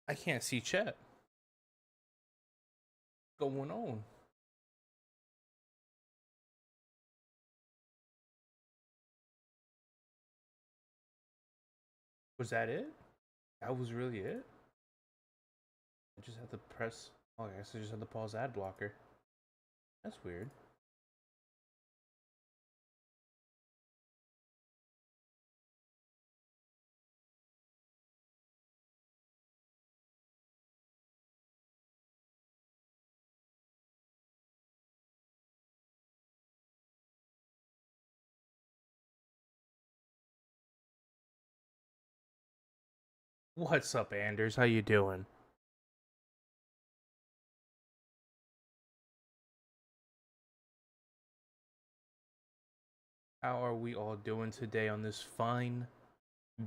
I can't see chat. What's going on? Was that it? That was really it? I just had to press. Oh, I guess I just had to pause ad blocker. That's weird. What's up, Anders? How you doing? How are we all doing today on this fine,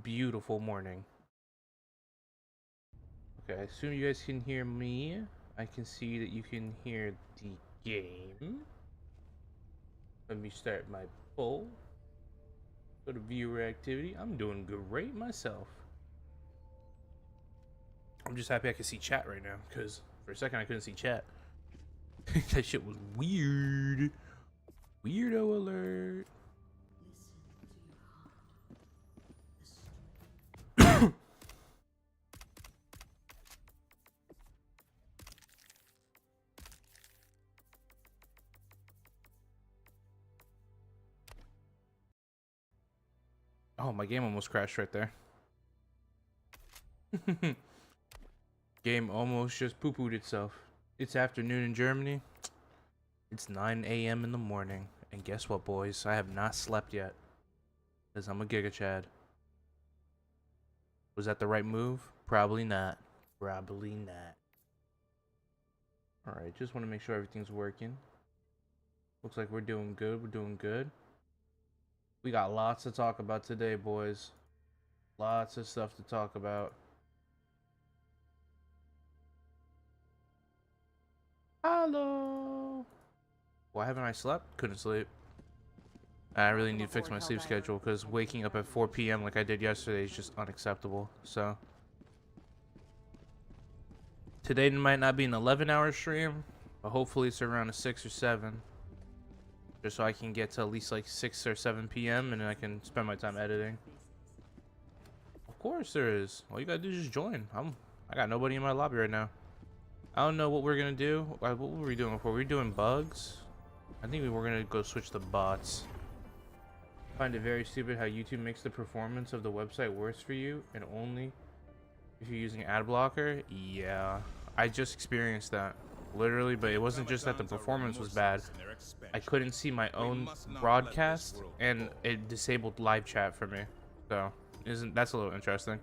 beautiful morning? Okay, I assume you guys can hear me. I can see that you can hear the game. Let me start my poll. Go to viewer activity. I'm doing great myself. I'm just happy I can see chat right now, because for a second I couldn't see chat. That shit was weird. Weirdo alert. Oh, my game almost crashed right there. Game almost just poo-pooed itself. It's afternoon in Germany. It's 9 a.m. in the morning. And guess what, boys? I have not slept yet. Because I'm a Giga Chad. Was that the right move? Probably not. Probably not. Alright, just want to make sure everything's working. Looks like we're doing good. We're doing good. We got lots to talk about today, boys. Lots of stuff to talk about. Hello. Why haven't I slept? Couldn't sleep. I really need to fix my sleep schedule because waking up at 4 p.m. like I did yesterday is just unacceptable. So today might not be an 11-hour stream, but hopefully it's around a 6 or 7, just so I can get to at least like 6 or 7 p.m. and then I can spend my time editing. Of course there is. All you gotta do is just join. I got nobody in my lobby right now. I don't know what we're gonna do. What were we doing before? Were we doing bugs? I think we were gonna go switch to bots. I find it very stupid how YouTube makes the performance of the website worse for you, and only if you're using ad blocker. Yeah, I just experienced that literally, but it wasn't just that the performance was bad. I couldn't see my own broadcast, and it disabled live chat for me. So that's a little interesting.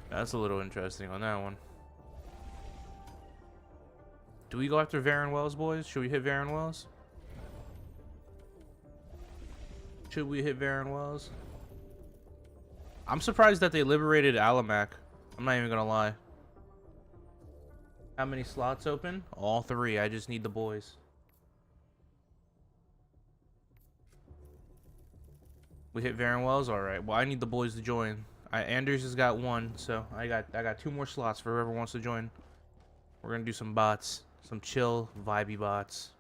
That's a little interesting on that one. Do we go after Varen Wells, boys? Should we hit Varen Wells? Should we hit Varen Wells? I'm surprised that they liberated Alamac. I'm not even gonna lie. How many slots open? All 3. I just need the boys. We hit Varen Wells? Alright. Well, I need the boys to join. Anders has got 1, so I got 2 more slots for whoever wants to join. We're gonna do some bots. Some chill, vibey bots.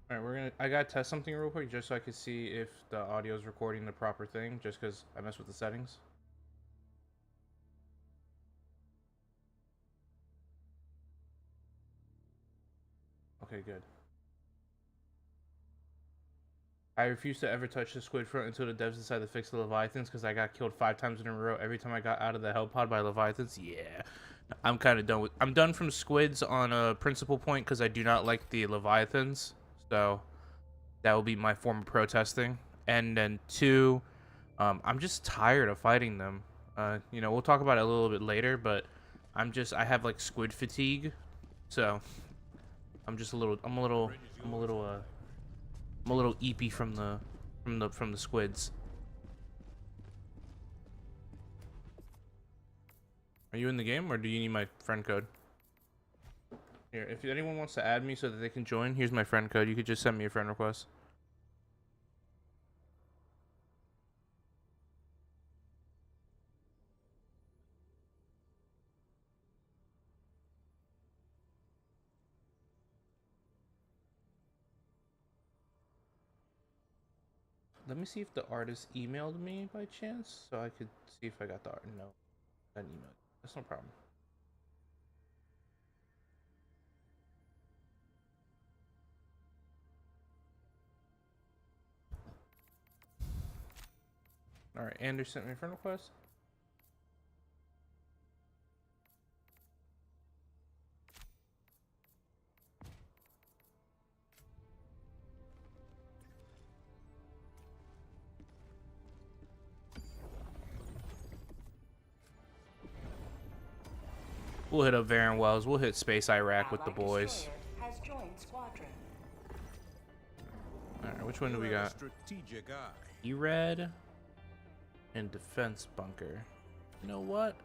Alright, I gotta test something real quick just so I can see if the audio is recording the proper thing, just because I messed with the settings. Okay, good. I refuse to ever touch the Squid front until the devs decide to fix the Leviathans, because I got killed 5 times in a row every time I got out of the Hell Pod by Leviathans. Yeah, I'm kind of done with. I'm done from Squids on a principle point because I do not like the Leviathans. So that will be my form of protesting. And then 2, I'm just tired of fighting them. You know, we'll talk about it a little bit later, but I have like Squid fatigue, so I'm a little eepy from the squids. Are you in the game, or do you need my friend code? Here, if anyone wants to add me so that they can join, here's my friend code. You could just send me a friend request. Let me see if the artist emailed me by chance, so I could see if I got the art. No, not email. That's no problem. All right, Anders sent me a friend request. We'll hit up Varen Wells. We'll hit Space Iraq with the boys. Alright, which one do we got? E-Red and Defense Bunker. You know what?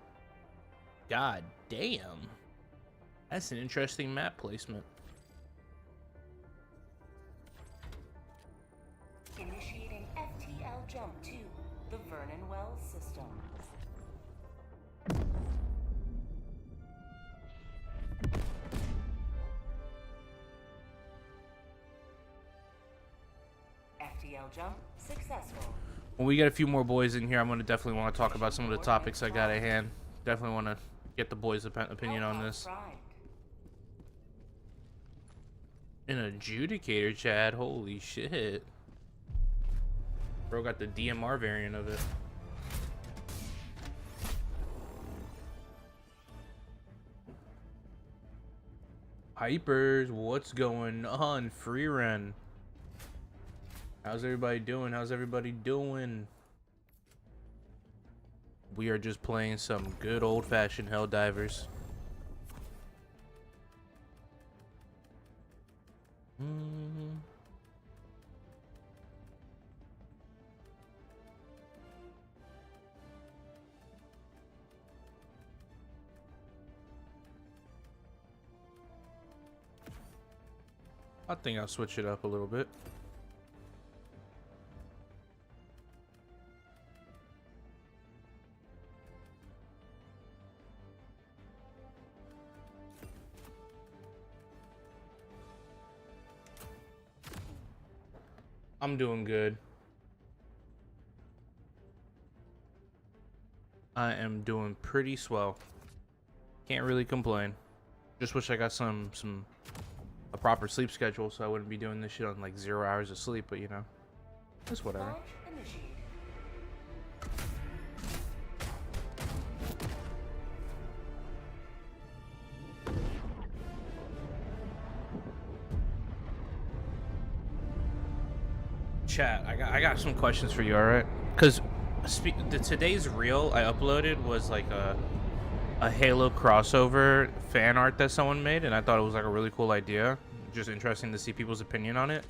God damn. That's an interesting map placement. Initiating FTL jump to the Vernon Wells system. FTL jump successful. When we get a few more boys in here, I'm going to definitely want to talk about some of the topics I got at hand. Definitely want to get the boys' opinion on this. An adjudicator, Chad. Holy shit. Bro got the DMR variant of it. Hypers, what's going on? Free run. How's everybody doing? How's everybody doing? We are just playing some good old-fashioned Helldivers. I think I'll switch it up a little bit. I'm doing good. I am doing pretty swell. Can't really complain. Just wish I got a proper sleep schedule so I wouldn't be doing this shit on like 0 hours of sleep, but you know, it's whatever. Chat, I got some questions for you, all right? Because today's reel I uploaded was like a Halo crossover fan art that someone made, and I thought it was like a really cool idea. Just interesting to see people's opinion on it.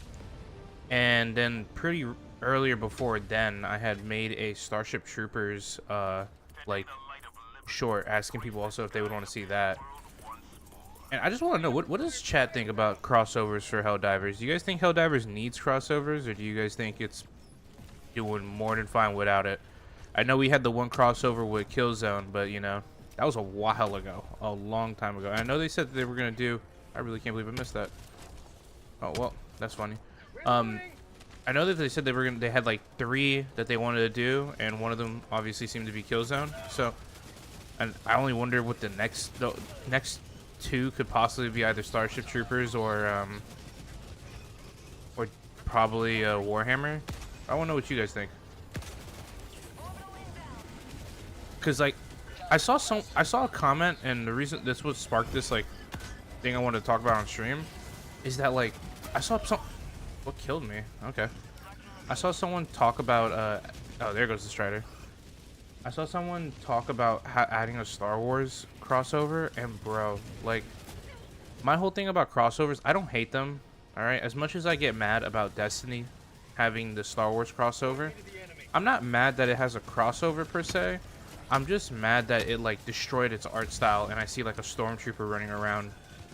And then pretty earlier before then, I had made a Starship Troopers like short, asking people also if they would want to see that. And I just want to know, what does chat think about crossovers for Helldivers? Do you guys think Helldivers needs crossovers, or do you guys think it's doing more than fine without it? I know we had the one crossover with Killzone, but you know, that was a while ago, a long time ago. And I know they said that they were gonna do. I really can't believe I missed that. Oh well, that's funny. I know that they said they had like 3 that they wanted to do, and one of them obviously seemed to be Killzone. So, and I only wonder what the next 2 could possibly be, either Starship Troopers or probably Warhammer. I want to know what you guys think. Cause like, I saw a comment, and the reason this would spark this like thing I wanted to talk about on stream is that like I saw what killed me. Okay, I saw someone talk about oh, there goes the Strider. I saw someone talk about adding a Star Wars crossover, and bro, like, my whole thing about crossovers, I don't hate them, alright? As much as I get mad about Destiny having the Star Wars crossover, I'm not mad that it has a crossover per se, I'm just mad that it like destroyed its art style, and I see like a stormtrooper running around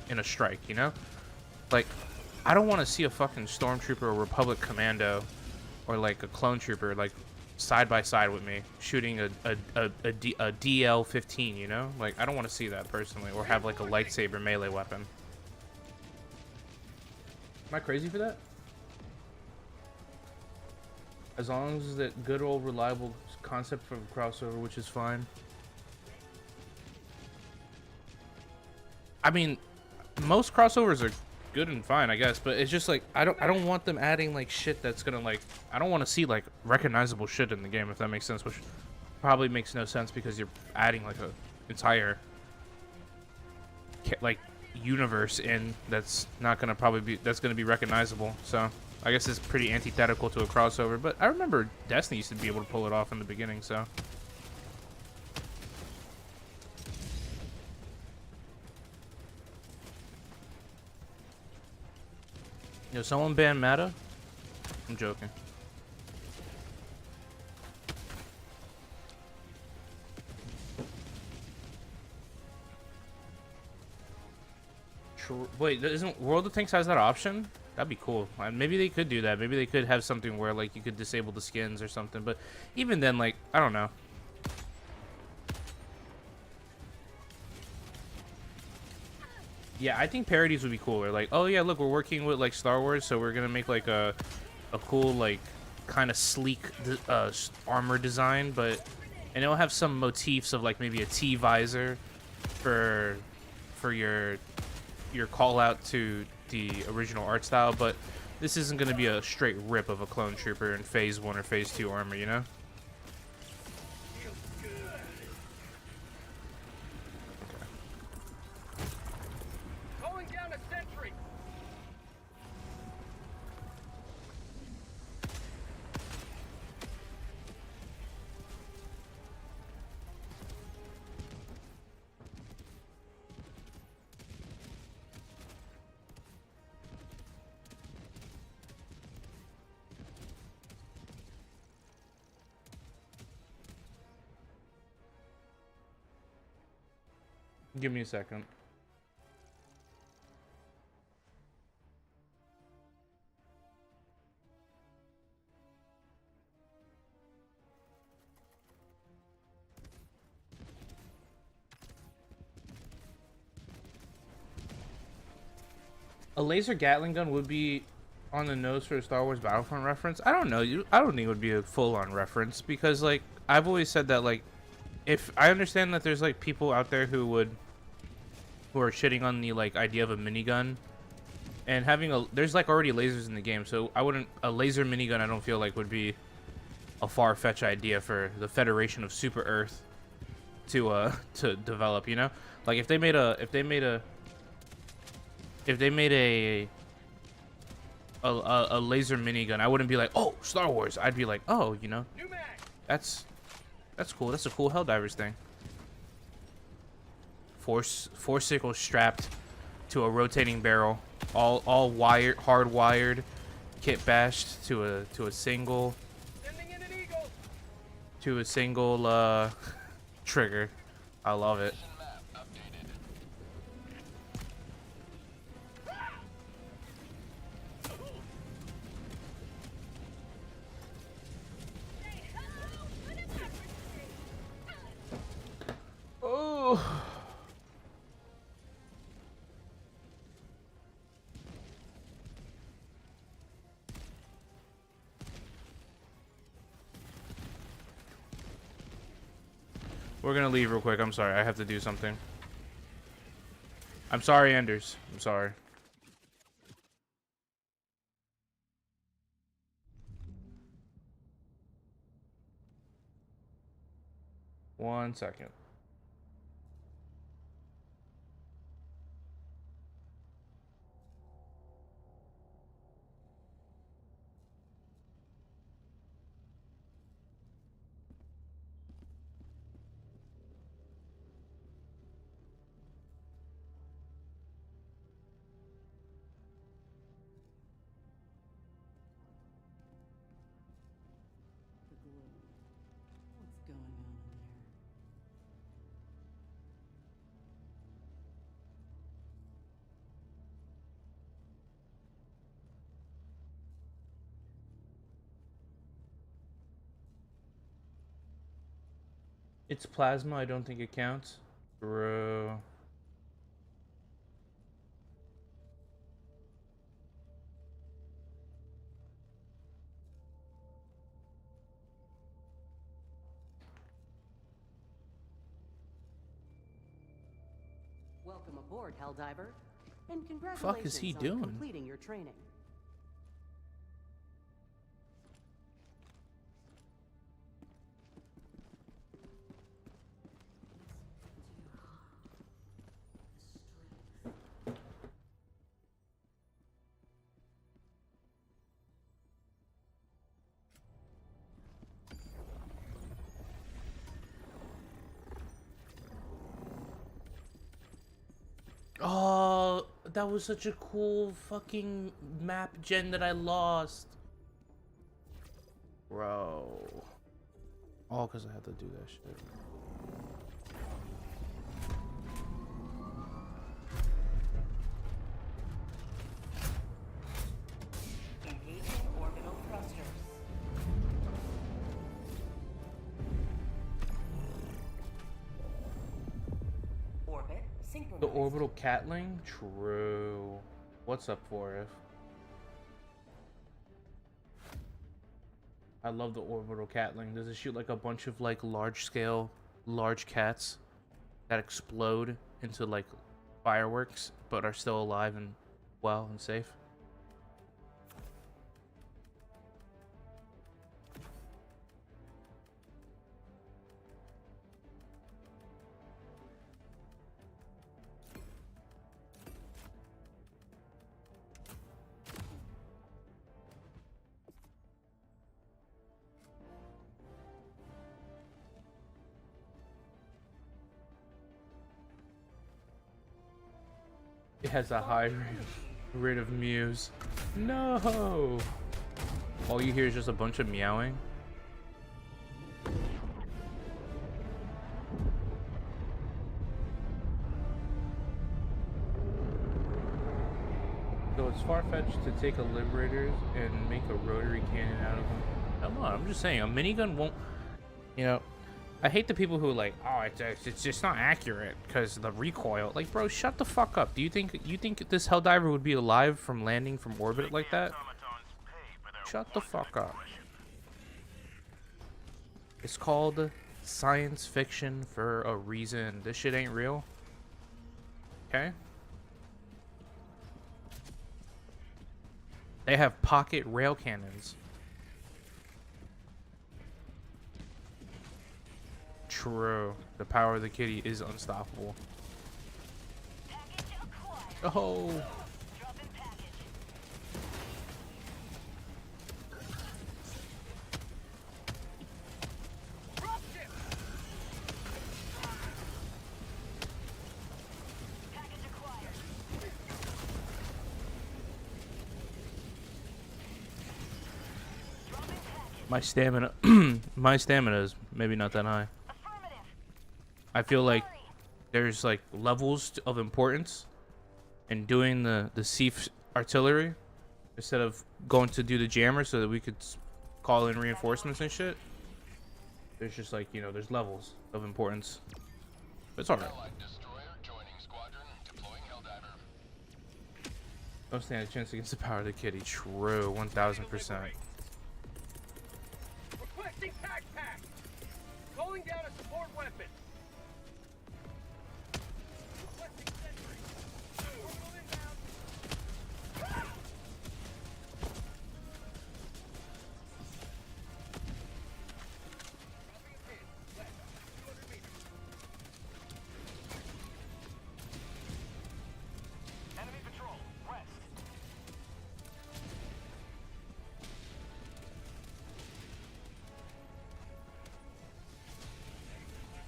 in a strike. You know, like I don't want to see a fucking stormtrooper or Republic commando or like a clone trooper like side by side with me shooting a DL-15. You know, like I don't want to see that personally, or have like a lightsaber melee weapon. Am I crazy for that? As long as that good old reliable concept for a crossover, which is fine. I mean, most crossovers are good and fine, I guess, but it's just like I don't want them adding like shit that's gonna like I don't want to see like recognizable shit in the game, if that makes sense, which probably makes no sense because you're adding like a entire like universe in that's not gonna that's gonna be recognizable. So I guess it's pretty antithetical to a crossover, but I remember Destiny used to be able to pull it off in the beginning, so. Yo, someone ban Mata? I'm joking. Wait, isn't World of Tanks has that option? That'd be cool. Maybe they could do that. Maybe they could have something where like you could disable the skins or something. But even then, like I don't know. Yeah, I think parodies would be cooler. Like, oh yeah, look, we're working with like Star Wars, so we're gonna make like a cool like kind of sleek armor design, but and it'll have some motifs of like maybe a T visor for your call out to the original art style, but this isn't going to be a straight rip of a clone trooper in phase 1 or phase 2 armor, you know? Calling down a sentry. Give me a second. A laser Gatling gun would be on the nose for a Star Wars Battlefront reference. I don't know. I don't think it would be a full-on reference because, like, I've always said that, like, if I understand that there's like people out there who are shitting on the like idea of a minigun and having there's like already lasers in the game, so a laser minigun I don't feel like would be a far-fetched idea for the Federation of Super Earth to develop, you know? Like if they made a laser minigun, I wouldn't be like, "Oh, Star Wars." I'd be like, "Oh, you know, that's cool. That's a cool Helldivers thing." Force sickle strapped to a rotating barrel, all wired, hardwired, kit bashed to a single trigger. I love it. Oh. We're gonna leave real quick. I'm sorry. I have to do something. I'm sorry, Enders. I'm sorry. One second. The glue. What's going on in there? It's plasma. I don't think it counts. Bro. Welcome aboard, Helldiver. And congratulations Fuck is he on doing? completing your training. Oh, that was such a cool fucking map gen that I lost. Bro. All because I had to do that shit. Engaging orbital thrusters. Orbit The synchronized. orbital catling? True. What's up, 4F? I love the orbital catling. Does it shoot like a bunch of like large cats that explode into like fireworks but are still alive and well and safe? It has a high rate of mews. No! All you hear is just a bunch of meowing. So it's far-fetched to take a Liberators and make a rotary cannon out of them. Come on, I'm just saying, a minigun won't... You know, I hate the people who are like, oh, it's just not accurate because the recoil. Like, bro, shut the fuck up. Do you think this Helldiver would be alive from landing from orbit like that? Shut the fuck up. It's called science fiction for a reason. This shit ain't real. Okay? They have pocket rail cannons. True. The power of the kitty is unstoppable. Oh. My stamina is maybe not that high. I feel like there's like levels of importance in doing the Siege artillery instead of going to do the jammer so that we could call in reinforcements and shit. There's just like, you know, there's levels of importance. But it's alright. Don't stand a chance against the power of the kitty. True, 1000%. Requesting pack. Calling down a support weapon. Requesting sentry. Orbital inbound. Dropping a pin. West, 200 meters. Enemy patrol. West.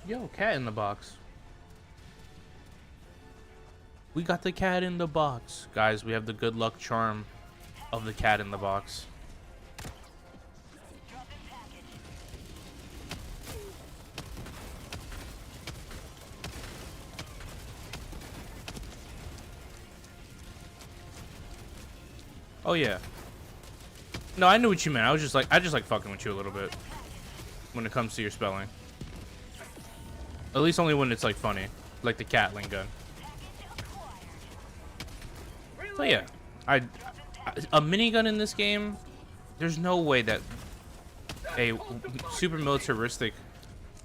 Yo, cat in the box. We got the cat in the box. Guys, we have the good luck charm of the cat in the box. Oh yeah. No, I knew what you meant. I just like fucking with you a little bit when it comes to your spelling. At least only when it's like funny, like the Gatling gun. But yeah, a minigun in this game, there's no way that a super militaristic,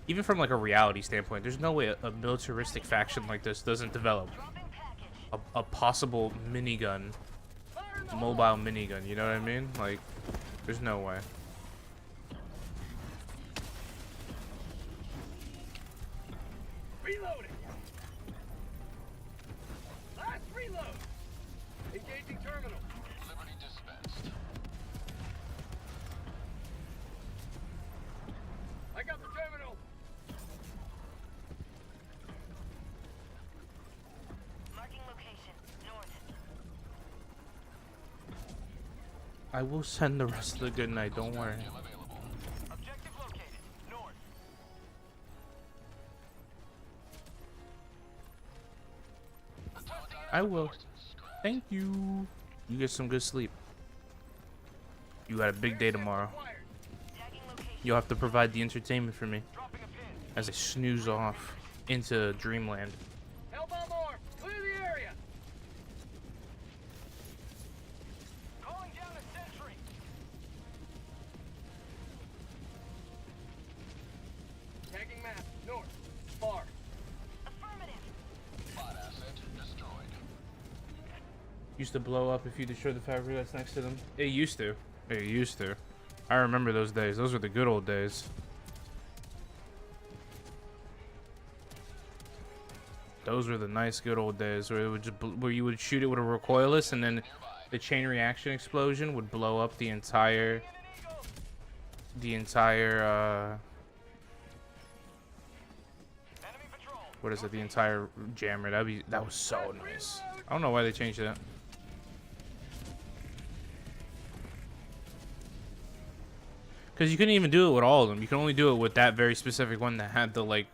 even from like a reality standpoint, there's no way a militaristic faction like this doesn't develop a possible minigun, mobile minigun. You know what I mean? Like, there's no way. Reloading. Last reload. Engaging terminal. Liberty dispensed. I got the terminal. Marking location. North. I will send the rest of the good night. Don't worry. Objective located. North. I will. Thank you. You get some good sleep. You got a big day tomorrow. You'll have to provide the entertainment for me as I snooze off into dreamland. Hellbomb arm. Clear the area. Calling down a sentry. Tagging map. North. Far. Affirmative. Bot asset destroyed. Used to blow up if you destroyed the fabric that's next to them. It used to. It used to. I remember those days. Those were the good old days. Those were the nice good old days where it would just where you would shoot it with a recoilless and then the chain reaction explosion would blow up the entire what is it, the entire jammer. That was so nice. I don't know why they changed that. Because you couldn't even do it with all of them. You can only do it with that very specific one that had the like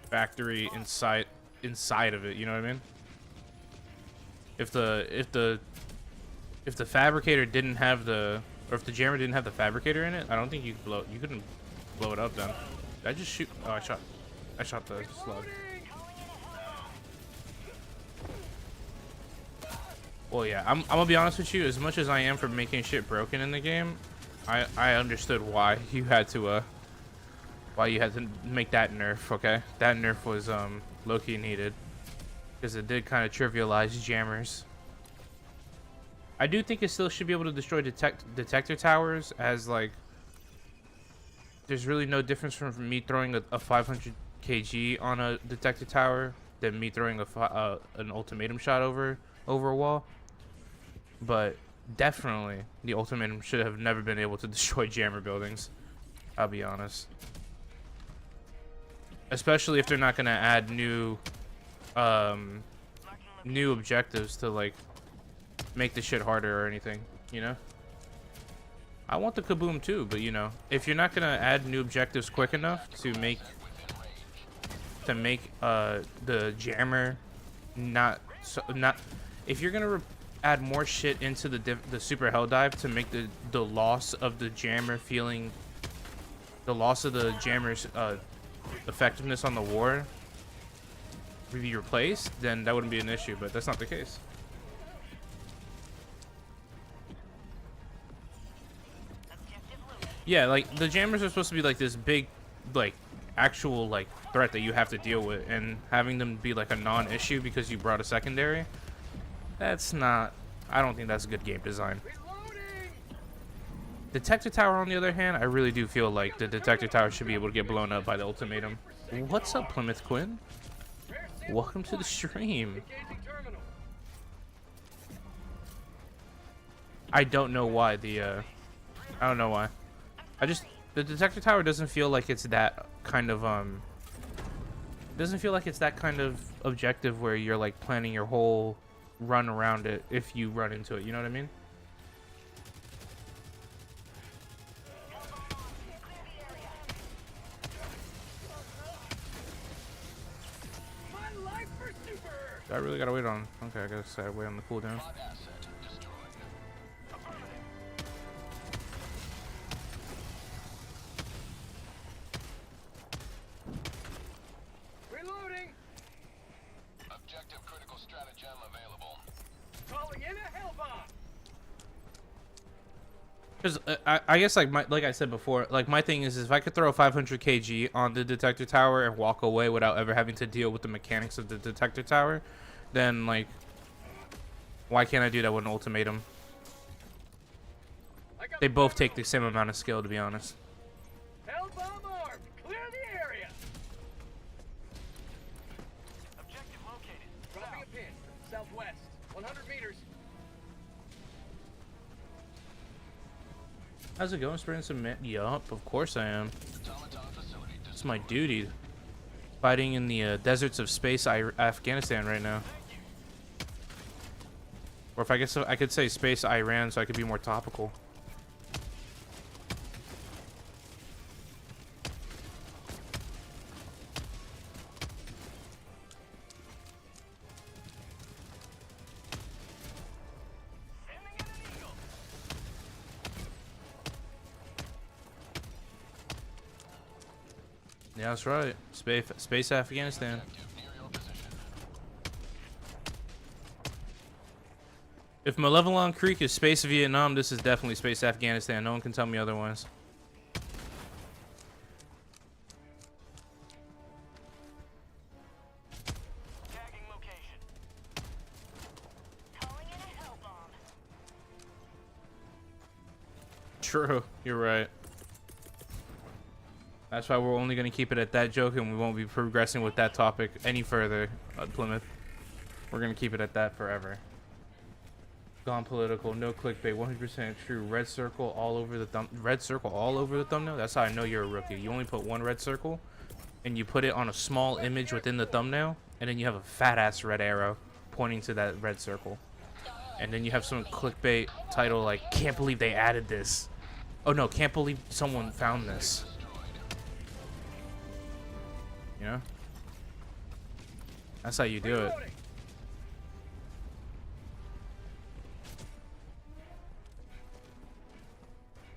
factory inside of it. You know what I mean? If the fabricator didn't have the, or if the jammer didn't have the fabricator in it, I don't think you couldn't blow it up then. Did I just shoot? Oh, I shot the slug. Well, yeah, I'm gonna be honest with you. As much as I am for making shit broken in the game, I understood why you had to make that nerf. Okay, that nerf was low-key needed because it did kind of trivialize jammers. I do think it still should be able to destroy detector towers, as like there's really no difference from me throwing a 500 kg on a detector tower than me throwing an ultimatum shot over a wall. But definitely the ultimatum should have never been able to destroy jammer buildings. I'll be honest. Especially if they're not gonna add new objectives to like make the shit harder or anything, you know? I want the kaboom too, but you know, if you're not gonna add new objectives quick enough to make the jammer if you're gonna add more shit into the super hell dive to make the loss of the jammer the jammer's effectiveness on the war be replaced, then that wouldn't be an issue, but that's not the case. Yeah, like the jammers are supposed to be like this big, like actual like threat that you have to deal with, and having them be like a non-issue because you brought a secondary, that's not, I don't think that's good game design. Detector tower, on the other hand, I really do feel like the detector tower should be able to get blown up by the ultimatum. What's up, Plymouth Quinn? Welcome to the stream. I don't know why I don't know why. The detector tower doesn't feel like it's that kind of objective where you're like planning your whole run around it if you run into it, you know what I mean? I really gotta wait on. Okay, I gotta wait on the cooldown. Because I guess like I said before, like my thing is if I could throw a 500 kg on the detector tower and walk away without ever having to deal with the mechanics of the detector tower, then like why can't I do that with an ultimatum? They both take the same amount of skill, to be honest. Hell bomb armed. Clear the area. Objective located. Dropping a pin. Southwest. 100 meters. How's it going? Spraying some yup, of course I am. It's my duty. Fighting in the deserts of space Afghanistan right now. Or if I guess I could say space Iran so I could be more topical. Yeah, that's right. Space Afghanistan. If Malevelon Creek is Space Vietnam, this is definitely Space Afghanistan. No one can tell me otherwise. Tagging location. Calling in a hell bomb. True, you're right. That's why we're only going to keep it at that joke and we won't be progressing with that topic any further, Plymouth. We're going to keep it at that forever. Gone political, no clickbait, 100% true. Red circle all over the thumbnail. That's how I know you're a rookie. You only put one red circle and you put it on a small image within the thumbnail and then you have a fat ass red arrow pointing to that red circle. And then you have some clickbait title like, can't believe they added this. Oh no, can't believe someone found this. You know? That's how you do it. Reloading.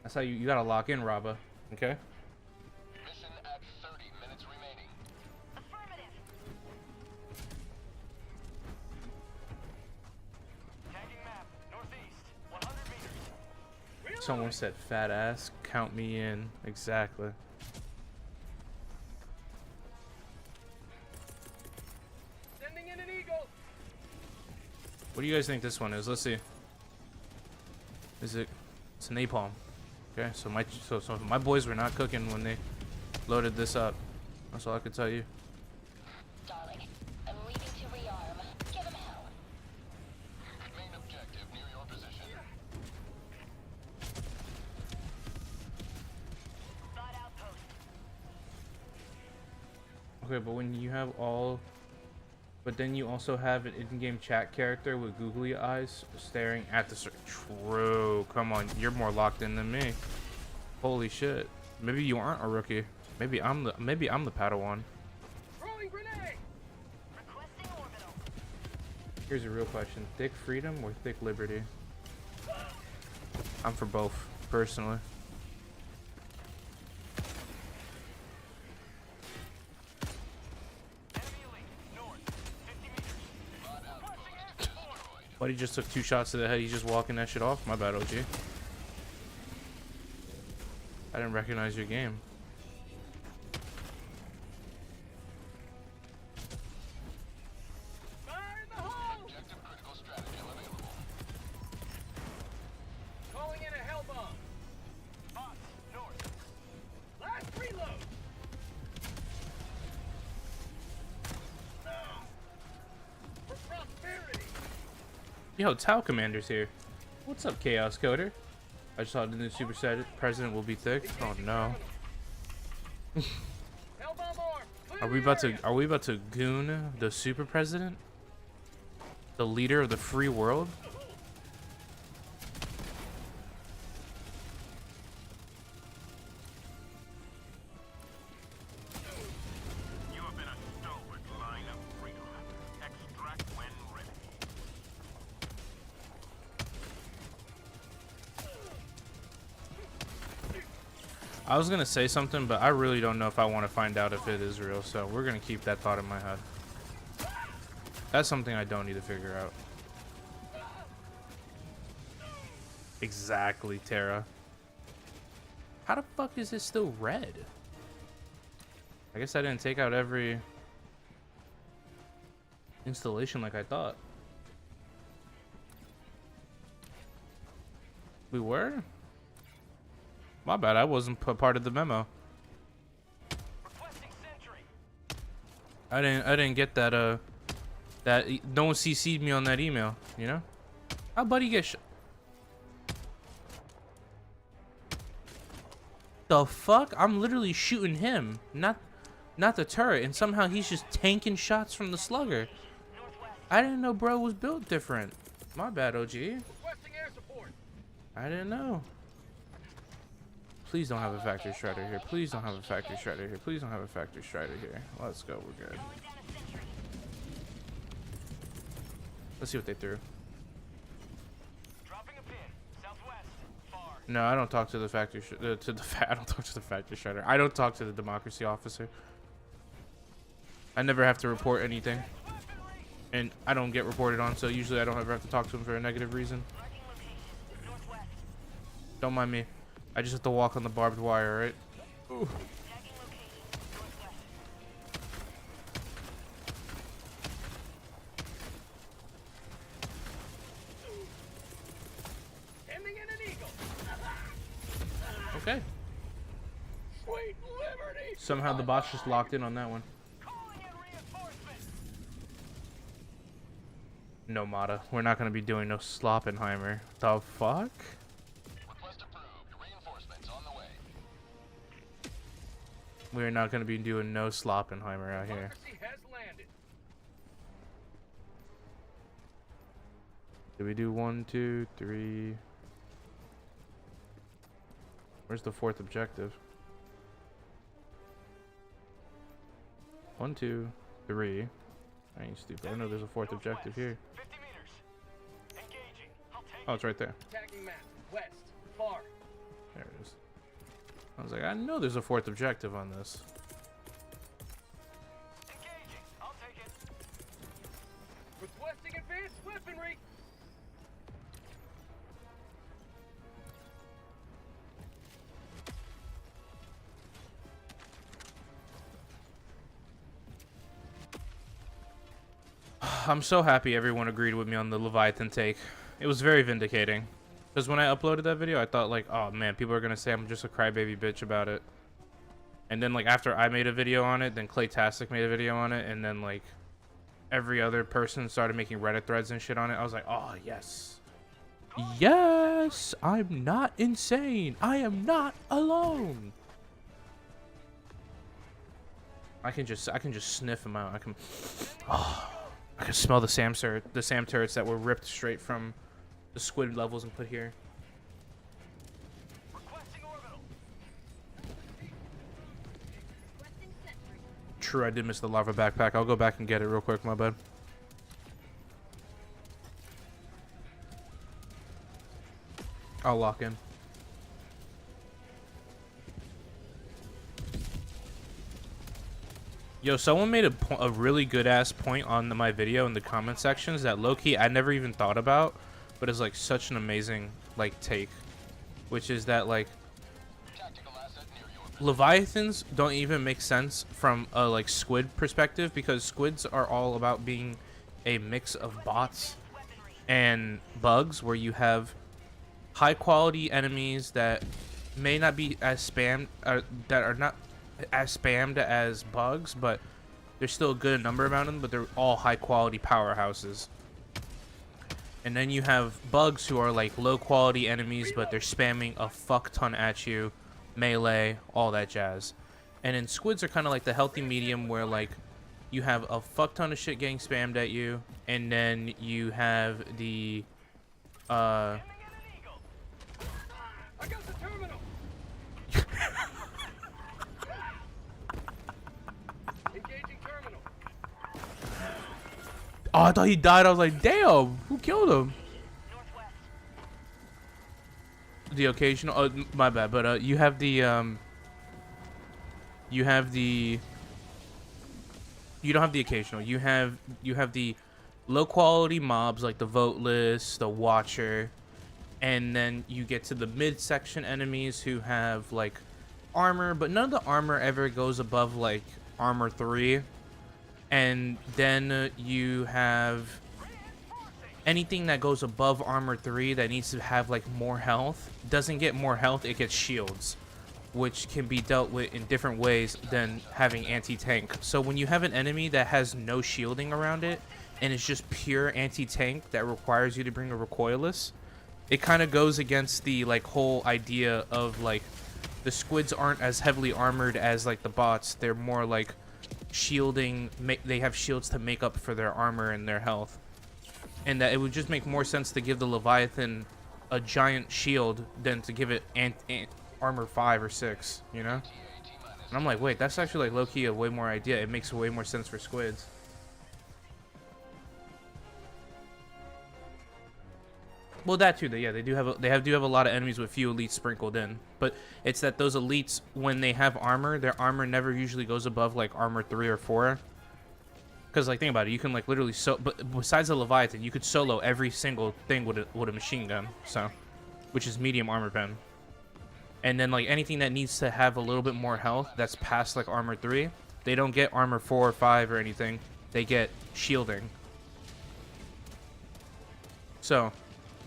That's how you gotta lock in, Rabba. Okay? Mission at 30 minutes remaining. Affirmative. Tagging map. Northeast. 100 meters. Someone said fat ass. Count me in. Exactly. Sending in an eagle. What do you guys think this one is? Let's see. Is it? It's a napalm. Okay, so my boys were not cooking when they loaded this up. That's all I could tell you. Darling, I'm leaving to rearm. Give him hell. Main objective near your position. Spot outpost. Okay, but when you have all, but then you also have an in-game chat character with googly eyes staring at the True. Come on, you're more locked in than me. Holy shit. Maybe you aren't a rookie. Maybe I'm the Padawan. Throwing grenade. Requesting orbital. Here's a real question: thick freedom or thick liberty? I'm for both, personally. Enemy elite. North. 50 meters. Pushing it. Buddy just took 2 shots to the head. He's just walking that shit off. My bad, OG. I didn't recognize your game. Fire in the hole. Objective critical stratagem available. Calling in a hell bomb. Box. North. Last reload. For prosperity. Yo, Tau Commander's here. What's up, Chaos Coder? I just saw the new Super President will be thick. Oh no. Hell bomb armed. Clear Are we the about area. to goon the Super President? The leader of the free world? You have been a stalwart line of freedom. Extract when ready. I was gonna say something, but I really don't know if I want to find out if it is real, so we're gonna keep that thought in my head. That's something I don't need to figure out. Exactly, Tara. How the fuck is this still red? I guess I didn't take out every installation like I thought. We were? My bad, I wasn't part of the memo. I didn't get that that no one CC'd me on that email, you know? How buddy get shot? The fuck? I'm literally shooting him, not the turret, and somehow he's just tanking shots from the slugger. I didn't know bro was built different. My bad, OG. I didn't know. Please don't have a factory strider here. Please don't have a factory strider here. Please don't have a factory strider here. Let's go. We're good. Let's see what they threw. No, I don't talk to the factory I don't talk to the factory strider. I don't talk to the democracy officer. I never have to report anything, and I don't get reported on, so usually I don't ever have to talk to him for a negative reason. Don't mind me. I just have to walk on the barbed wire, right? Ooh. Okay. Somehow the bot's just locked in on that one. No, Mata. We're not going to be doing no Sloppenheimer. The fuck? We're not going to be doing no Sloppenheimer out here. Did we do 1, 2, 3? Where's the fourth objective? 1, 2, 3. I ain't stupid. I know there's a fourth objective here. Oh, it's right there. There it is. I was like, I know there's a fourth objective on this. I'll take it. Requesting advanced weaponry. I'm so happy everyone agreed with me on the Leviathan take. It was very vindicating. Because when I uploaded that video, I thought like, oh man, people are going to say I'm just a crybaby bitch about it. And then like after I made a video on it, then Claytastic made a video on it, and then like every other person started making Reddit threads and shit on it. I was like, oh yes. Yes, I'm not insane. I am not alone. I can just sniff them out. I can smell the SAM turrets that were ripped straight from the Squid levels and put here. True, I did miss the lava backpack. I'll go back and get it real quick, my bad. I'll lock in. Yo, someone made a really good ass point on my video in the comment sections that low-key I never even thought about, but it's like such an amazing like take, which is that like Leviathans don't even make sense from a like Squid perspective, because Squids are all about being a mix of bots and bugs, where you have high quality enemies that may not be as spammed, that are not as spammed as bugs, but there's still a good number amount of them, but they're all high quality powerhouses. And then you have bugs who are like low quality enemies, but they're spamming a fuck ton at you, melee, all that jazz. And then Squids are kind of like the healthy medium, where like you have a fuck ton of shit getting spammed at you, and then you have the I got the terminal. Engaging terminal. Oh, I thought he died. I was like, damn, who killed him? The occasional, oh, my bad, but you have the you don't have the occasional. You have the low quality mobs like the Voteless, the Watcher, And then you get to the midsection enemies who have like armor, but none of the armor ever goes above like armor 3. And then you have anything that goes above armor 3 that needs to have like more health doesn't get more health, it gets shields, which can be dealt with in different ways than having anti-tank. So when you have an enemy that has no shielding around it and it's just pure anti-tank that requires you to bring a recoilless, it kind of goes against the like whole idea of like the squids aren't as heavily armored as like the bots. They're more like shielding, they have shields to make up for their armor and their health. And that it would just make more sense to give the Leviathan a giant shield than to give it armor 5 or 6, you know? And I'm like, wait, that's actually like low-key a way more idea. It makes way more sense for squids. Well, that too. Yeah, they do have a lot of enemies with few elites sprinkled in, but it's that those elites, when they have armor, their armor never usually goes above like armor 3 or 4. Because like think about it, you can like literally but besides the Leviathan, you could solo every single thing with a machine gun, so which is medium armor pen. And then like anything that needs to have a little bit more health that's past like armor 3, they don't get armor 4 or 5 or anything. They get shielding. So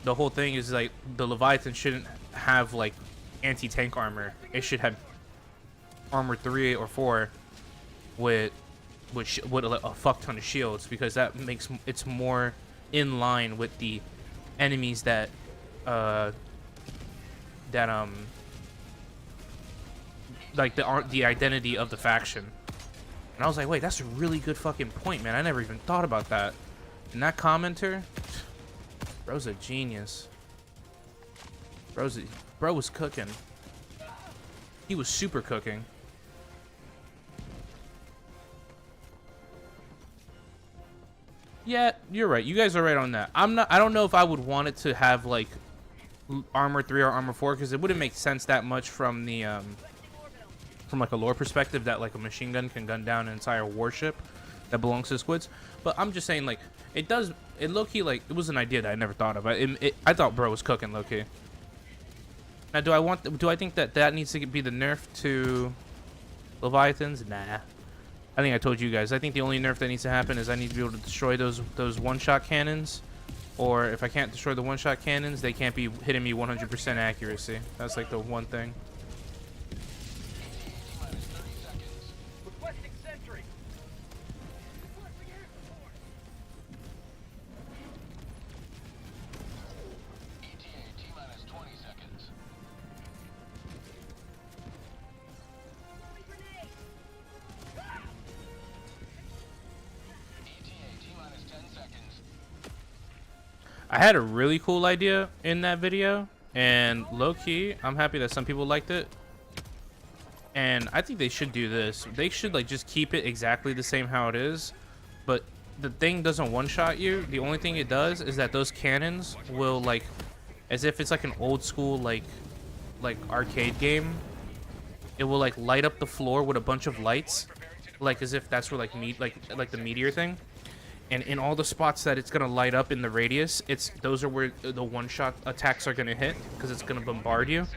the whole thing is like the Leviathan shouldn't have like anti-tank armor. It should have armor 3 or 4 with a fuck ton of shields, because that makes it's more in line with the enemies that like the identity of the faction. And I was like, wait, that's a really good fucking point, man. I never even thought about that. And that commenter, bro's a genius. Bro was cooking. He was super cooking. Yeah, you're right. You guys are right on that. I don't know if I would want it to have like armor 3 or armor 4, because it wouldn't make sense that much from the from like a lore perspective that like a machine gun can gun down an entire warship that belongs to squids. But I'm just saying, like, it low-key, like, it was an idea that I never thought of. I thought bro was cooking low-key. Now, do I think that needs to be the nerf to Leviathans? Nah. I think I told you guys. I think the only nerf that needs to happen is I need to be able to destroy those one-shot cannons. Or if I can't destroy the one-shot cannons, they can't be hitting me 100% accuracy. That's like the one thing. I had a really cool idea in that video, and low-key, I'm happy that some people liked it. And I think they should do this. They should like just keep it exactly the same how it is, but the thing doesn't one-shot you. The only thing it does is that those cannons will, like, as if it's like an old school like arcade game, it will like light up the floor with a bunch of lights, like as if that's where like the meteor thing. And in all the spots that it's gonna light up in the radius, those are where the one-shot attacks are gonna hit, because it's gonna bombard you.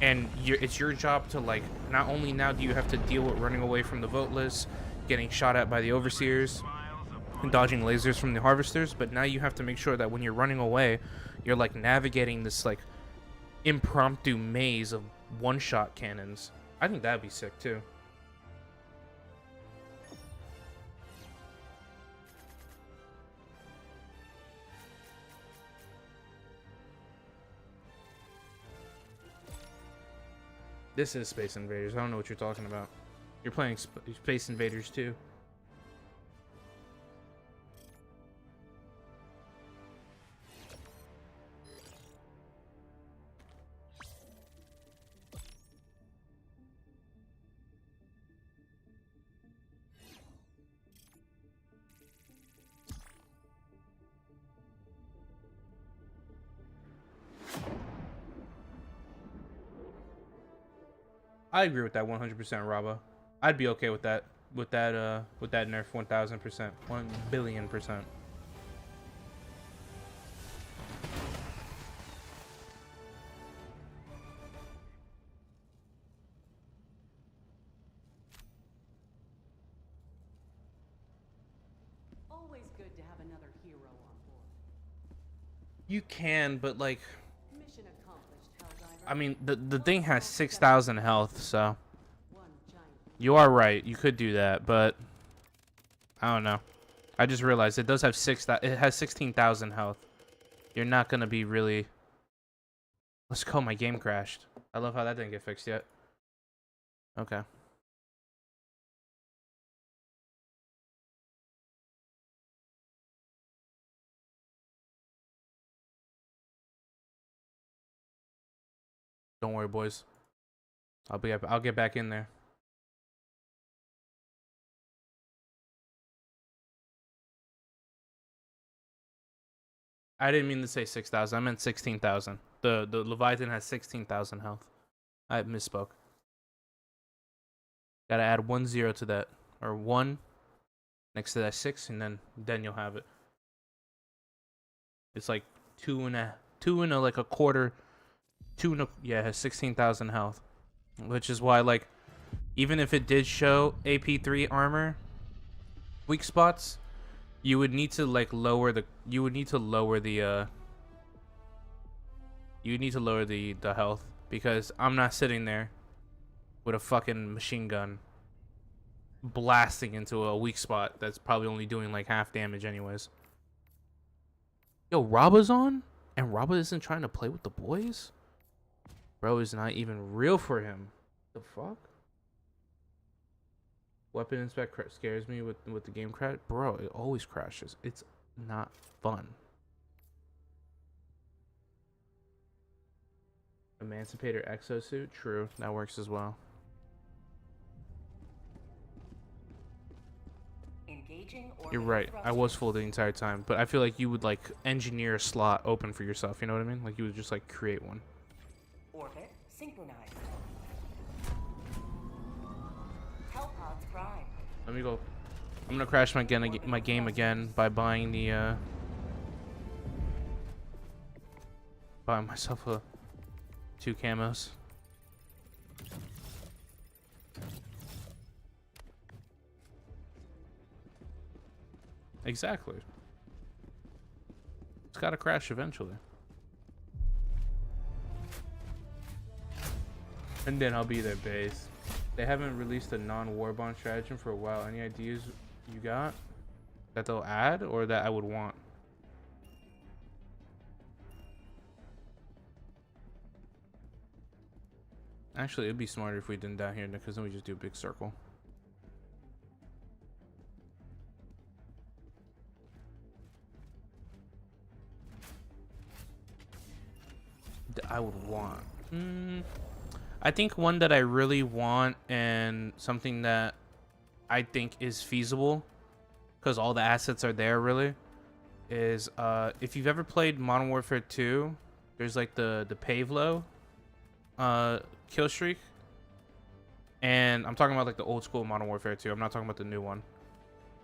And it's your job to, like, not only now do you have to deal with running away from the voteless, getting shot at by the overseers, and dodging lasers from the harvesters, but now you have to make sure that when you're running away, you're like navigating this like impromptu maze of one-shot cannons. I think that'd be sick too. This is Space Invaders. I don't know what you're talking about. You're playing Space Invaders too. I agree with that 100%, Raba. I'd be okay with that nerf 1000%, 1,000,000,000%. on board. You can, but like, Mission accomplished, Helldiver. I mean, the thing has 6,000 health, so One giant you are right. You could do that, but I don't know. I just realized it does have it has 16,000 health. You're not gonna be really. Let's go. My game crashed. I love how that didn't get fixed yet. Okay. Don't worry, boys. I'll get back in there. I didn't mean to say 6,000. I meant 16,000. The Leviathan has 16,000 health. I misspoke. Gotta add 1 0 to that, or 1 next to that 6, and then you'll have it. It's like two and a like a quarter. Yeah, it has 16,000 health, which is why, like, even if it did show AP3 armor weak spots, you would need to like lower the health, because I'm not sitting there with a fucking machine gun blasting into a weak spot that's probably only doing like half damage anyways. Yo, Raba's on, and Raba isn't trying to play with the boys? Bro is not even real for him. The fuck? Weapon inspect scares me with the game crash. Bro, it always crashes. It's not fun. Emancipator exosuit? True, that works as well. You're right. I was full the entire time, but I feel like you would like engineer a slot open for yourself. You know what I mean? Like you would just like create one. Orbit synchronized. Hellpods prime. Let me go. I'm gonna crash my game again by buying the buying myself 2 camos. Exactly. It's gotta crash eventually. And then I'll be their base. They haven't released a non-Warbond stratagem for a while. Any ideas you got that they'll add or that I would want? Actually, it'd be smarter if we didn't down here, because then we just do a big circle. That I would want. I think one that I really want, and something that I think is feasible, because all the assets are there really, is if you've ever played Modern Warfare 2, there's like the Pavlo kill streak, and I'm talking about like the old school Modern Warfare 2. I'm not talking about the new one.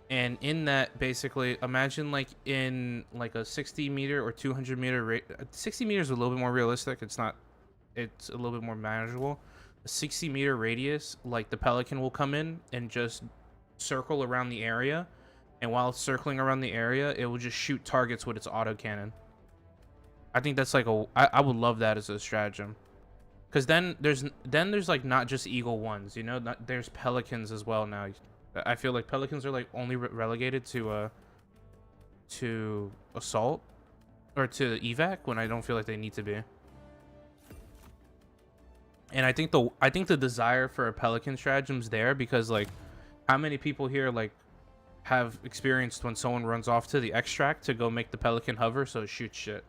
And in that, basically, imagine like in like a 60 meter or 200 meter 60 meters is a little bit more realistic. It's a little bit more manageable. A 60 meter radius, like the Pelican will come in and just circle around the area, and while it's circling around the area, it will just shoot targets with its autocannon. I think that's like I would love that as a stratagem, because then there's like not just Eagle ones, you know, there's Pelicans as well now. I feel like Pelicans are like only relegated to assault or to evac when I don't feel like they need to be. And I think the desire for a Pelican stratagem's there, because like how many people here like have experienced when someone runs off to the extract to go make the Pelican hover so it shoots shit.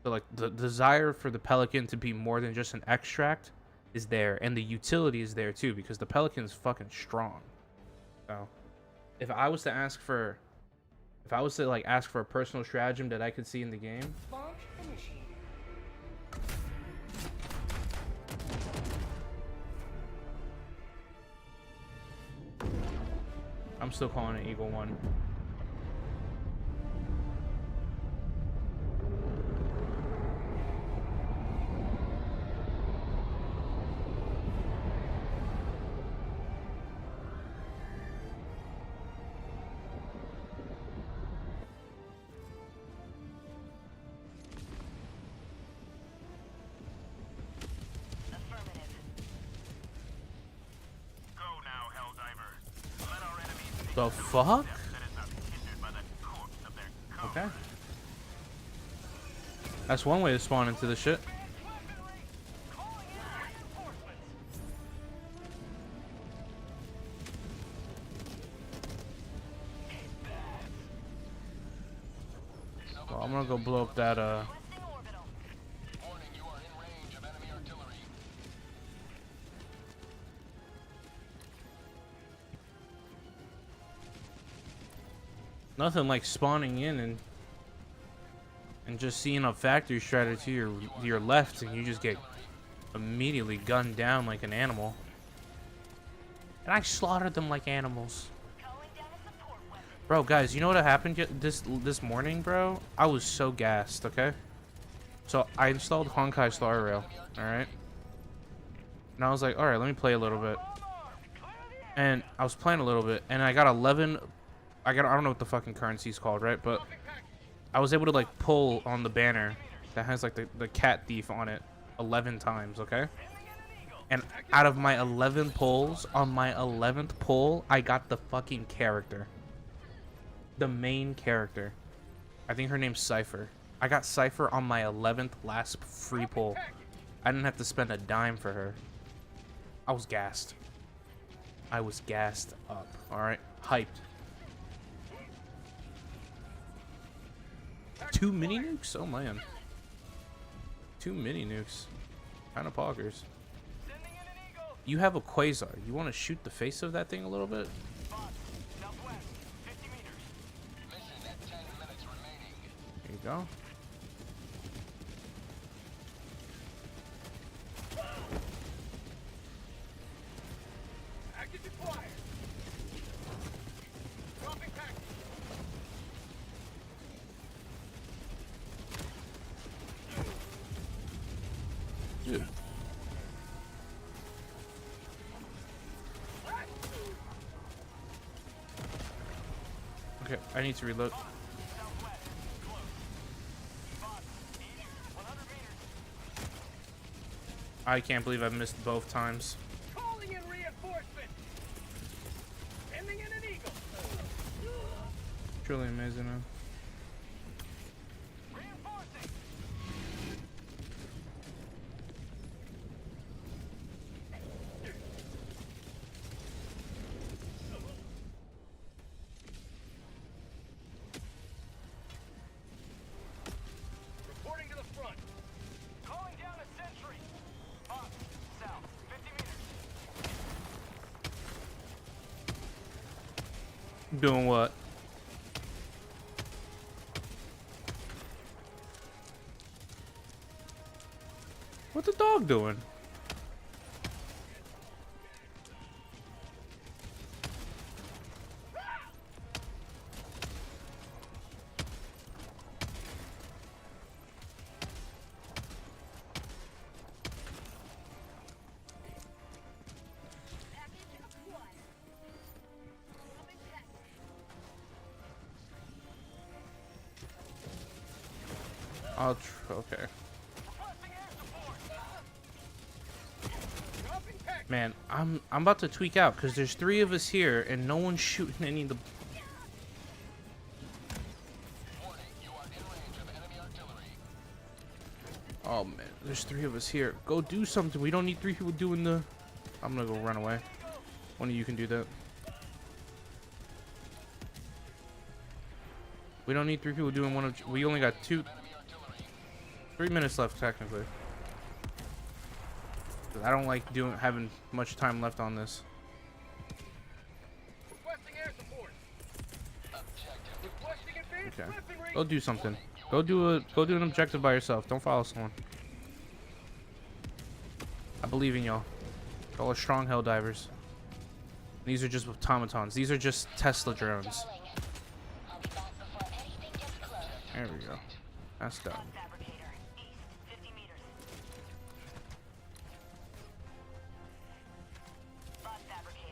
So like the desire for the Pelican to be more than just an extract is there, and the utility is there too, because the Pelican's fucking strong. So if I was to ask for a personal stratagem that I could see in the game, Launch initiated. I'm still calling it Eagle 1. The fuck? That is not hindered by the corpse of their code. Okay. That's one way to spawn into the shit. Well, I'm gonna go blow up that Warning, you are in range of enemy artillery. nothing like spawning in and just seeing a factory strider to your left, and you just get immediately gunned down like an animal. And I slaughtered them like animals. Bro, guys, you know what happened this morning, bro? I was so gassed, okay? So I installed Honkai Star Rail, alright? And I was like, alright, let me play a little bit. And I was playing a little bit, and I got 11... I don't know what the fucking currency is called, right? But I was able to, like, pull on the banner that has, like, the cat thief on it 11 times, okay? And out of my 11 pulls, on my 11th pull, I got the fucking character. The main character. I think her name's Cypher. I got Cypher on my 11th last free pull. I didn't have to spend a dime for her. I was gassed. I was gassed up. Alright? Hyped. 2 mini nukes? Oh man. 2 mini nukes. Kind of poggers. You have a quasar. You want to shoot the face of that thing a little bit? Southwest, 50 meters. Mission at 10 minutes remaining. There you go. Package acquired. Dropping package. Dude. Okay, I need to reload. I can't believe I missed both times. Calling in reinforcement. Sending in an eagle. Truly amazing, man. Reinforcing. Reporting to the front. Calling down a sentry. Up, south, 50 meters. Doing what? What's the dog doing? Okay. Man, I'm about to tweak out because there's 3 of us here and no one's shooting any of the. Oh man, there's 3 of us here. Go do something. We don't need 3 people doing the. I'm gonna go run away. One of you can do that. We don't need 3 people doing one of. We only got 3 minutes left technically. I don't like having much time left on this. Requesting air support. Requesting advanced Okay. weaponry. Go do something. Go do an objective by yourself. Don't follow someone. I believe in y'all. Y'all are strong Helldivers. These are just automatons. These are just Tesla drones. There we go. That's done.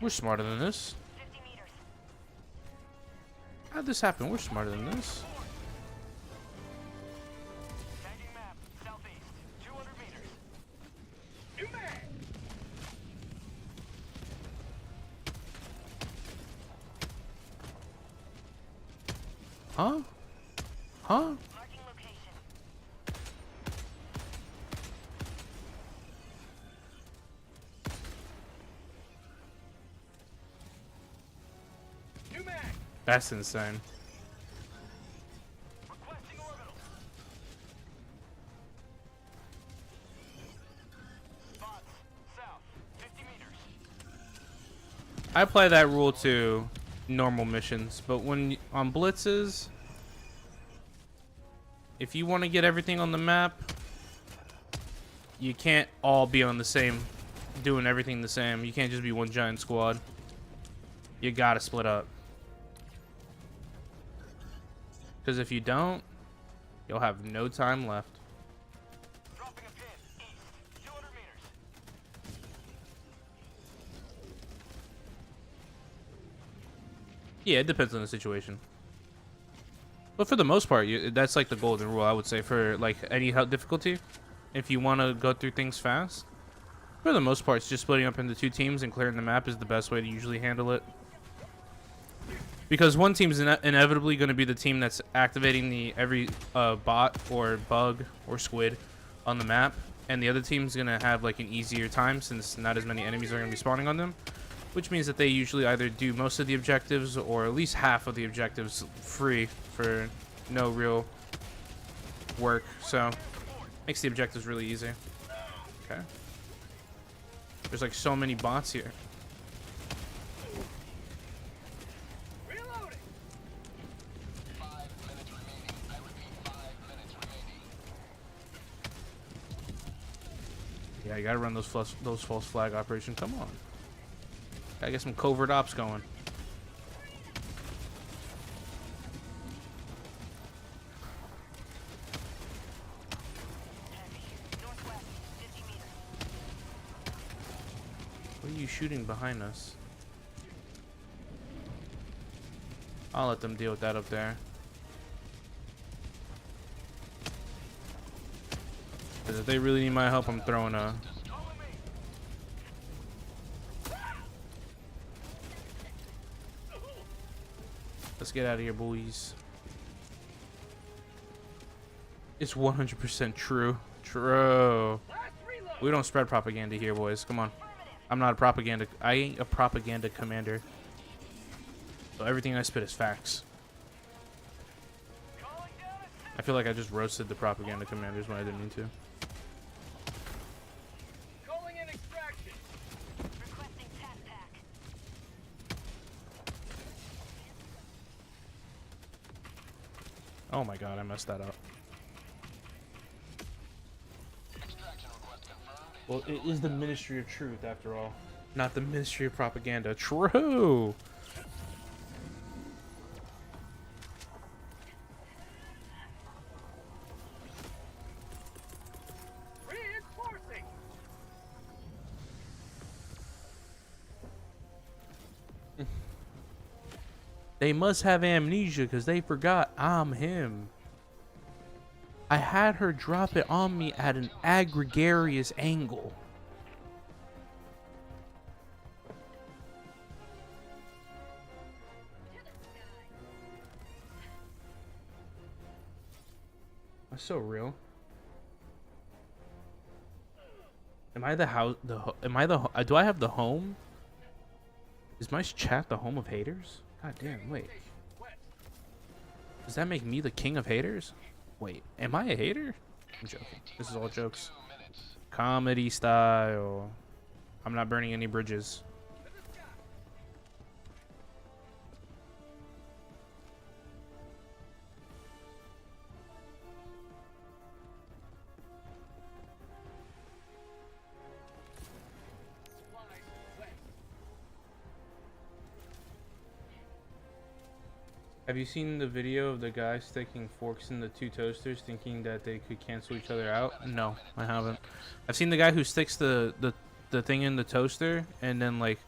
We're smarter than this. How'd this happen? We're smarter than this. Tagging map, southeast, 200 meters. New mag. Huh? Huh? Marking location. New mag. That's insane. Requesting orbital. Bots. South. 50 meters. I apply that rule to normal missions, but when on blitzes, if you want to get everything on the map, you can't all be on the same, doing everything the same. You can't just be one giant squad. You gotta split up. Because if you don't, you'll have no time left. Dropping a pin. East. 200 meters. Yeah, it depends on the situation. But for the most part, that's like the golden rule, I would say, for like any difficulty. If you want to go through things fast, for the most part, it's just splitting up into 2 teams and clearing the map is the best way to usually handle it. Because one team's inevitably going to be the team that's activating the every bot or bug or squid on the map, and the other team's going to have like an easier time since not as many enemies are going to be spawning on them, which means that they usually either do most of the objectives or at least half of the objectives free for no real work. So makes the objectives really easy. Okay. There's like so many bots here. Reloading. 5 minutes remaining. I repeat, 5 minutes remaining. Yeah, you gotta run those false flag operations. Come on. Gotta get some covert ops going. Northwest. 50 meters. What are you shooting behind us? I'll let them deal with that up there. Because if they really need my help, I'm throwing a... Let's get out of here, boys. It's 100% true. True. We don't spread propaganda here, boys. Come on. I'm not a propaganda... I ain't a propaganda commander. So everything I spit is facts. I feel like I just roasted the propaganda commanders when I didn't mean to. Calling in extraction. Requesting tac pack. Oh my god, I messed that up. Extraction request confirmed. Well, it is the Ministry of Truth, after all. Not the Ministry of Propaganda. True! Reinforcing. They must have amnesia because they forgot I'm him. I had her drop it on me at an gregarious angle. That's so real. Am I the house? Am I the? Do I have the home? Is my chat the home of haters? God damn! Wait. Does that make me the king of haters? Wait, am I a hater? I'm joking. This is all jokes. 2 minutes. Comedy style. I'm not burning any bridges. Have you seen the video of the guy sticking forks in the 2 toasters thinking that they could cancel each other out? No, I haven't. I've seen the guy who sticks the thing in the toaster and then like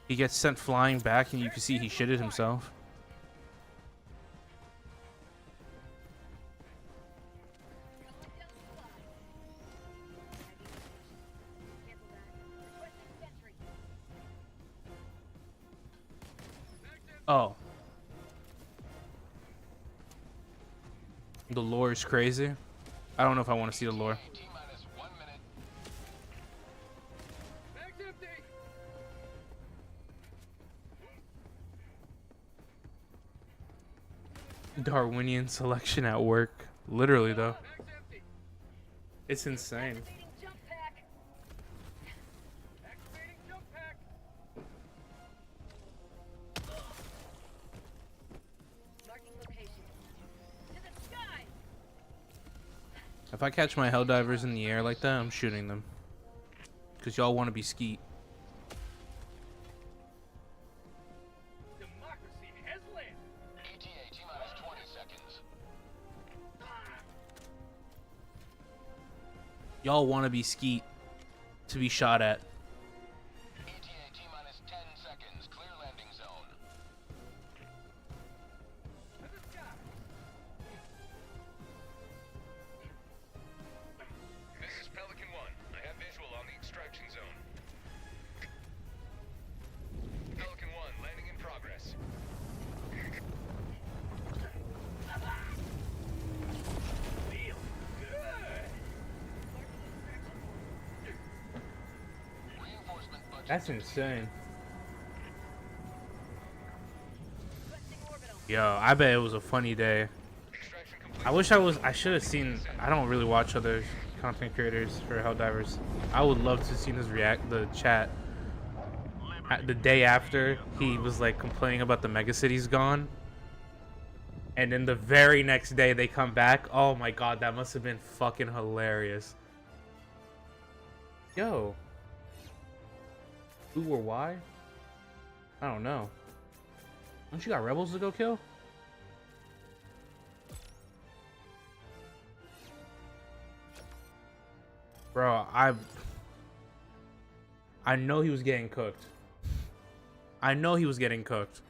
he gets sent flying back and you can see he shitted himself. Oh. The lore is crazy. I don't know if I want to see the lore. T-minus 1 minute. Bag's empty. Darwinian selection at work. Literally though. Bag's empty. It's insane. Activating jump pack. Activating jump pack. Marking location. To the sky! If I catch my Helldivers in the air like that, I'm shooting them. Cause y'all want to be skeet. Democracy has landed. ETA T-minus 20 seconds. Y'all want to be skeet to be shot at. ETA T-minus 10 seconds. Clear landing zone. To the sky. This is Pelican 1. I have visual on the extraction zone. Pelican 1, landing in progress. Feel good. Reinforcement budget. That's insane. Requesting orbital. Yo, I bet it was a funny day. Extraction complete. I should have seen. I don't really watch other content creators for Helldivers. I would love to see his the chat the day after he was like complaining about the mega cities gone, and then the very next day they come back. Oh my god, that must have been fucking hilarious. Yo, who or why? I don't know. Don't you got rebels to go kill? Bro, I know he was getting cooked. I know he was getting cooked.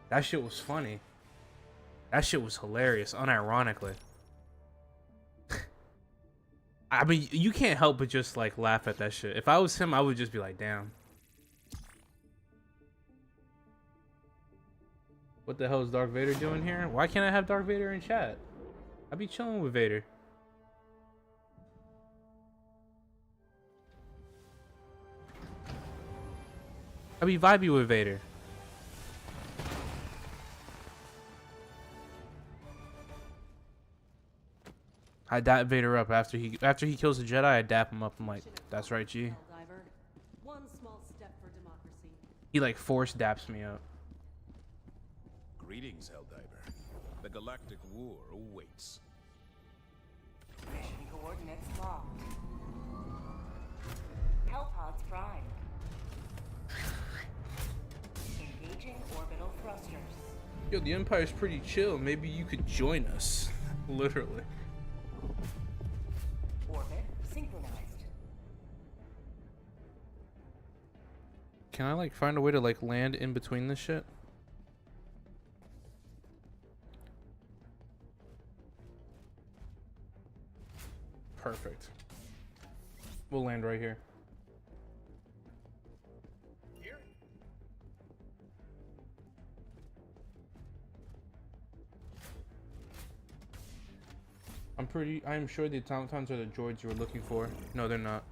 That shit was funny. That shit was hilarious, unironically. I mean, you can't help but just like laugh at that shit. If I was him, I would just be like, damn. What the hell is Darth Vader doing here? Why can't I have Darth Vader in chat? I'd be chilling with Vader. I'd be vibey with Vader. I dap Vader up after he kills the Jedi. I dap him up. I'm like, that's right, G. Helldiver. One small step for democracy. He like force daps me up. Greetings, Helldiver. The galactic war awaits. Mission coordinates locked. Hellpods prime. Engaging orbital thrusters. Yo, the Empire's pretty chill. Maybe you could join us. Literally. Orbit synchronized. Can I like find a way to like land in between this shit? Perfect. We'll land right here. Here. I'm sure the automatons are the droids you were looking for. No, they're not.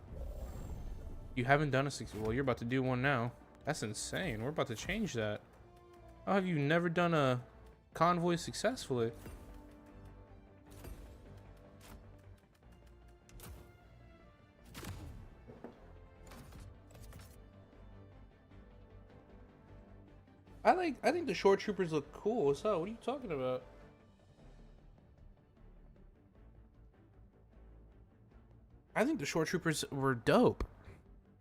You haven't done a 60. Well, you're about to do one now. That's insane. We're about to change that. How have you never done a convoy successfully? I think the shore troopers look cool as hell. What are you talking about? I think the shore troopers were dope.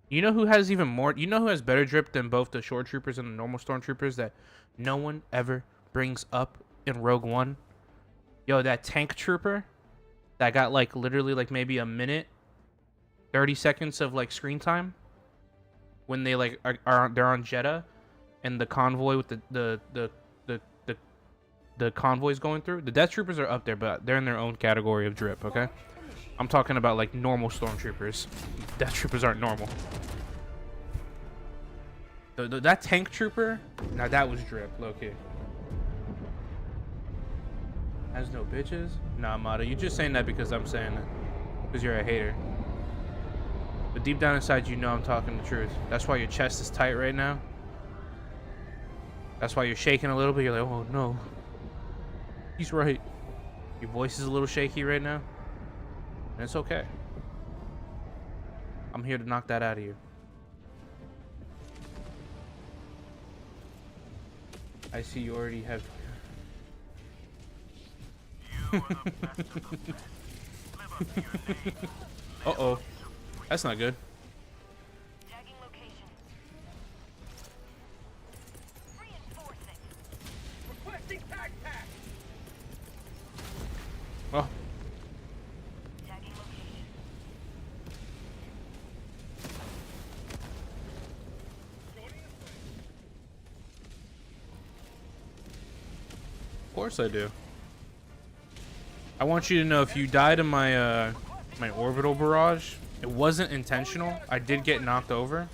You know who has even more? You know who has better drip than both the shore troopers and the normal stormtroopers that no one ever brings up in Rogue One? Yo, that tank trooper that got like literally like maybe a minute, 30 seconds of like screen time when they like they're on Jeddah and the convoy with the convoys going through. The Death Troopers are up there, but they're in their own category of drip. Okay. I'm talking about like normal stormtroopers. Death Troopers aren't normal. That tank trooper, now that was drip, low key. Has no bitches? Nah, Mata, you just saying that because I'm saying it. Because you're a hater. But deep down inside, you know I'm talking the truth. That's why your chest is tight right now. That's why you're shaking a little bit. You're like, oh no. He's right. Your voice is a little shaky right now. And it's okay. I'm here to knock that out of you. I see you already have... Uh-oh. That's not good. Tagging location. Reinforcing. Requesting tag pack. Oh. Tagging location. Of course I do. I want you to know if you died in my my orbital barrage, it wasn't intentional. I did get knocked over,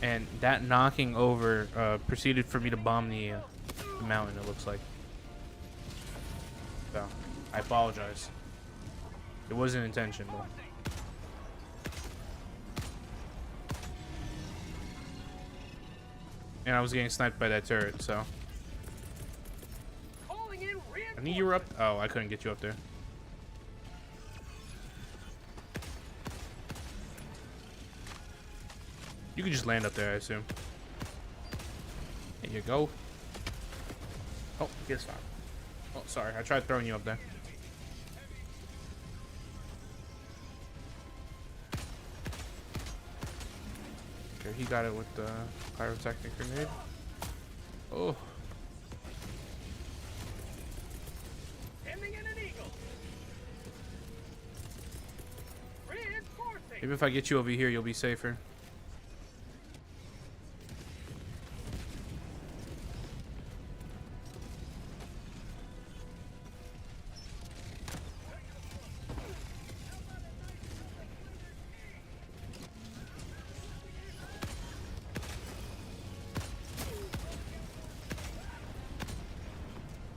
and that knocking over proceeded for me to bomb the mountain. It looks like. So I apologize. It wasn't intentional. And I was getting sniped by that turret, so. Calling in I knew you were up. Oh, I couldn't get you up there. You could just land up there, I assume. There you go. Oh, guess not. Oh, sorry. I tried throwing you up there. Okay, he got it with the pyrotechnic grenade. Oh. Sending in an eagle. Reinforcing. Maybe if I get you over here, you'll be safer.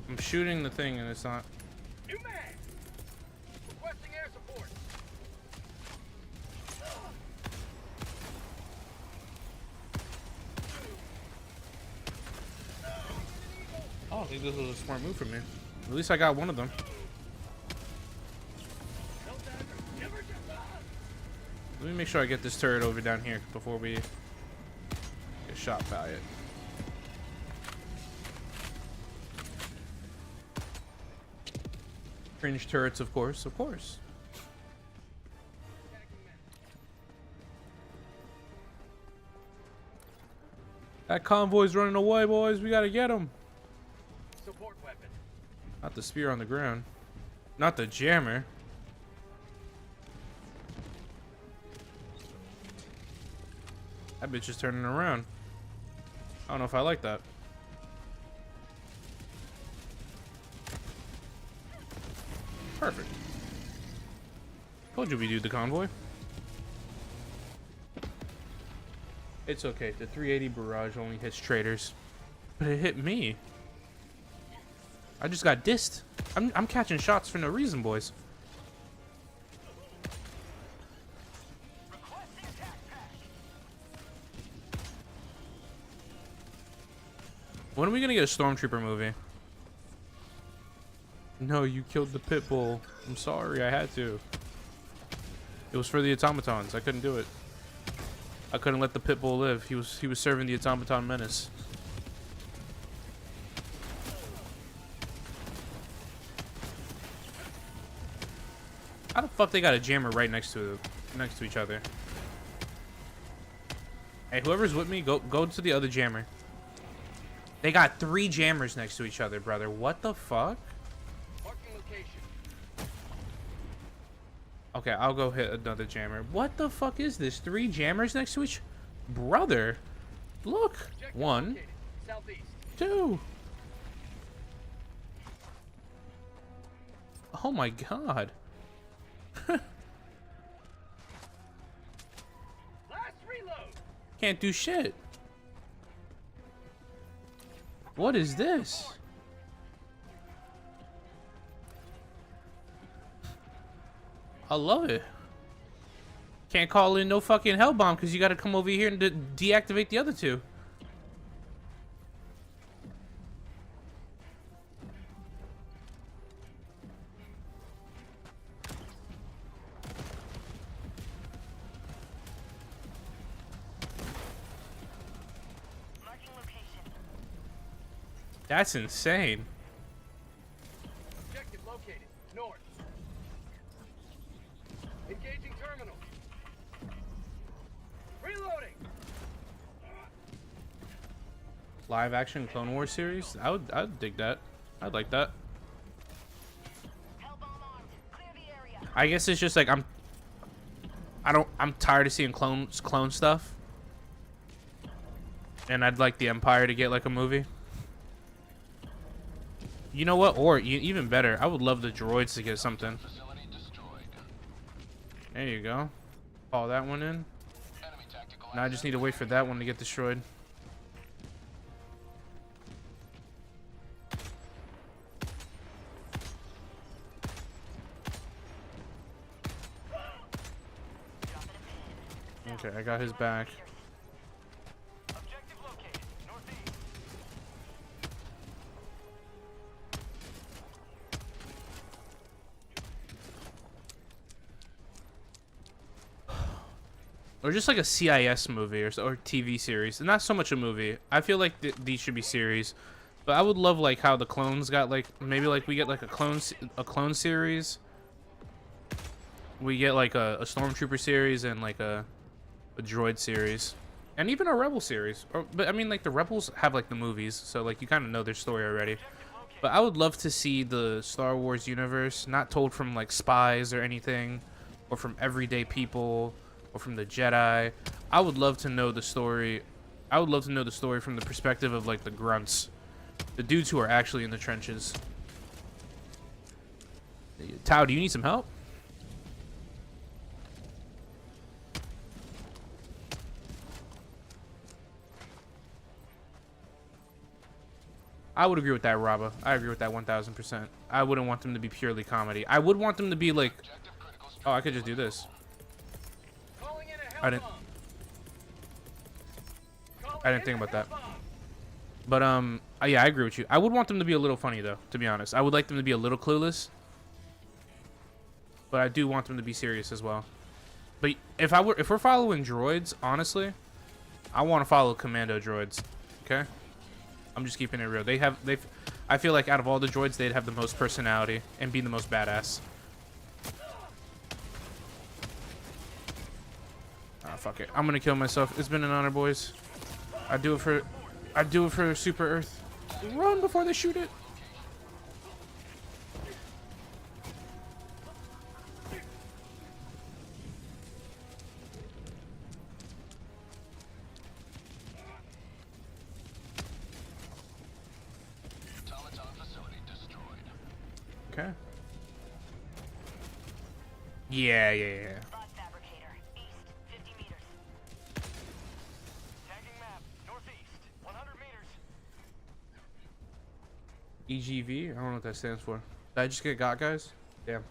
I'm shooting the thing and it's not. New mag. Requesting air support. Oh, I think this was a smart move from me. At least I got one of them. Let me make sure I get this turret over down here before we get shot by it. Cringe turrets, of course, of course. That convoy's running away, boys. We gotta get him. Support weapon. Not the spear on the ground. Not the jammer. That bitch is turning around. I don't know if I like that. Perfect. Told you we do the convoy. It's okay. The 380 barrage only hits traitors. But it hit me. I just got dissed. I'm catching shots for no reason, boys. When are we gonna get a Stormtrooper movie? No, you killed the pit bull. I'm sorry, I had to. It was for the automatons. I couldn't do it. I couldn't let the pit bull live. He was serving the automaton menace. How the fuck they got a jammer right next to each other? Hey, whoever's with me, go to the other jammer. They got 3 jammers next to each other, brother. What the fuck? Marking location. Okay, I'll go hit another jammer. What the fuck is this? 3 jammers next to each... Brother. Look. Objective 1, located. Southeast. 2. Oh my god. Last reload. Can't do shit. What is this? I love it. Can't call in no fucking hell bomb because you got to come over here and deactivate the other two. Marking location. That's insane. Objective located. North. Engaging terminal. Reloading. Live action Clone Wars series. I'd dig that. I'd like that. Hellbomb armed. Clear the area. I guess it's just like I'm tired of seeing clone stuff. And I'd like the Empire to get like a movie. You know what? Or even better, I would love the droids to get something. Facility destroyed. There you go. Call that one in. Enemy tactical Now I just need to wait for that one to get destroyed. Okay, I got his back. Objective located. Northeast. Or just like a CIS movie or TV series. Not so much a movie. I feel like these should be series. But I would love like how the clones got like maybe like we get like a clone series. We get like a stormtrooper series and like a droid series. And even a rebel series. But I mean like the rebels have like the movies, so like you kind of know their story already. But I would love to see the Star Wars universe not told from like spies or anything, or from everyday people, or from the Jedi. I would love to know the story. I would love to know the story from the perspective of like the grunts, the dudes who are actually in the trenches. Tao, do you need some help? I would agree with that, Raba. I agree with that 1000%. I wouldn't want them to be purely comedy. I would want them to be like, oh, I could just do this. Calling in a hell I didn't- bomb. I didn't think about that. But yeah, I agree with you. I would want them to be a little funny though, to be honest. I would like them to be a little clueless. But I do want them to be serious as well. But if we're following droids, honestly, I want to follow commando droids. Okay? I'm just keeping it real. I feel like out of all the droids, they'd have the most personality and be the most badass. Ah, fuck it. I'm gonna kill myself. It's been an honor, boys. I do it for Super Earth. Run before they shoot it. Automaton facility destroyed. Okay. Yeah. Spot fabricator. East. 50 meters. Tagging map. Northeast. 100 meters. EGV? I don't know what that stands for. Did I just get got, guys? Damn.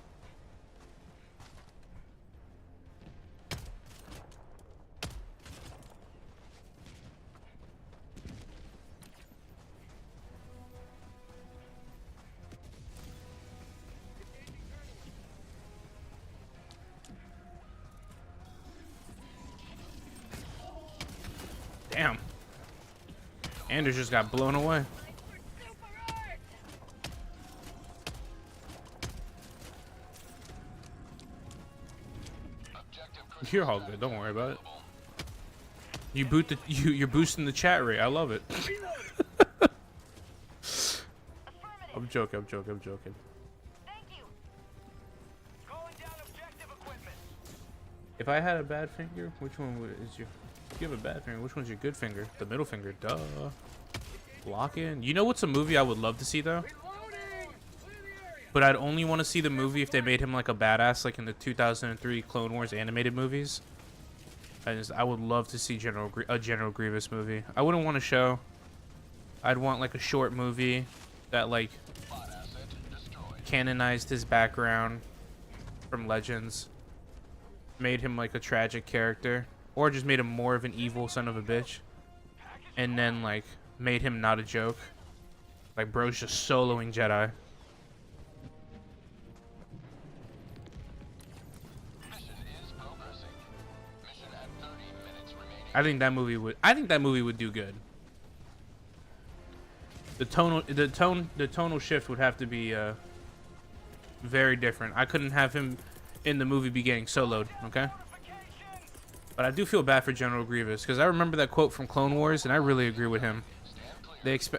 Damn. Anders just got blown away. Objective You're all good. Don't worry about it. You're boosting the chat rate. I love it. I'm joking. Thank you. Calling down objective equipment. If I had a bad finger, which one is your? If you have a bad finger, which one's your good finger? The middle finger. Duh. Lock in. You know what's a movie I would love to see though? Reloading. Clear the area. But I'd only want to see the movie if they made him like a badass, like in the 2003 Clone Wars animated movies. I would love to see a General Grievous movie. I wouldn't want a show. I'd want like a short movie that like spot asset destroyed. canonized his background from Legends, made him like a tragic character, or just made him more of an evil son of a bitch, and then like made him not a joke. Like bro's just soloing Jedi. Mission is progressing. Mission at 30 minutes remaining. I think that movie would do good. The tonal shift would have to be very different. I couldn't have him in the movie be getting soloed, okay? But I do feel bad for General Grievous because I remember that quote from Clone Wars, and I really agree with him.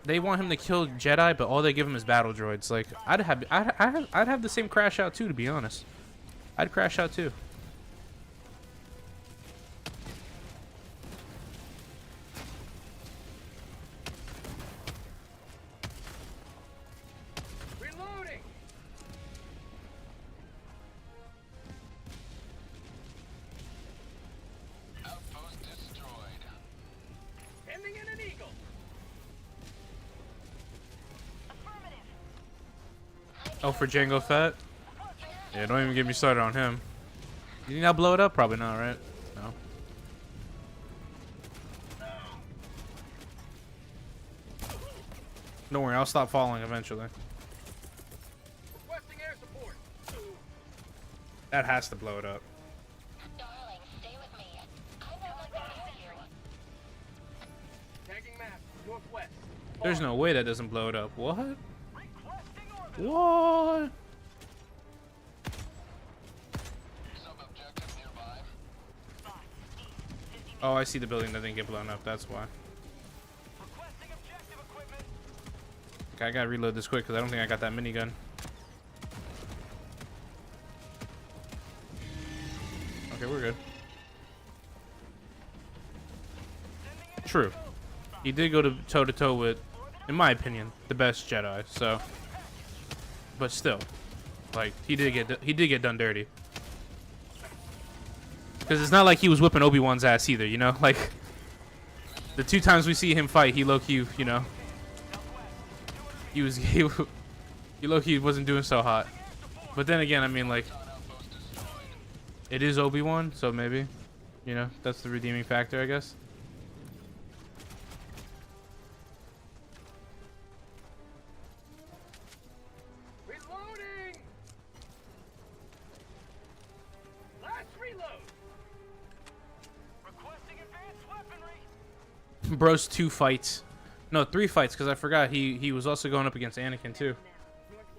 They want him to kill Jedi, but all they give him is battle droids. Like I'd have the same crash out too, to be honest. I'd crash out too. Reloading. Outpost destroyed. Ending in an eagle. Oh, for Jango Fett? Yeah, don't even get me started on him. Did he not blow it up? Probably not, right? No. Don't worry, I'll stop falling eventually. Requesting air support. That has to blow it up. Darling, stay with me. I know what to do. Tagging map. Northwest. There's no way that doesn't blow it up. What? Requesting orbital. What? Sub-objective nearby. Oh, I see the building that didn't get blown up. That's why. Requesting objective equipment. Okay, I gotta reload this quick because I don't think I got that minigun. Okay, we're good. True. He did go to toe-to-toe with, in my opinion, the best Jedi. So, but still, like he did get done dirty. Because it's not like he was whipping Obi-Wan's ass either, you know. Like the 2 times we see him fight, he low-key, you know, he low-key wasn't doing so hot. But then again, I mean, like, it is Obi-Wan, so maybe, you know, that's the redeeming factor, I guess. Reloading. Last reload. Requesting advanced weaponry. Bro's 2 fights, no 3 fights, because I forgot he was also going up against Anakin too.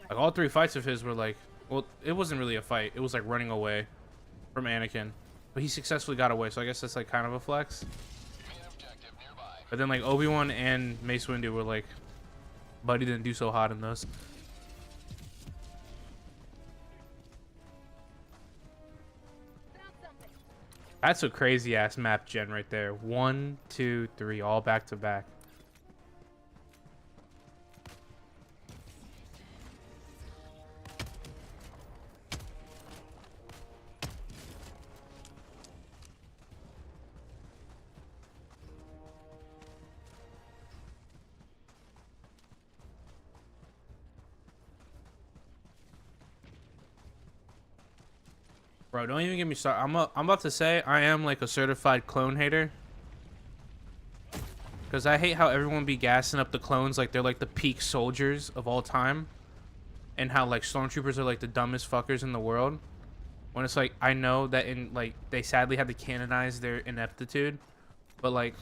Like all 3 fights of his were like, well, it wasn't really a fight. It was like running away from Anakin, but he successfully got away. So I guess that's like kind of a flex. Main objective nearby. But then like Obi-Wan and Mace Windu were like, buddy didn't do so hot in those. That's a crazy ass map gen right there. 1, 2, 3, all back to back. Bro, don't even get me started. I'm about to say I am like a certified clone hater. Because I hate how everyone be gassing up the clones like they're like the peak soldiers of all time. And how like stormtroopers are like the dumbest fuckers in the world. When it's like, I know that in like they sadly had to canonize their ineptitude. But like,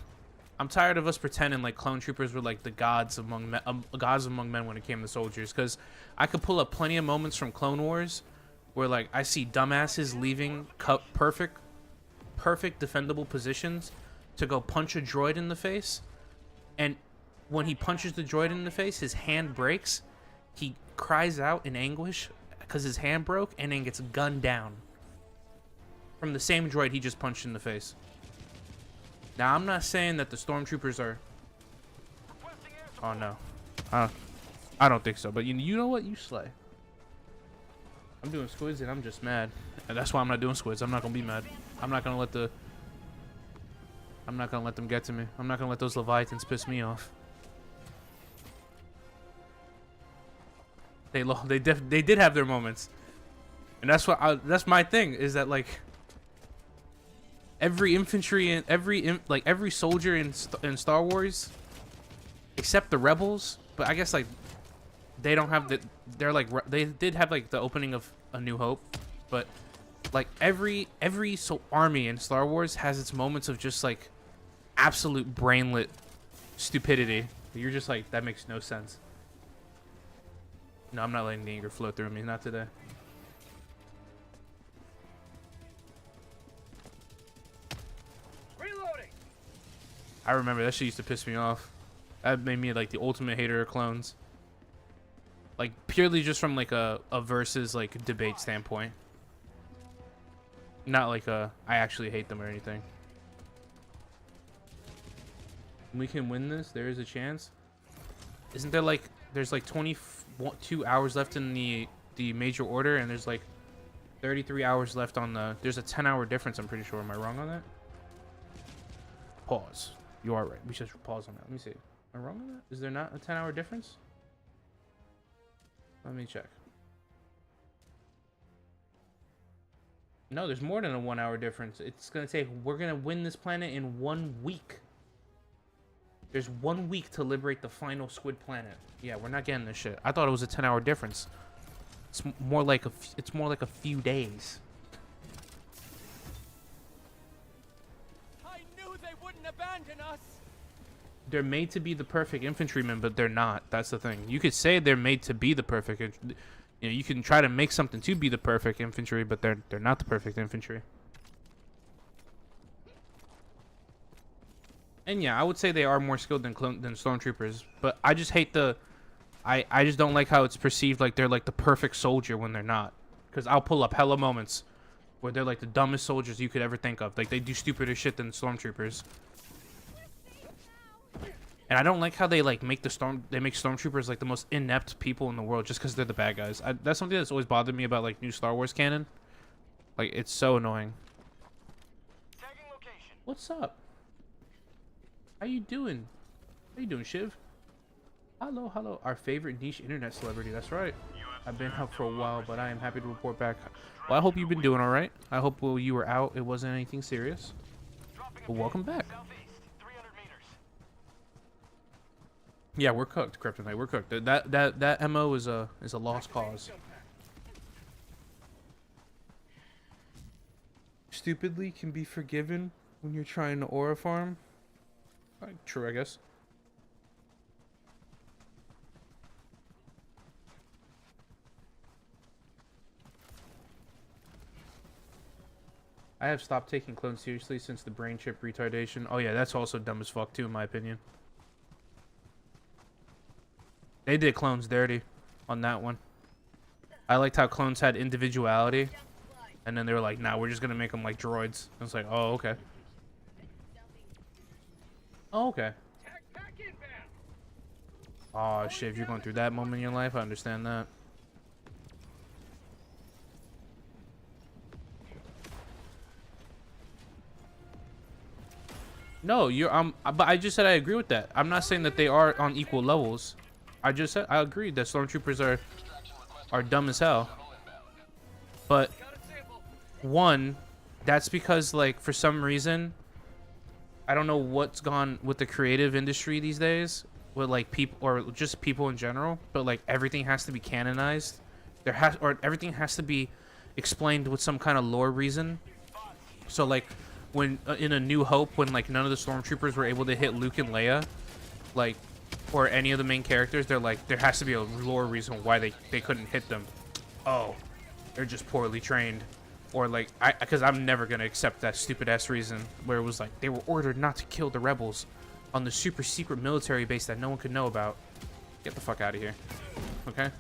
I'm tired of us pretending like clone troopers were like the gods among men when it came to soldiers. Because I could pull up plenty of moments from Clone Wars where like I see dumbasses leaving perfect defendable positions to go punch a droid in the face, and when he punches the droid in the face, his hand breaks. He cries out in anguish because his hand broke, and then gets gunned down from the same droid he just punched in the face. Now I'm not saying that the stormtroopers are. Oh no, I don't think so. But you know what? You slay. I'm doing squids and I'm just mad. And that's why I'm not doing squids. I'm not gonna be mad. I'm not gonna let them get to me. I'm not gonna let those Leviathans piss me off. They did have their moments. And that's my thing, is that like every infantry and every soldier in Star Wars, except the rebels, but I guess like they don't have the, they're like, they did have like the opening of A New Hope, but like every army in Star Wars has its moments of just like absolute brainlet stupidity. You're just like, that makes no sense. No, I'm not letting the anger flow through me, not today. Reloading. I remember that shit used to piss me off. That made me like the ultimate hater of clones. Like purely just from like a versus like debate standpoint. Not like I actually hate them or anything. We can win this. There is a chance. Isn't there like, there's like 22 hours left in the major order, and there's like 33 hours left on the, there's a 10-hour difference, I'm pretty sure. Am I wrong on that? Pause. You are right. We should pause on that. Let me see. Am I wrong on that? Is there not a 10-hour difference? Let me check. No, there's more than a 1-hour difference. It's gonna take, we're gonna win this planet in 1 week. There's 1 week to liberate the final Squid planet. Yeah, we're not getting this shit. I thought it was a 10-hour difference. It's more like a few days. I knew they wouldn't abandon us. They're made to be the perfect infantrymen, but they're not. That's the thing. You could say they're made to be the perfect, you know, you can try to make something to be the perfect infantry, but they're not the perfect infantry. And yeah, I would say they are more skilled than stormtroopers, but I just hate I just don't like how it's perceived like they're like the perfect soldier when they're not. Because I'll pull up hella moments where they're like the dumbest soldiers you could ever think of. Like they do stupider shit than stormtroopers. And I don't like how they like make stormtroopers like the most inept people in the world just because they're the bad guys. That's something that's always bothered me about like new Star Wars canon. Like it's so annoying. Tagging location. What's up? How you doing? How you doing, Shiv? Hello, hello. Our favorite niche internet celebrity. That's right. I've been out for a while, but I am happy to report back. Well, I hope you've been doing all right. I hope while you were out, it wasn't anything serious. Well, welcome back. Southeast, 300 meters. Yeah, we're cooked, Kryptonite. We're cooked. That MO is a lost cause. Stupidly can be forgiven when you're trying to aura farm. True, I guess. I have stopped taking clones seriously since the brain chip retardation. Oh yeah, that's also dumb as fuck too, in my opinion. They did clones dirty on that one. I liked how clones had individuality, and then they were like, nah, we're just gonna make them like droids. I was like, oh, okay. Oh, okay. Oh shit, if you're going through that moment in your life, I understand that. No, you're but I just said I agree with that. I'm not saying that they are on equal levels. I just said I agree that stormtroopers are dumb as hell. But one, that's because like for some reason, I don't know what's gone with the creative industry these days, with like people or just people in general, but like everything has to be canonized. Everything has to be explained with some kind of lore reason. So like when in A New Hope, when like none of the stormtroopers were able to hit Luke and Leia, like, or any of the main characters, they're like, there has to be a lore reason why they couldn't hit them. Oh, they're just poorly trained. Or like, because I'm never gonna accept that stupid ass reason where it was like they were ordered not to kill the rebels on the super secret military base that no one could know about. Get the fuck out of here. Okay.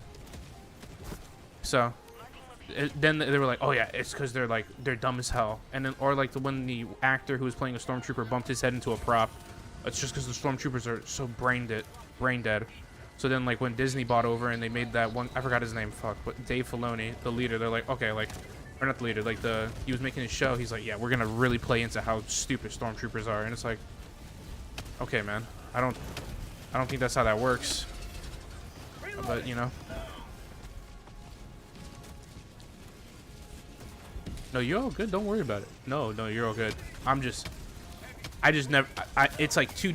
So then they were like, oh yeah, it's because they're dumb as hell. And then, or like when the actor who was playing a stormtrooper bumped his head into a prop, it's just because the stormtroopers are so brain dead. So then like when Disney bought over and they made that one, I forgot his name, fuck, but Dave Filoni, the leader, they're like, okay, like, or not the leader, like he was making his show, he's like, yeah, we're gonna really play into how stupid stormtroopers are. And it's like, okay, man, I don't think that's how that works. But you know. No, you're all good. Don't worry about it. No, you're all good. I just never. It's like two.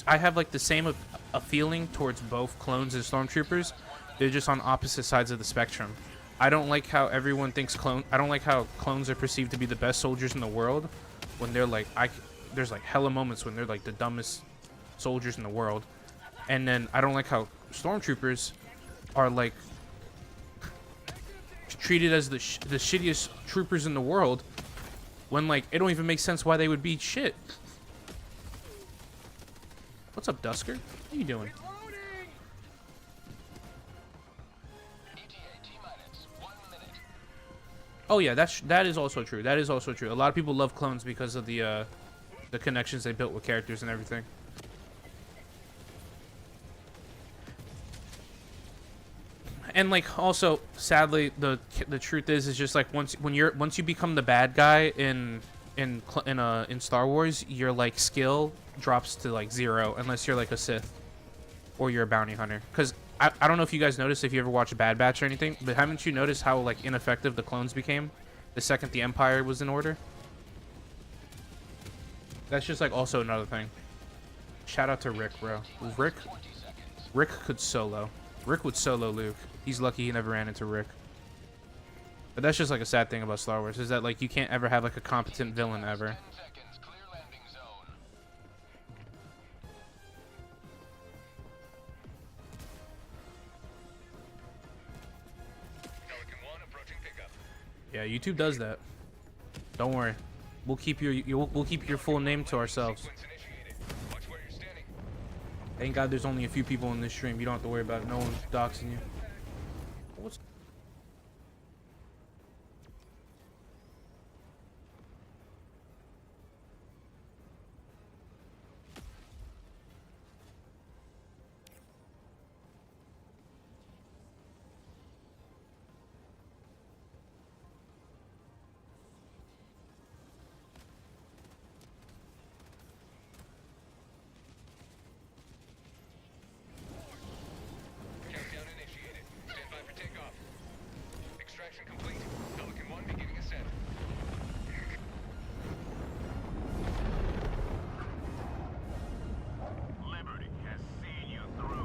I have like the same a feeling towards both clones and stormtroopers. They're just on opposite sides of the spectrum. I don't like how everyone thinks I don't like how clones are perceived to be the best soldiers in the world, when they're like there's like hella moments when they're like the dumbest soldiers in the world, and then I don't like how stormtroopers are like treated as the shittiest troopers in the world, when like it don't even make sense why they would be shit. What's up, Dusker? What are you doing? Oh yeah, that is also true. That is also true. A lot of people love clones because of the connections they built with characters and everything. And like also, sadly, the truth is just like once you become the bad guy in Star Wars, your like skill drops to like 0 unless you're like a Sith or you're a bounty hunter. Because I don't know if you guys noticed, if you ever watched Bad Batch or anything, but haven't you noticed how like ineffective the clones became the second the Empire was in order? That's just like also another thing. Shout out to Rick, bro. Rick could solo. Rick would solo Luke. He's lucky he never ran into Rick. But that's just like a sad thing about Star Wars, is that like you can't ever have like a competent villain ever. Yeah, YouTube does that. Don't worry. We'll keep we'll keep your full name to ourselves. Thank God there's only a few people in this stream. You don't have to worry about it. No one's doxing you. What's...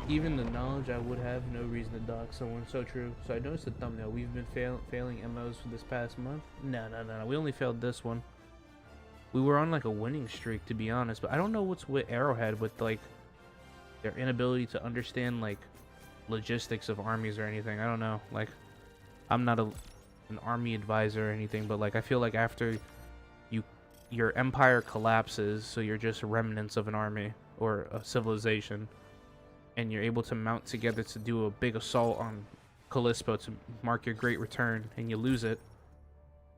Even the knowledge I would have no reason to dox someone. So true. So I noticed the thumbnail. We've been failing MOs for this past month. No. We only failed this one. We were on like a winning streak, to be honest. But I don't know what's with Arrowhead with like their inability to understand like logistics of armies or anything. I don't know. Like, I'm not an army advisor or anything, but like I feel like after your empire collapses, so you're just remnants of an army or a civilization, and you're able to mount together to do a big assault on Callisto to mark your great return, and you lose it,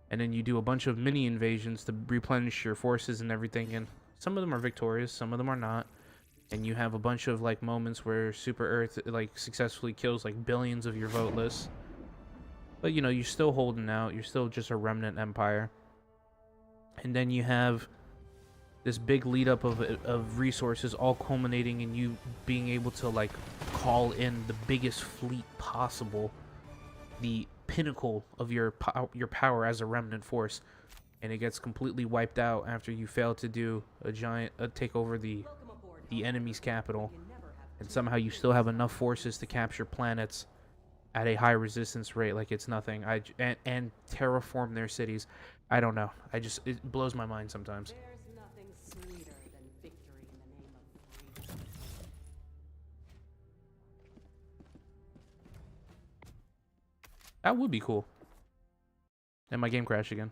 and then you do a bunch of mini invasions to replenish your forces and everything, and some of them are victorious, some of them are not, and you have a bunch of like moments where Super Earth like successfully kills like billions of your voteless, but you know, you're still holding out, you're still just a remnant empire, and then you have this big lead up of resources all culminating in you being able to like call in the biggest fleet possible, the pinnacle of your power as a remnant force, and it gets completely wiped out after you fail to do a take over the enemy's capital, and somehow you still have enough forces to capture planets at a high resistance rate like it's nothing. And terraform their cities. I don't know. It blows my mind sometimes. There's nothing sweeter than victory in the name of freedom. That would be cool. And my game crashed again.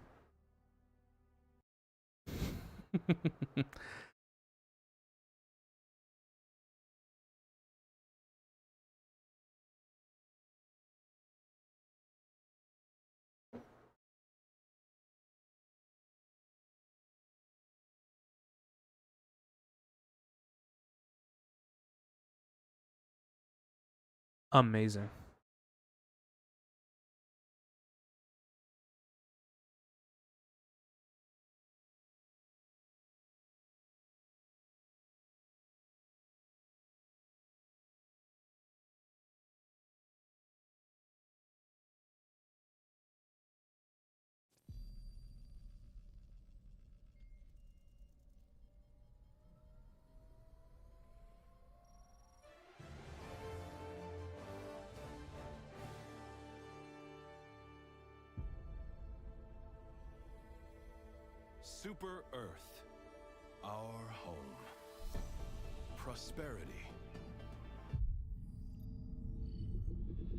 Amazing. Super Earth, our home. Prosperity.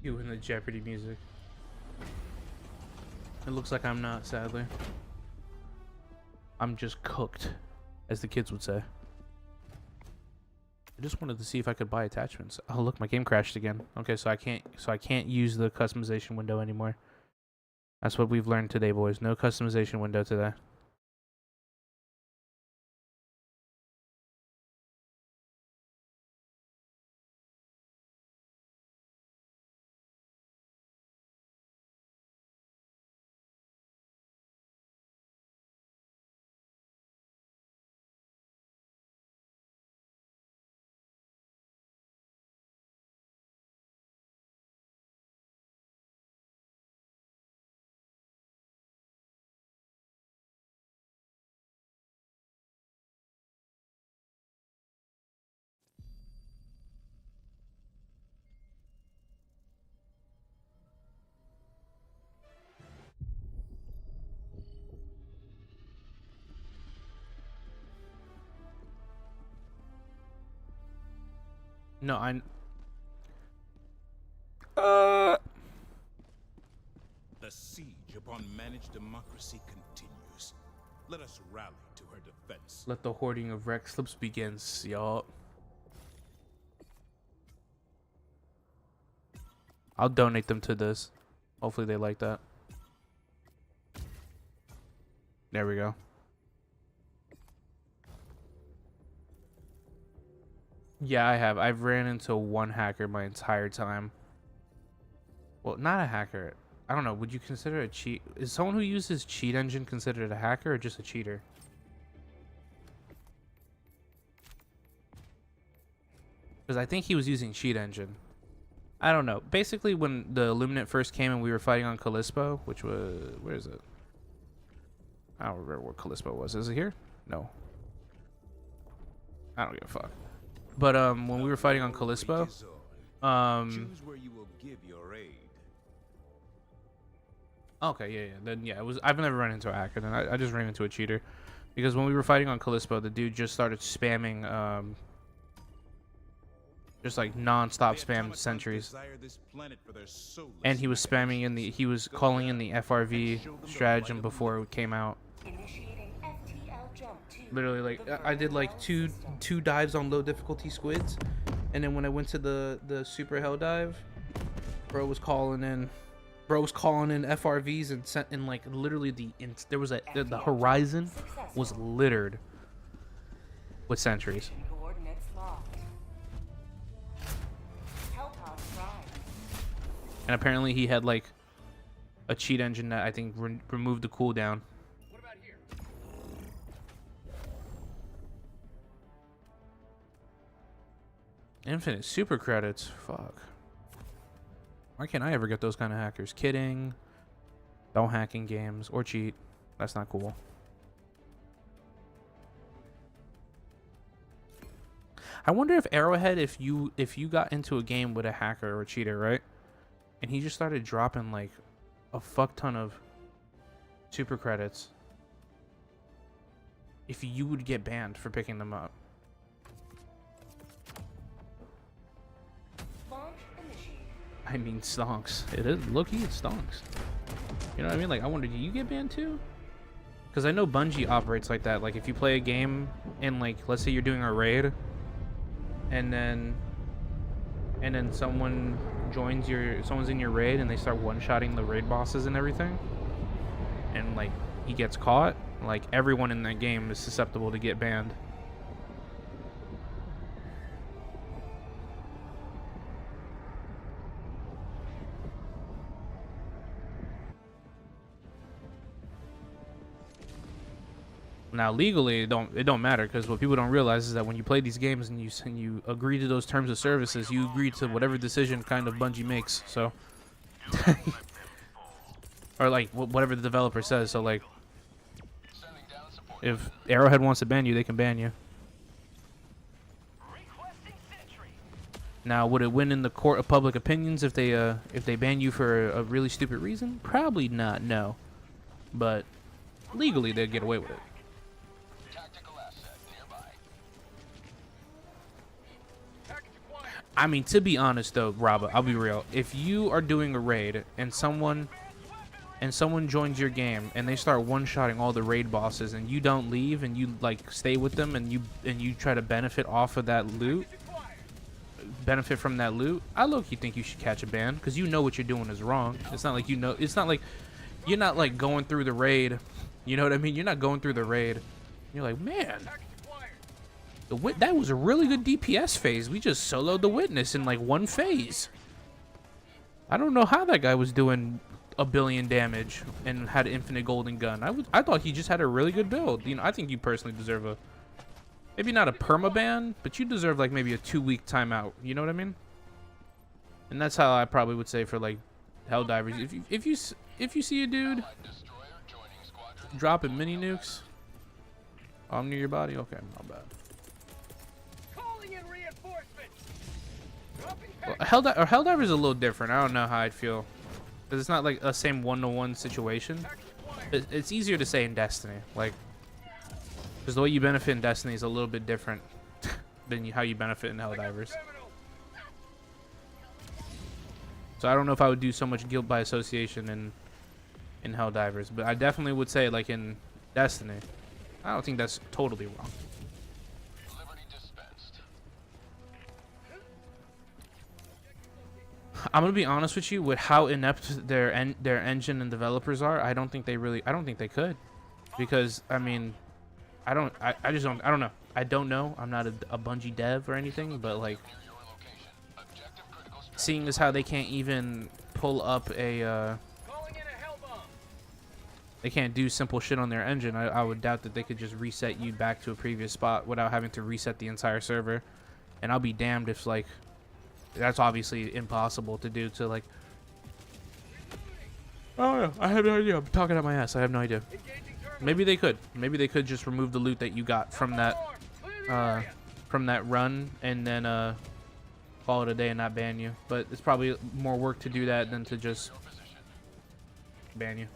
You in the Jeopardy music. It looks like I'm not, sadly. I'm just cooked, as the kids would say. I just wanted to see if I could buy attachments. Oh look, my game crashed again. Okay, so I can't use the customization window anymore. That's what we've learned today, boys. No customization window today. No, The siege upon managed democracy continues. Let us rally to her defense. let the hoarding of rec slips begins, y'all. I'll donate them to this. Hopefully they like that. There we go. Yeah, I have. I've ran into one hacker my entire time. Well, not a hacker. I don't know. Would you consider a cheat? Is someone who uses cheat engine considered a hacker or just a cheater? Because I think he was using cheat engine. I don't know. Basically, when the illuminate first came and we were fighting on Callisto, which was... Where is it? I don't remember what Callisto was. Is it here? No. I don't give a fuck. But when we were fighting on Callisto, Choose where you will give your aid. okay, yeah, then yeah, it was. I've never run into a hacker. Then I just ran into a cheater, because when we were fighting on Callisto, the dude just started spamming, just like non-stop spam sentries, and he was spamming in the. He was calling in the FRV stratagem before it came out. Initiating FTL jump to Literally, like the I did Vernon like Wells two dives on low difficulty squids, and then when I went to the super hell dive, bro was calling in FRVs and sent in like literally there was the horizon was littered with sentries. Coordinates locked. Hellpound Prime. And apparently he had like a cheat engine that I think removed the cooldown. What about here? Infinite super credits. Fuck. Why can't I ever get those kind of hackers? Kidding. Don't hack in games or cheat. That's not cool. I wonder if Arrowhead, if you got into a game with a hacker or a cheater, right? And he just started dropping like a fuck ton of super credits, if you would get banned for picking them up. Launch initiated. I mean, stonks. It is. Look, it stonks. You know what I mean? Like, I wonder, do you get banned too? Because I know Bungie operates like that. Like, if you play a game and, like, let's say you're doing a raid, and then someone's in your raid and they start one-shotting the raid bosses and everything, and, like, he gets caught, like, everyone in that game is susceptible to get banned. Now legally, it don't matter, because what people don't realize is that when you play these games and you agree to those terms of services, you agree to whatever decision kind of Bungie makes. So, or like whatever the developer says. So like, if Arrowhead wants to ban you, they can ban you. Requesting sentry. Now, would it win in the court of public opinions if they ban you for a really stupid reason? Probably not. No, but legally they'd get away with it. I mean, to be honest though, Rob, I'll be real. If you are doing a raid and someone joins your game and they start one-shotting all the raid bosses and you don't leave and you like stay with them and you try to benefit off of that loot, benefit from that loot, I low-key think you should catch a ban because you know what you're doing is wrong. It's not like you know. It's not like you're not like going through the raid. You know what I mean? You're not going through the raid. You're like, man, that was a really good DPS phase. We just soloed the witness in like one phase. I don't know how that guy was doing a billion damage and had an infinite golden gun. I thought he just had a really good build. You know, I think you personally deserve a, maybe not a perma ban, but you deserve like maybe a 2-week timeout. You know what I mean? And that's how I probably would say for like Helldivers. If you see a dude dropping mini nukes, I'm near your body. Okay, not bad. Calling in reinforcements. Well, Helldivers is a little different. I don't know how I'd feel. Because it's not like a same one-to-one situation. It's easier to say in Destiny. Like, because the way you benefit in Destiny is a little bit different than how you benefit in Helldivers. So I don't know if I would do so much guilt by association in Helldivers. But I definitely would say, like, in Destiny, I don't think that's totally wrong. I'm gonna be honest with you, with how inept their engine and developers are. I don't think they could, because I mean, I don't know. I don't know. I'm not a Bungie dev or anything, but like, seeing as how they can't even pull up a, they can't do simple shit on their engine. I would doubt that they could just reset you back to a previous spot without having to reset the entire server. And I'll be damned if like. That's obviously impossible to do to like. Oh yeah, I have no idea. I'm talking out my ass. I have no idea. Maybe they could. Maybe they could just remove the loot that you got from that run and then call it a day and not ban you. But it's probably more work to do that than to just ban you.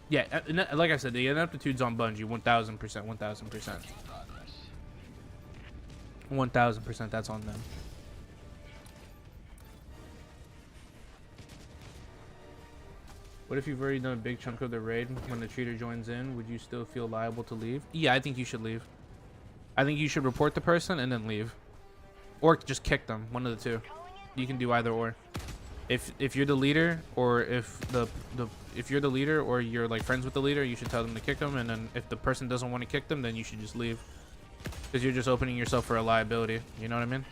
Yeah, like I said, the ineptitude's on Bungie. 1000%. 1000%. 1000%. That's on them. What if you've already done a big chunk of the raid? When the cheater joins in, would you still feel liable to leave? Yeah, I think you should leave. I think you should report the person and then leave, or just kick them. One of the two. You can do either or. If you're the leader, or if you're the leader, or you're like friends with the leader, you should tell them to kick them. And then if the person doesn't want to kick them, then you should just leave, because you're just opening yourself for a liability. You know what I mean?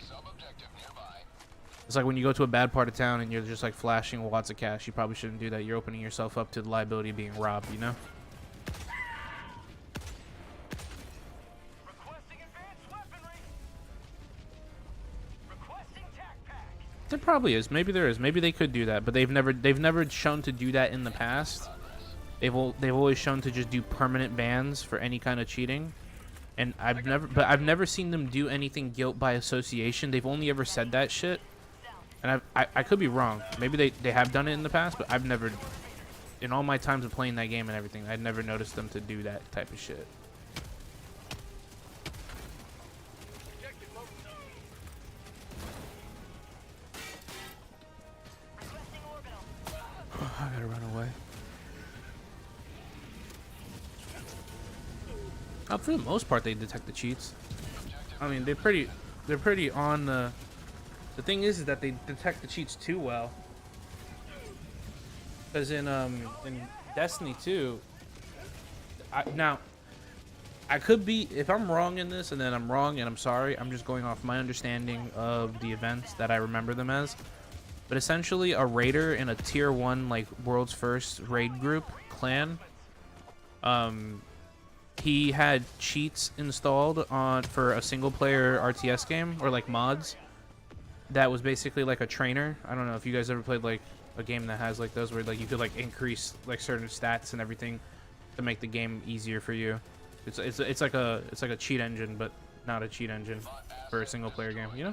It's like when you go to a bad part of town and you're just like flashing lots of cash. You probably shouldn't do that. You're opening yourself up to the liability of being robbed, you know? Requesting advanced weaponry. Requesting tac pack. There probably is. Maybe there is. Maybe they could do that, but they've never shown to do that in the past. They've always shown to just do permanent bans for any kind of cheating. And I've never seen them do anything guilt by association. They've only ever said that shit. And I could be wrong. Maybe they have done it in the past, but I've never, in all my times of playing that game and everything, I'd never noticed them to do that type of shit. I gotta run away. For the most part, they detect the cheats. I mean, they're pretty on the. The thing is that they detect the cheats too well. Because in Destiny 2, now I could be, if I'm wrong in this, and then I'm wrong and I'm sorry, I'm just going off my understanding of the events that I remember them as. But essentially, a raider in a tier 1 like world's first raid group clan, he had cheats installed for a single player RTS game, or like mods. That was basically like a trainer. I don't know if you guys ever played like a game that has like those where like you could like increase like certain stats and everything to make the game easier for you. It's like a cheat engine, but not a cheat engine for a single player game, you know?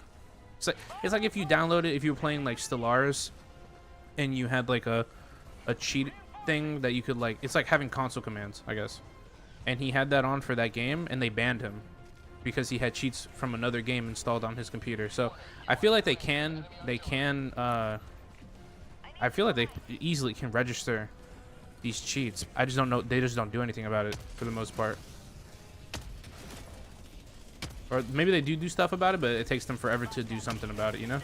It's like if you downloaded, if you were playing like Stellaris and you had like a cheat thing that you could like, it's like having console commands, I guess. And he had that on for that game and they banned him. because he had cheats from another game installed on his computer. So I feel like they easily can register these cheats. I just don't know. They just don't do anything about it for the most part. Or maybe they do stuff about it, but it takes them forever to do something about it, you know?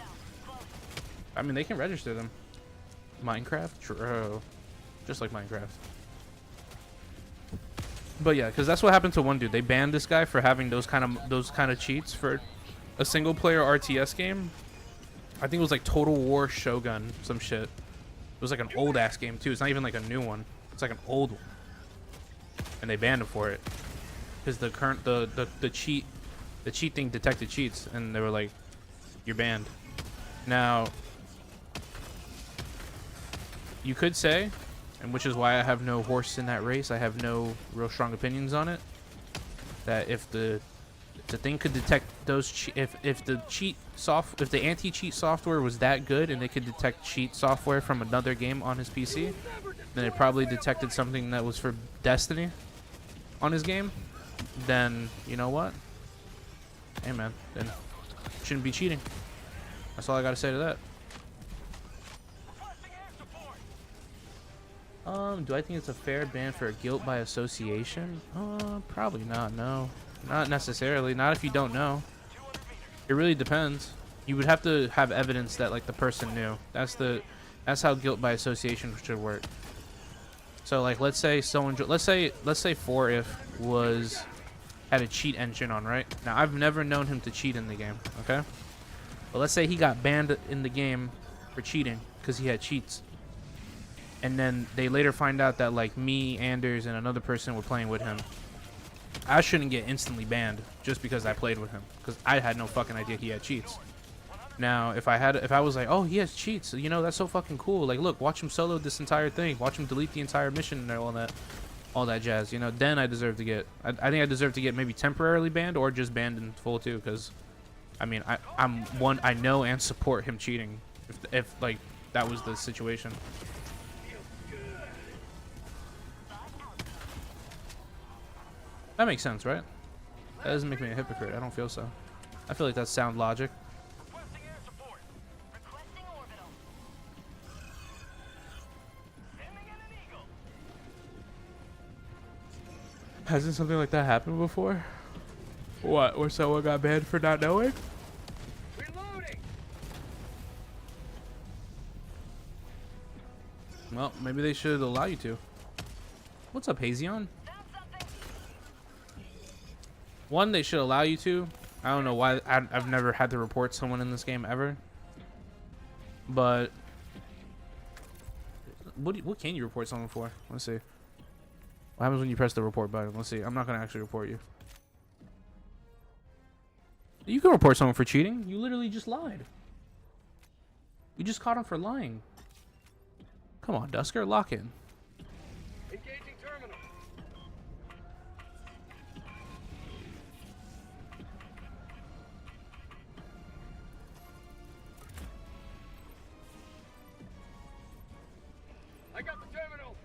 I mean, they can register them. Minecraft? True. Just like Minecraft. But yeah, because that's what happened to one dude. They banned this guy for having those kind of cheats for a single player RTS game. I think it was like Total War Shogun, some shit. It was like an old ass game too. It's not even like a new one. It's like an old one. And they banned him for it. Because the cheat thing detected cheats, and they were like, you're banned. Now, you could say, and which is why I have no horse in that race, I have no real strong opinions on it, that if the thing could detect those if the anti-cheat software was that good and they could detect cheat software from another game on his PC, then it probably detected something that was for Destiny on his game. Then you know what? Hey man, then shouldn't be cheating. That's all I gotta say to that. Do I think it's a fair ban for guilt by association? Probably not. No, not necessarily. Not if you don't know. It really depends. You would have to have evidence that like the person knew. That's how guilt by association should work. So like, let's say someone, let's say 4if had a cheat engine on, right? Now I've never known him to cheat in the game, okay? But let's say he got banned in the game for cheating because he had cheats. And then they later find out that like me, Anders, and another person were playing with him. I shouldn't get instantly banned just because I played with him, because I had no fucking idea he had cheats. Now, if I was like, oh, he has cheats, you know, that's so fucking cool. Like, look, watch him solo this entire thing. Watch him delete the entire mission and all that jazz. You know, then I deserve to get. I think I deserve to get maybe temporarily banned or just banned in full too, because, I mean, I know and support him cheating if like that was the situation. That makes sense, right? That doesn't make me a hypocrite. I don't feel so. I feel like that's sound logic. Requesting air support. Requesting orbital. Sending in an eagle. Hasn't something like that happened before? What? Where someone got banned for not knowing? Reloading. Well, maybe they should allow you to. What's up, Hazion? One, they should allow you to. I don't know why. I've never had to report someone in this game ever. But what can you report someone for? Let's see. What happens when you press the report button? Let's see. I'm not gonna actually report you. You can report someone for cheating. You literally just lied. You just caught him for lying. Come on, Dusker, lock in. Engaging terminal. I got the terminal.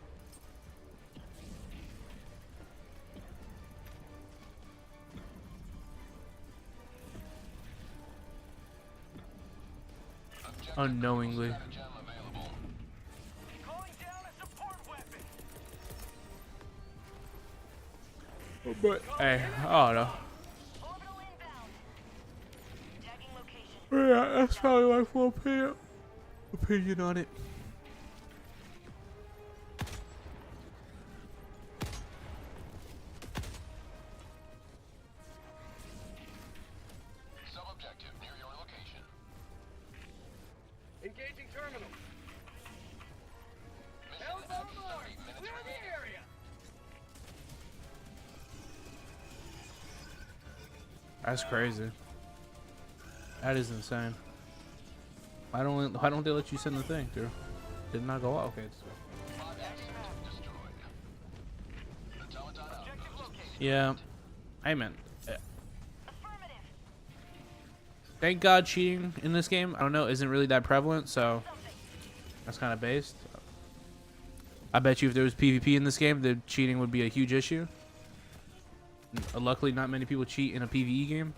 Unknowingly. Strategem available. Calling down a support weapon. But hey, I don't know. Orbital inbound. Tagging location. Yeah, that's probably my full opinion on it. Sub-objective near your location. Engaging terminal. Mission Hell's at on board. 30 minutes Clear the remaining. area. That's crazy. That is insane. Why don't they let you send the thing through? Did not go out. Okay. It's, 5 assets destroyed. Automaton Objective outpost. location. yeah. Hey man. Affirmative. Thank God cheating in this game, I don't know, isn't really that prevalent, so that's kind of based. I bet you if there was PvP in this game, the cheating would be a huge issue. Luckily, not many people cheat in a PvE game.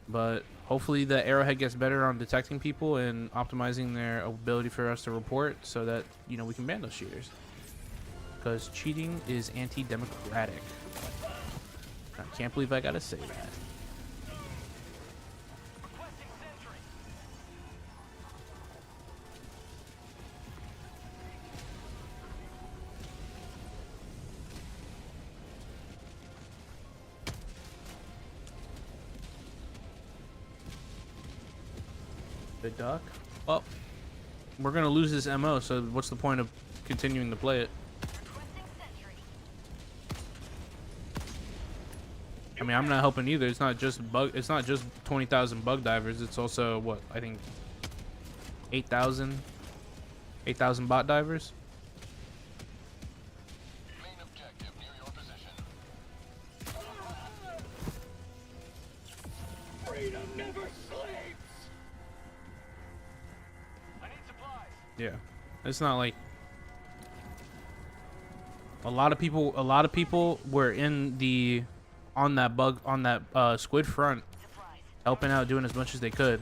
But hopefully the arrowhead gets better on detecting people and optimizing their ability for us to report, so that, you know, we can ban those cheaters. Because cheating is anti-democratic. I can't believe I gotta say that. Requesting sentry. The duck? Well, we're gonna lose this MO, so what's the point of continuing to play it? Requesting sentry. I mean, I'm not helping either. It's not just bug. It's not just 20,000 bug divers. It's also what, I think 8,000 bot divers. Main objective near your position. Freedom never sleeps. I need supplies. Yeah, it's not like a lot of people were in the on that Squid front, helping out, doing as much as they could.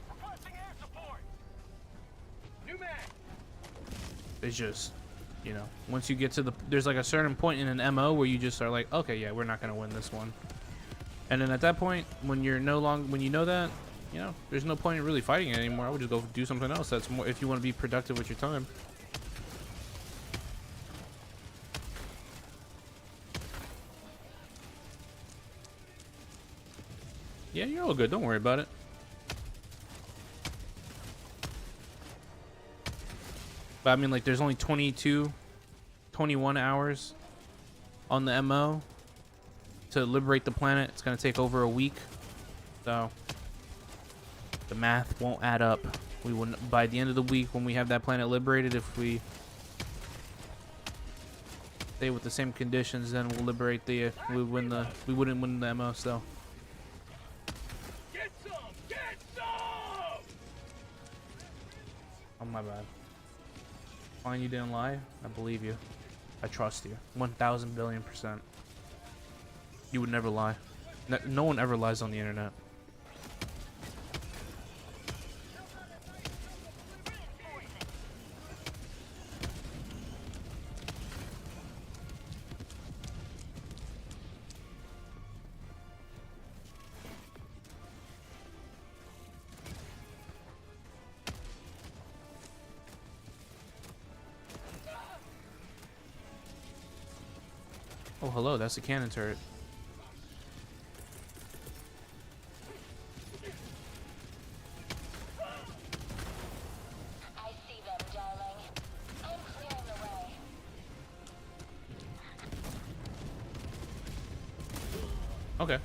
Requesting air support. New mag. It's just, you know, once you get to there's like a certain point in an MO where you just are like, okay, yeah, we're not gonna win this one. And then at that point, when you know that, you know, there's no point in really fighting it anymore. I would just go do something else. That's more if you want to be productive with your time. Yeah, you're all good. Don't worry about it. But I mean, like, there's only 21 hours on the MO to liberate the planet. It's gonna take over a week, so the math won't add up. We wouldn't, by the end of the week when we have that planet liberated, if we stay with the same conditions, then we'll liberate the we wouldn't win the MO. So Get some. Get some. oh, my bad. Fine, you didn't lie. I believe you. I trust you. 1,000 billion%. You would never lie. No one ever lies on the internet. Oh, hello, that's a cannon turret. I see them, darling. I'm clearing the way. Okay.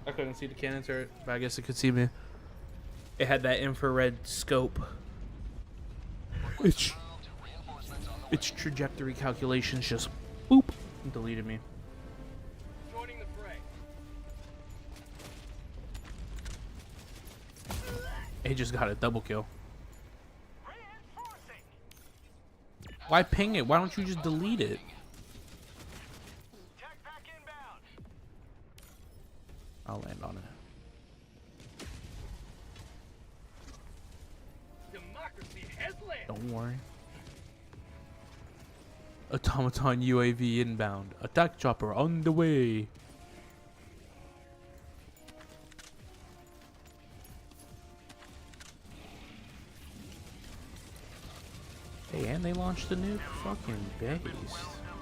I couldn't see the cannon turret, but I guess it could see me. It had that infrared scope. Its trajectory calculations just boop deleted me. Joining the fray. It just got a double kill. Reinforcing. Why ping it? Why don't you just delete it? Tech pack inbound. I'll land on it. Democracy has landed. Don't worry. Automaton UAV inbound. Attack chopper on the way. Hey, and they launched a new fucking base.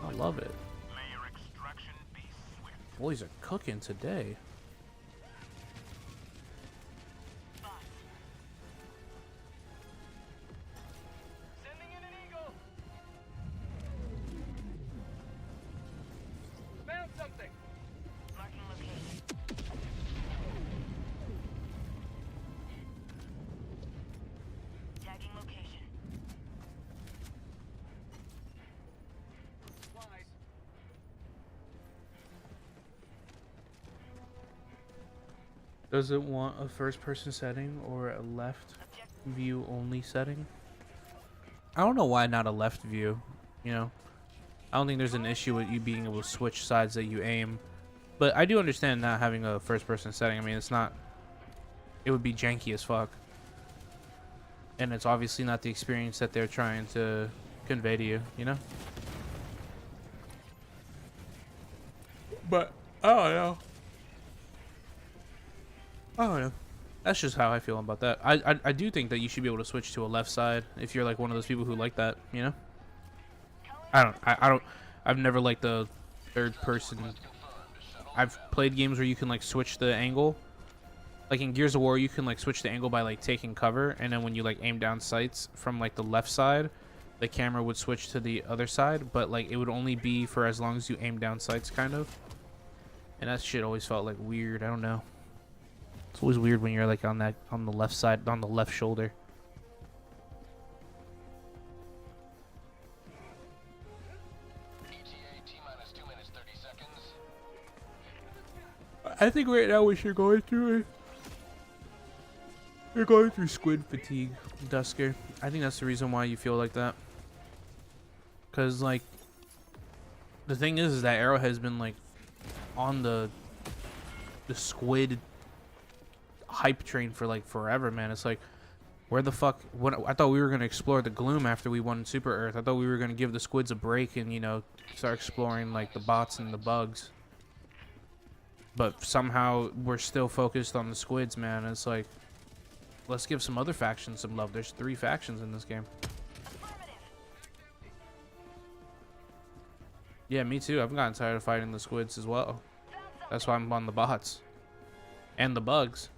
I love it. Layer extraction be swift. Boys are cooking today. Sending in an eagle. Found something. Marking location. Tagging location. Supplies. Does it want a first person setting or a left view only setting? I don't know why not a left view, you know? I don't think there's an issue with you being able to switch sides that you aim. But I do understand not having a first-person setting. I mean, it's not... It would be janky as fuck. And it's obviously not the experience that they're trying to convey to you, you know? But, I don't know. I don't know. That's just how I feel about that. I do think that you should be able to switch to a left side if you're like one of those people who like that, you know? I've never liked the third person. I've played games where you can like switch the angle. Like in Gears of War, you can like switch the angle by like taking cover, and then when you like aim down sights from like the left side, the camera would switch to the other side, but like it would only be for as long as you aim down sights, kind of. And that shit always felt like weird. I don't know. It's always weird when you're like on the left side, on the left shoulder. ETA T-minus 2 minutes 30 seconds. I think right now what you're going through is you're going through squid fatigue, Dusker. I think that's the reason why you feel like that. Cause like the thing is that Arrow has been like on the squid hype train for like forever, man. It's like, where the fuck, when I thought we were gonna explore the gloom after we won Super Earth. I thought we were gonna give the squids a break and, you know, start exploring like the bots and the bugs. But somehow we're still focused on the squids, man. It's like, let's give some other factions some love. There's 3 factions in this game. Yeah, me too. I've gotten tired of fighting the squids as well. That's why I'm on the bots and the bugs.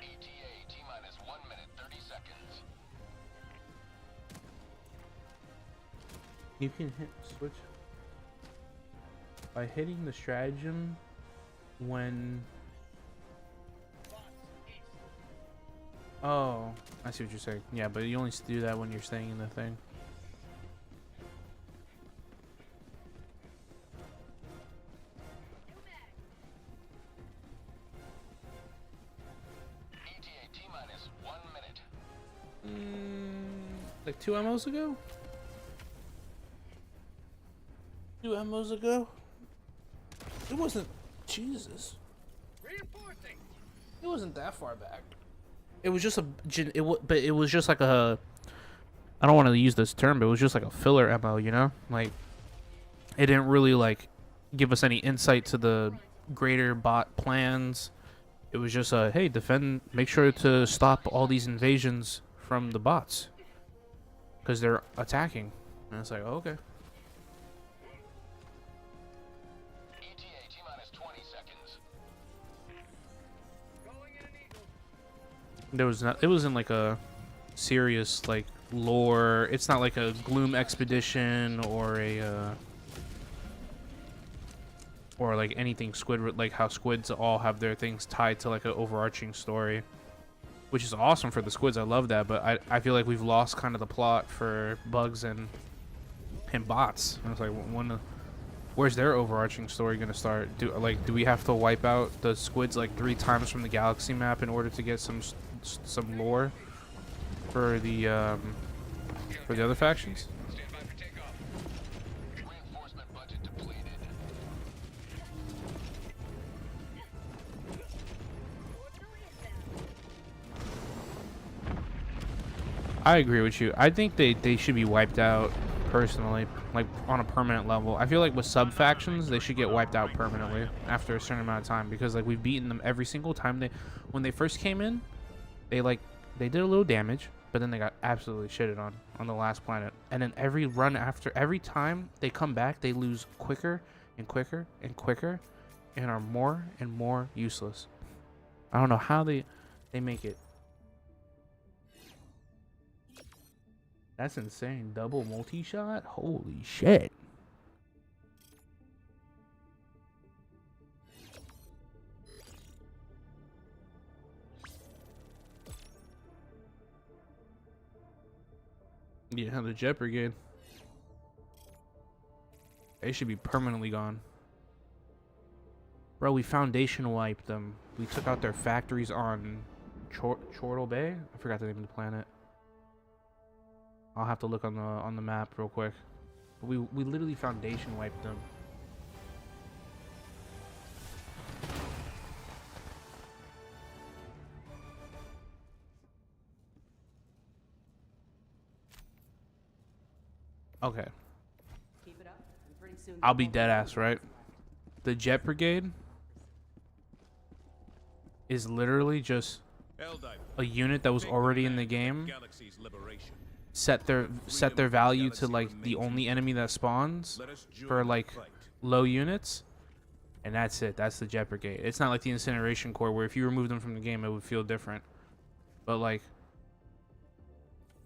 ETA T-minus 1 minute 30 seconds. You can hit switch by hitting the stratagem when... Oh, I see what you're saying. Yeah, but you only do that when you're staying in the thing. ETA T-minus 1 minute. Like 2 MOs ago? 2 MOs ago? It wasn't... Jesus. Reinforcing. It wasn't that far back. It was just a... But it was just like a... I don't want to use this term, but it was just like a filler MO, you know? Like, it didn't really, like, give us any insight to the greater bot plans. It was just a, hey, defend... Make sure to stop all these invasions from the bots. Because they're attacking. And it's like, oh, okay. ETA T-minus 20 seconds. Going in an eagle. There was not... It wasn't like a serious, like, lore. It's not like a Gloom Expedition or a... or like anything Squid, like how Squids all have their things tied to like an overarching story, which is awesome for the Squids. I love that, but I feel like we've lost kind of the plot for bugs and bots. And it's like, where's their overarching story gonna start? Do we have to wipe out the Squids like 3 times from the galaxy map in order to get some lore for the other factions? Stand by for takeoff. Reinforcement budget depleted. I agree with you. I think they should be wiped out personally, like on a permanent level. I feel like with sub factions they should get wiped out permanently after a certain amount of time, because like we've beaten them every single time. When they first came in, they did a little damage, but then they got absolutely shitted on the last planet. And then every time they come back, they lose quicker and quicker and quicker and are more and more useless. I don't know how they make it. That's insane. Double multi-shot? Holy shit. Yeah, the Jet Brigade. They should be permanently gone. Bro, we foundation wiped them. We took out their factories on Chortle Bay? I forgot the name of the planet. I'll have to look on the map real quick. But we literally foundation wiped them. Okay. Keep it up, and pretty soon I'll there be won't dead any ass, right? The Jet Brigade is literally just Helldivers. a unit that was Take already in command the of game. Galaxy's liberation. Set their value to like the only enemy that spawns Let us join for the like fight. low units, and that's it. That's the Jet Brigade. It's not like the Incineration Corps where if you remove them from the game it would feel different, but like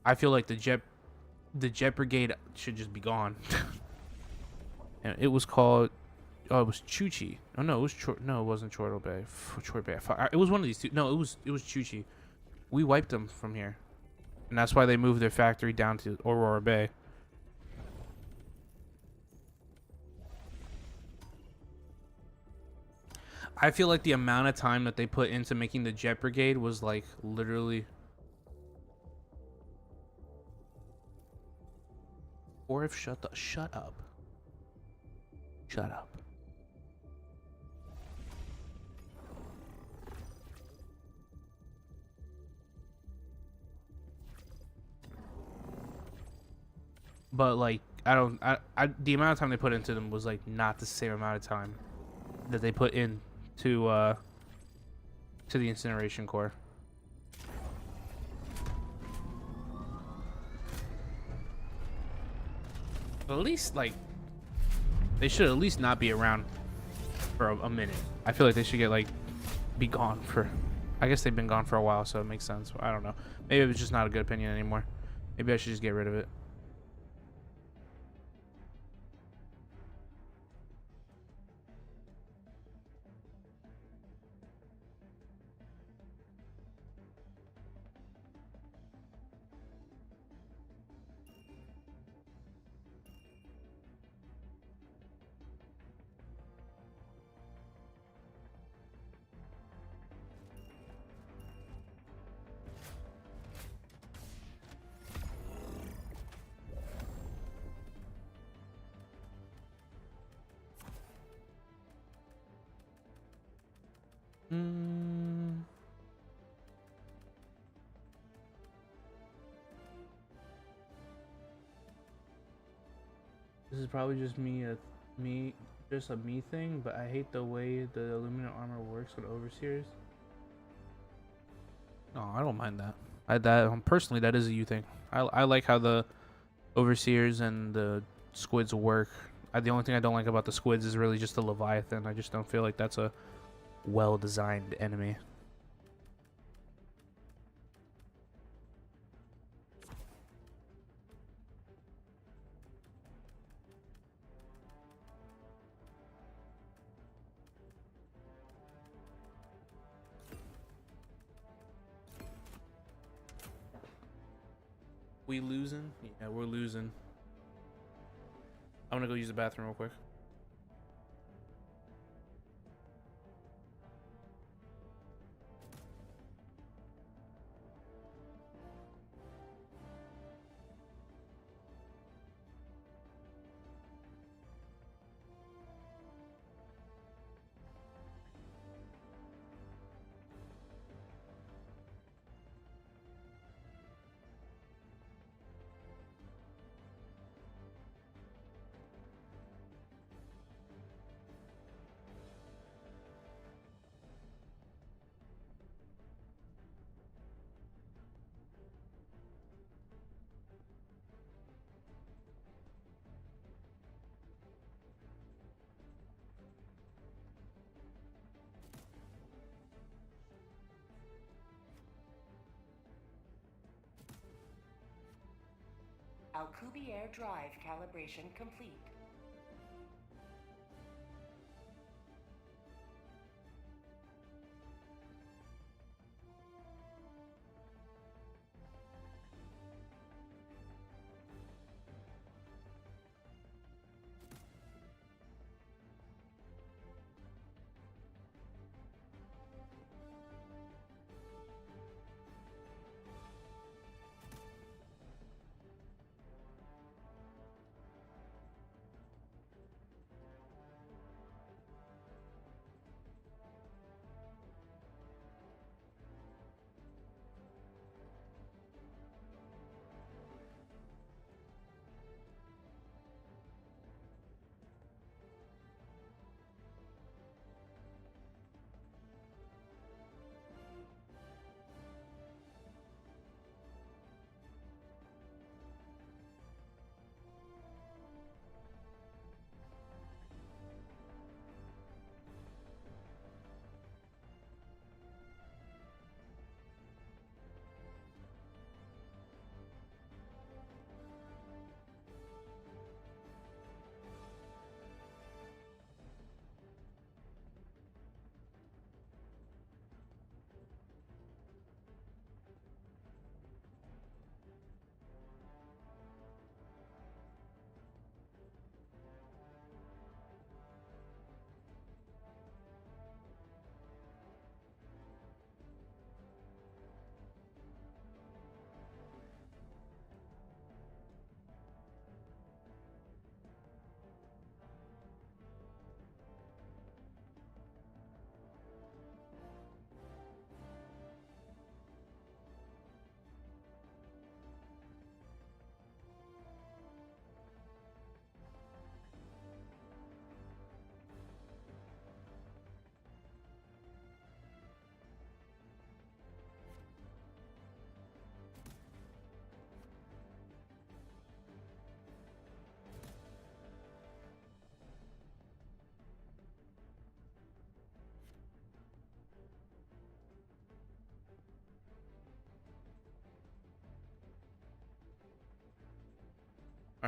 I feel like the Jet Brigade should just be gone. And it was called, oh, it was Chuchi. Oh no, it was no, it wasn't Chortle Bay. Chortle Bay. It was one of these two. No, it was Chuchi. We wiped them from here, and that's why they moved their factory down to Aurora Bay. I feel like the amount of time that they put into making the Jet Brigade was like literally. Or if shut up. Shut up. But like the amount of time they put into them was like not the same amount of time that they put in to the Incineration Core. At least like they should at least not be around for a minute. I feel like they should get like be gone for. I guess they've been gone for a while, so it makes sense. I don't know. Maybe it was just not a good opinion anymore. Maybe I should just get rid of it. This is probably just just a me thing, but I hate the way the illuminate armor works with overseers. No, I don't mind that. Personally, that is a you thing. I like how the overseers and the squids work. The only thing I don't like about the squids is really just the Leviathan. I just don't feel like that's a well-designed enemy. We losing? Yeah, we're losing. I'm gonna go use the bathroom real quick. Alcubierre drive calibration complete.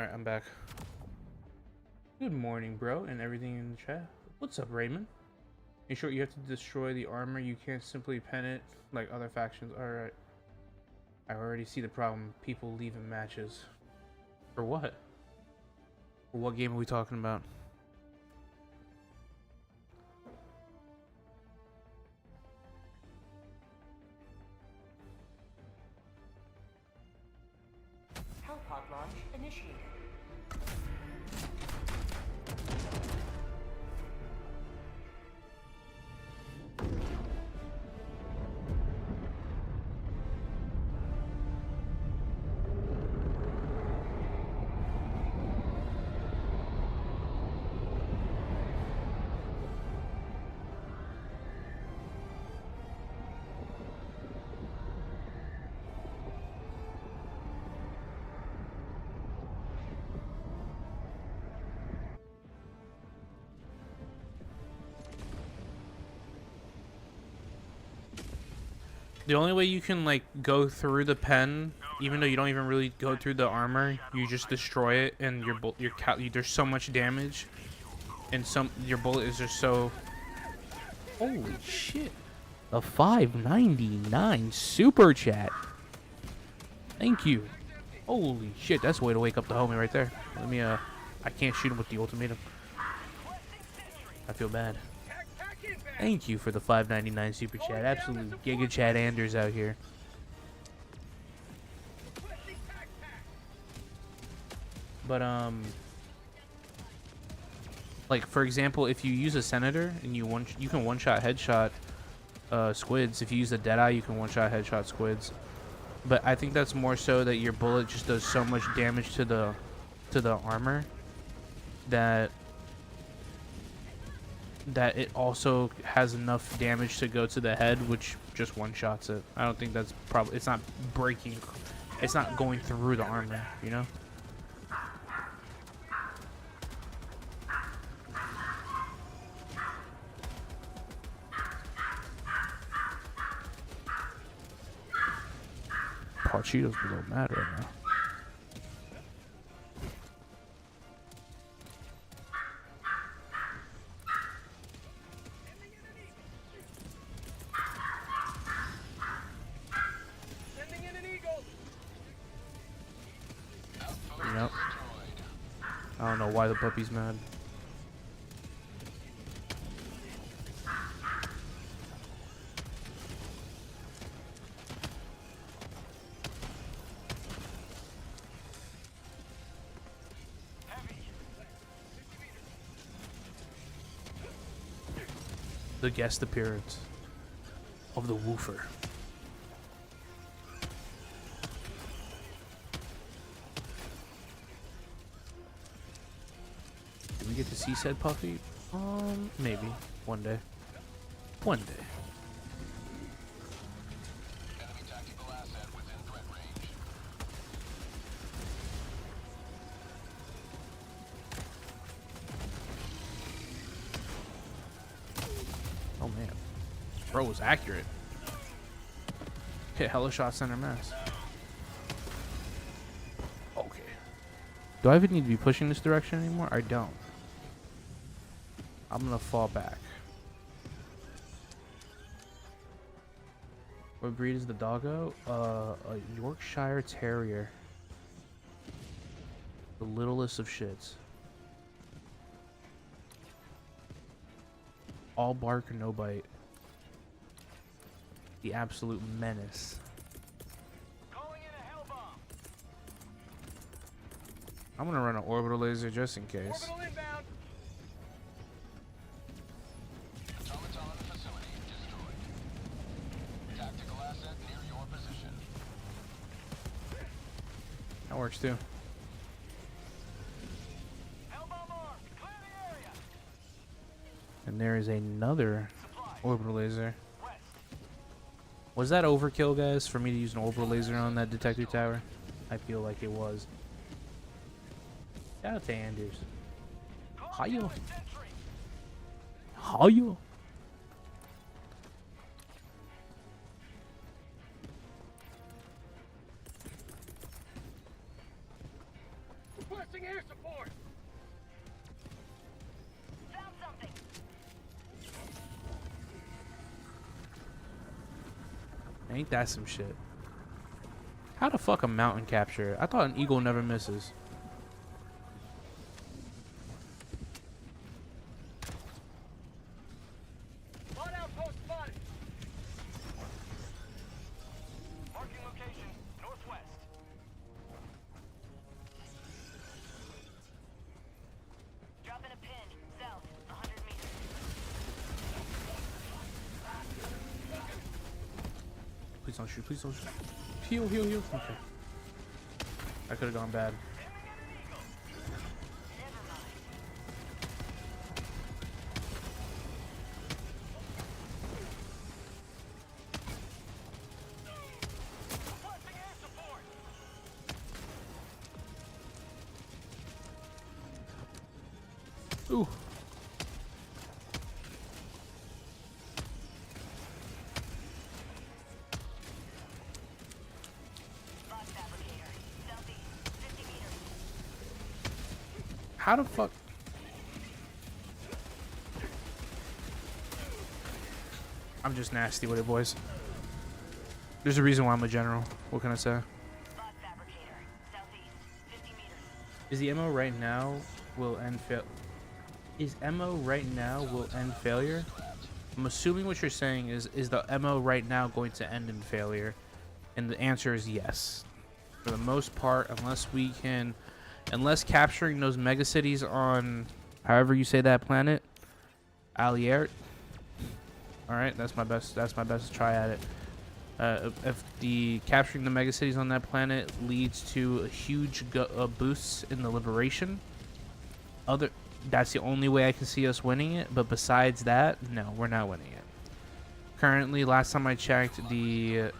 Alright, I'm back. Good morning, bro, and everything in the chat. What's up, Raymond? In short, you have to destroy the armor. You can't simply pen it like other factions. Alright. I already see the problem. People leaving matches. For what? For what game are we talking about? Hellpod launch initiated. The only way you can like go through the pen, even though you don't even really go through the armor, you just destroy it, and there's so much damage, and your bullet is just so. Holy shit! A 5.99 super chat. Thank you. Holy shit, that's a way to wake up the homie right there. Let me I can't shoot him with the ultimatum. I feel bad. Thank you for the 5.99 super chat. Absolute Giga Chat Anders out here. But like for example, if you use a senator and you can one-shot headshot squids. If you use a deadeye, you can one-shot headshot squids. But I think that's more so that your bullet just does so much damage to the armor that it also has enough damage to go to the head, which just one-shots it. I don't think that's probably... It's not breaking... It's not going through the armor, you know? Cheetos don't matter right now. Yep. I don't know why the puppy's mad. The guest appearance of the woofer. Did we get to see said puppy? Maybe. One day. One day. Enemy tactical asset within threat range. Oh man. Bro was accurate. Hit hella shot center mass. Okay. Do I even need to be pushing this direction anymore? I don't. I'm gonna fall back. What breed is the doggo? A Yorkshire Terrier. The littlest of shits. All bark, no bite. The absolute menace. Calling in a hell bomb. I'm gonna run an orbital laser just in case. Orbital inbound. Automaton facility destroyed. Tactical asset near your position. That works too. Hell bomb armed. Clear the area. And there is another Supplies. orbital laser. West. Was that overkill, guys, for me to use an orbital laser on that detector tower? I feel like it was. Shout out to Anders. Calling Hiyo. down a sentry. Hiyo. Requesting air support. Found something. Ain't that some shit? How the fuck a mountain capture? I thought an eagle never misses. Spot outpost spotted. Marking location, northwest. Dropping a pin. South, 100 meters. Please don't shoot. Please don't shoot. Heal, heal, heal. Okay. That could have gone bad. Requesting air support. Ooh. Lock fabricator. Southeast, 50 meters. How the fuck? I'm just nasty with it, boys. There's a reason why I'm a general. What can I say? Lock fabricator. Southeast, 50 meters. Is the MO right now will end fail? Is MO right now will end failure? I'm assuming what you're saying is the MO right now going to end in failure? And the answer is yes. For the most part, unless capturing those megacities on however you say that planet, Alliert. All right, that's my best try at it. If the capturing the megacities on that planet leads to a huge boosts in the liberation, that's the only way I can see us winning it. But besides that, no, we're not winning it. Currently, last time I checked, the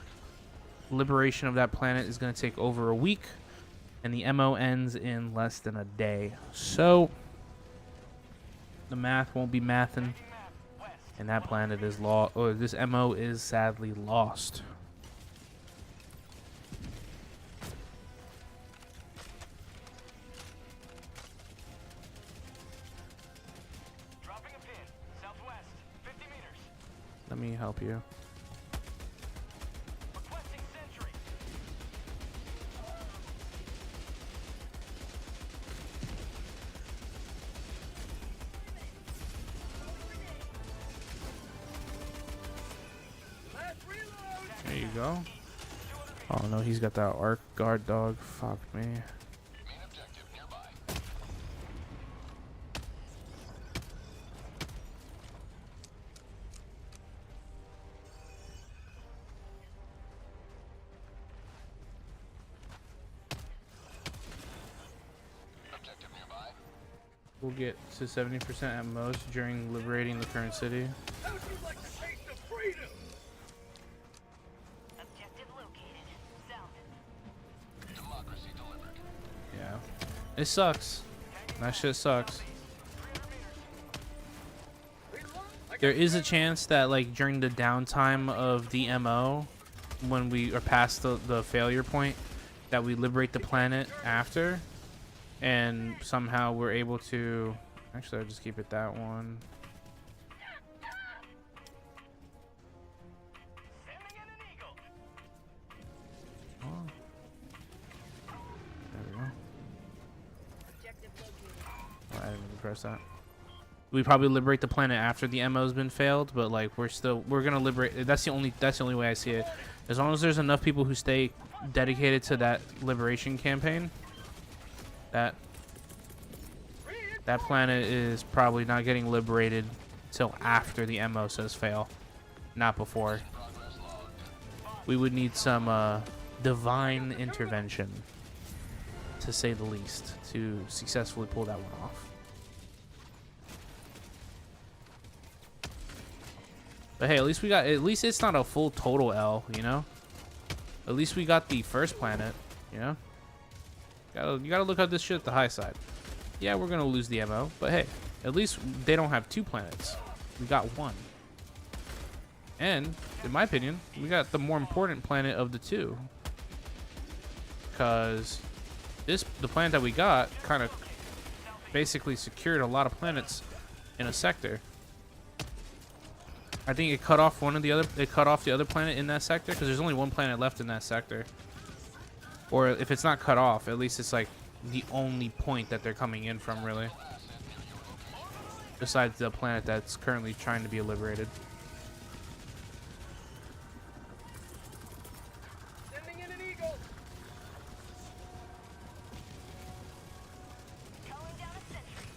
liberation of that planet is going to take over a week, and the MO ends in less than a day. So the math won't be mathing, and that planet is lost. Or this MO is sadly lost. Dropping a pin, southwest, 50 meters. Let me help you. Requesting sentry. Last reload. There you go. Oh no, he's got that arc guard dog. Fuck me. Main objective nearby. Objective nearby. We'll get to 70% at most during liberating the current city. How would you like to taste of freedom? Objective located. South. Democracy delivered. Yeah. It sucks. That shit sucks. There is a chance that, like, during the downtime of the MO, when we are past the failure point, that we liberate the planet after, and somehow we're able to... Actually, I'll just keep it that one. Sending in an eagle. Oh. There we go. Objective located. Oh, I didn't even press that. We probably liberate the planet after the MO's been failed, but like we're gonna liberate. That's the only way I see it. As long as there's enough people who stay dedicated to that liberation campaign, that planet is probably not getting liberated till after the MO says fail, not before. We would need some divine intervention, to say the least, to successfully pull that one off. But hey, at least it's not a full total L, you know? At least we got the first planet, you know? You gotta look at this shit at the high side. Yeah, we're gonna lose the MO, but hey, at least they don't have 2 planets. We got 1. And, in my opinion, we got the more important planet of the 2. Because the planet that we got kind of basically secured a lot of planets in a sector. I think it cut off it cut off the other planet in that sector because there's only one planet left in that sector. Or if it's not cut off, at least it's like the only point that they're coming in from, really. Besides the planet that's currently trying to be liberated. Sending in an eagle. Calling down a sentry.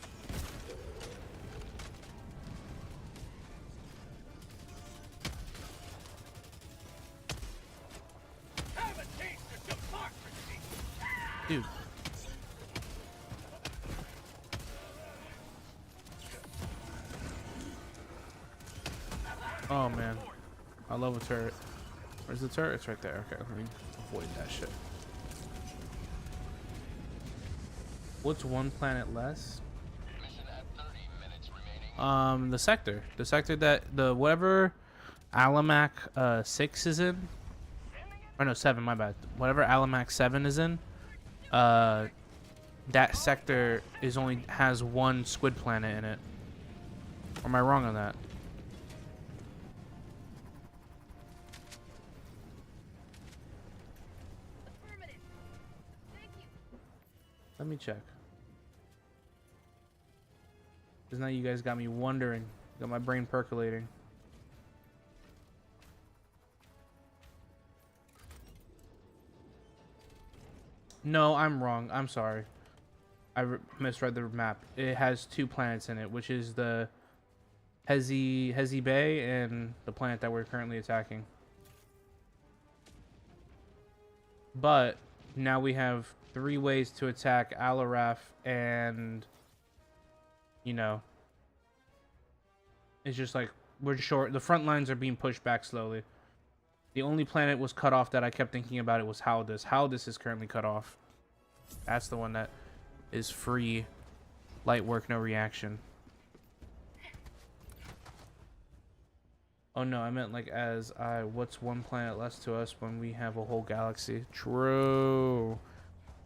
Have a taste of democracy. Dude. Oh man, I love a turret. Where's the turret? It's right there. Okay, let me avoid that shit. What's one planet less? Mission at 30 minutes remaining. The sector that the whatever Alamac 6 is in, or no 7, my bad. Whatever Alamac 7 is in, that sector is only has one squid planet in it. Or am I wrong on that? Let me check. Because now you guys got me wondering. Got my brain percolating. No, I'm wrong. I'm sorry. I misread the map. It has 2 planets in it, which is the Hezi Bay and the planet that we're currently attacking. But now we have 3 ways to attack Alaraf, and you know, it's just like we're short. The front lines are being pushed back slowly. The only planet was cut off that I kept thinking about it was Haldus. Haldus is currently cut off. That's the one that is free, light work, no reaction. Oh no, I meant like what's one planet less to us when we have a whole galaxy? True.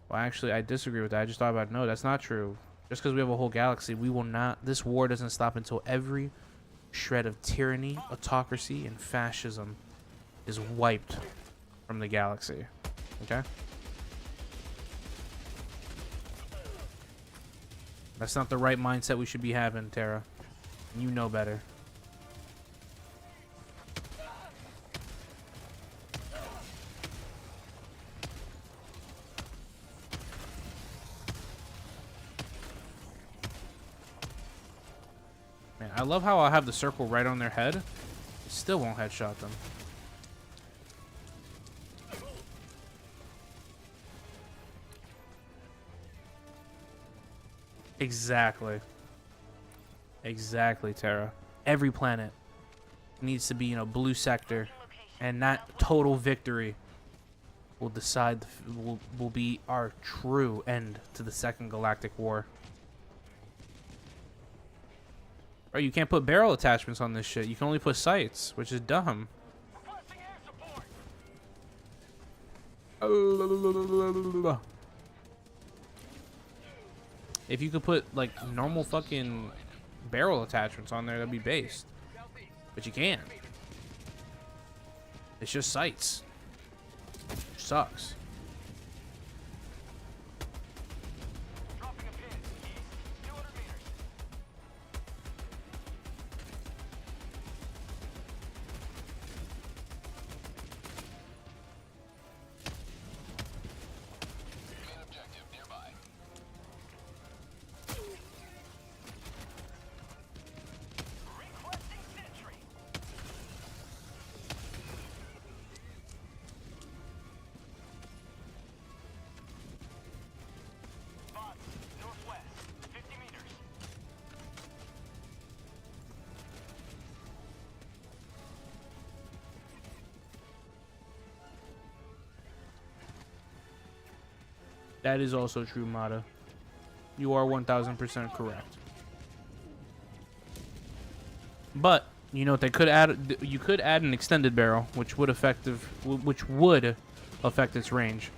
Well, actually, I disagree with that. I just thought about it. No, that's not true. Just because we have a whole galaxy, we will not. This war doesn't stop until every shred of tyranny, autocracy, and fascism is wiped from the galaxy. Okay? That's not the right mindset we should be having, Terra. You know better. Man, I love how I have the circle right on their head. It still won't headshot them. Exactly. Exactly, Terra. Every planet needs to be, you know, blue sector, and that total victory will decide will be our true end to the Second Galactic War. Bro, you can't put barrel attachments on this shit. You can only put sights, which is dumb. Requesting air support. If you could put like normal fucking barrel attachments on there, that'd be based. But you can't. It's just sights. Sucks. Dropping a pin. East, 200 meters. Main objective nearby. Requesting sentry. Spot, northwest, 50 meters. That is also true, Mata. You are 1000% correct. But you know what they could add? You could add an extended barrel, which would affect its range.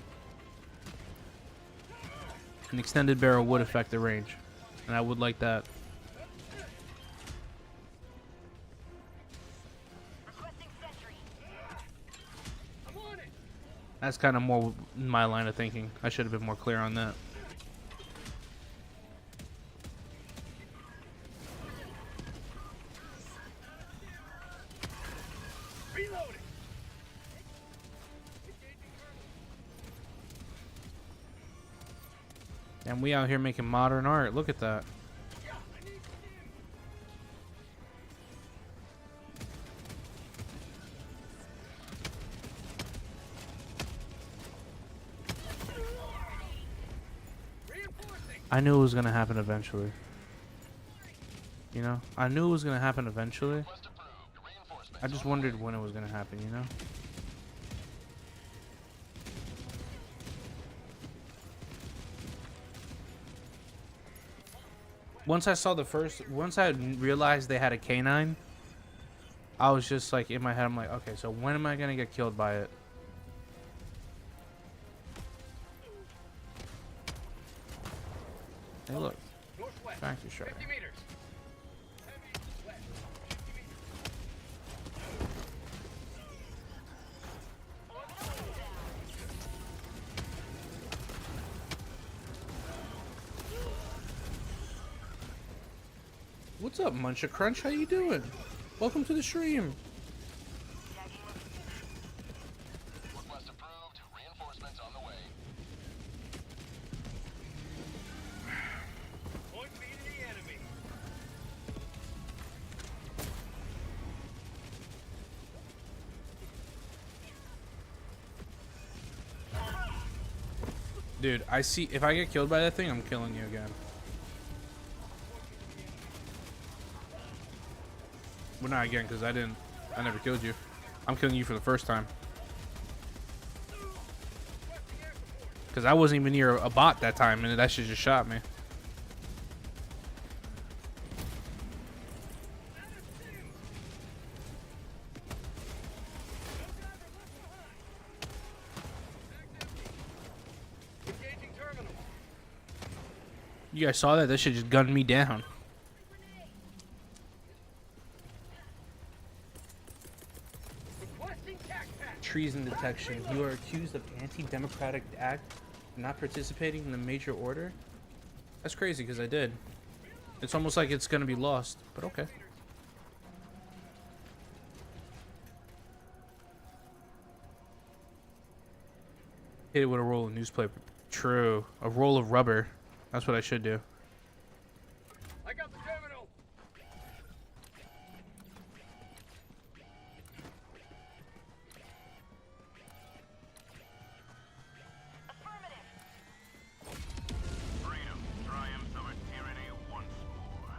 An extended barrel would affect the range, and I would like that. That's kind of more my line of thinking. I should have been more clear on that. And we out here making modern art. Look at that. I knew it was gonna happen eventually. You know? I knew it was gonna happen eventually. I just wondered when it was gonna happen, you know? Once I realized they had a canine, I was just like, in my head, I'm like, okay, so when am I gonna get killed by it? Hey, look. Factory shredder. What's up, Muncha Crunch? How you doing? Welcome to the stream. Request approved. Reinforcements on the way. Point me to the enemy. Dude, I see. If I get killed by that thing, I'm killing you again. Well, not again, because I never killed you. I'm killing you for the first time. Because I wasn't even near a bot that time, and that shit just shot me. Engaging terminal. You guys saw that? That shit just gunned me down. Requesting tac pack. Treason detection. You are accused of anti-democratic act, not participating in the major order. That's crazy because I did. It's almost like it's gonna be lost, but okay. Hit it with a roll of newspaper. True. A roll of rubber. That's what I should do. I got the terminal.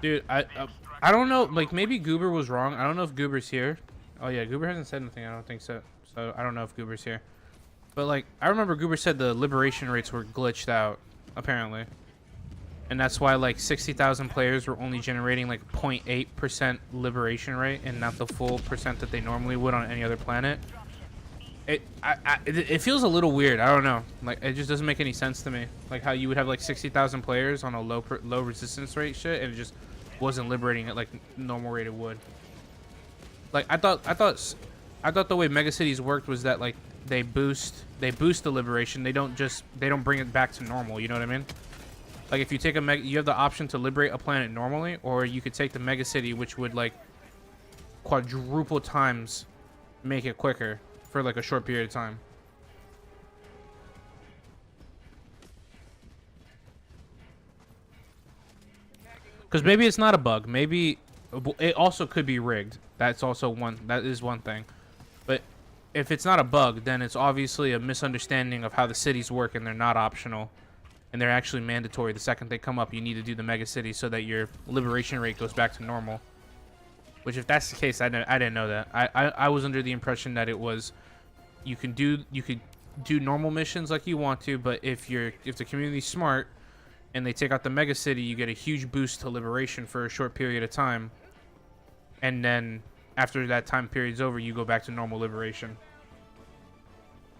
Dude, I don't know. Like, maybe Goober was wrong. I don't know if Goober's here. Oh yeah, Goober hasn't said anything. I don't think so. So I don't know if Goober's here. But like, I remember Goober said the liberation rates were glitched out, apparently, and that's why like 60,000 players were only generating like 0.8% liberation rate, and not the full percent that they normally would on any other planet. It feels a little weird. I don't know. Like, it just doesn't make any sense to me. Like how you would have like 60,000 players on a low resistance rate shit, and it just wasn't liberating at like normal rate it would. Like I thought the way megacities worked was that like they boost the liberation. They don't bring it back to normal. You know what I mean? Like if you take you have the option to liberate a planet normally, or you could take the megacity, which would like quadruple times make it quicker for like a short period of time. Because maybe it's not a bug. Maybe it also could be rigged. That is one thing. But if it's not a bug, then it's obviously a misunderstanding of how the cities work, and they're not optional, and they're actually mandatory. The second they come up, you need to do the mega city so that your liberation rate goes back to normal. Which, if that's the case, I didn't know that. I was under the impression that it was you could do normal missions like you want to, but if the community's smart and they take out the mega city, you get a huge boost to liberation for a short period of time, and then after that time period's over, you go back to normal liberation.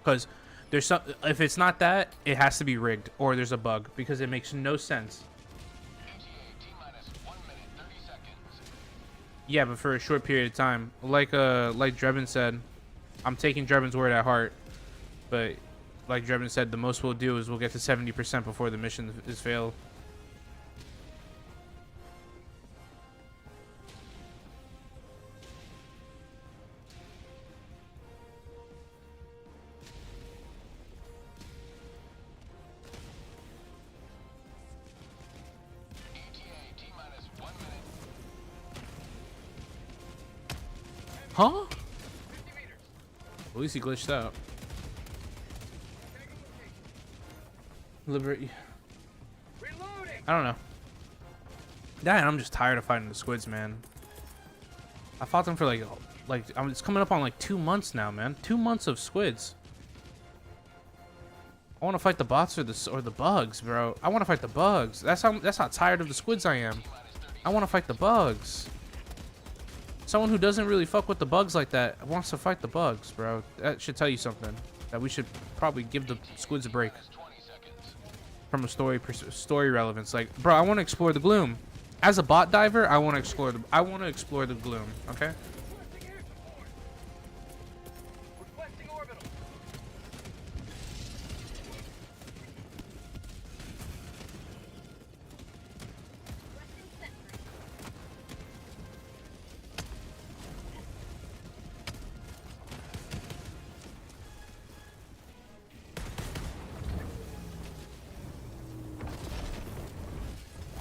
Because There's some. If it's not that, it has to be rigged or there's a bug because it makes no sense. ETA T-minus 1 minute 30 seconds. Yeah, but for a short period of time. Like Drebin said, I'm taking Drebin's word at heart. But like Drebin said, the most we'll do is we'll get to 70% before the mission is failed. ETA T-minus 1 minute. Huh? 50 meters. At least he glitched out. Liberty. Reloading. I don't know. Yeah, I'm just tired of fighting the squids, man. I fought them for like it's coming up on like 2 months now, man. 2 months of squids. I want to fight the bots or the bugs, bro. I want to fight the bugs. That's how tired of the squids I am. I want to fight the bugs. Someone who doesn't really fuck with the bugs like that wants to fight the bugs, bro. That should tell you something. That we should probably give the squids a break. 20 seconds. From a story relevance. Like, bro, I want to explore the gloom. As a bot diver, I want to explore the gloom. Okay. Requesting air support. Requesting orbital.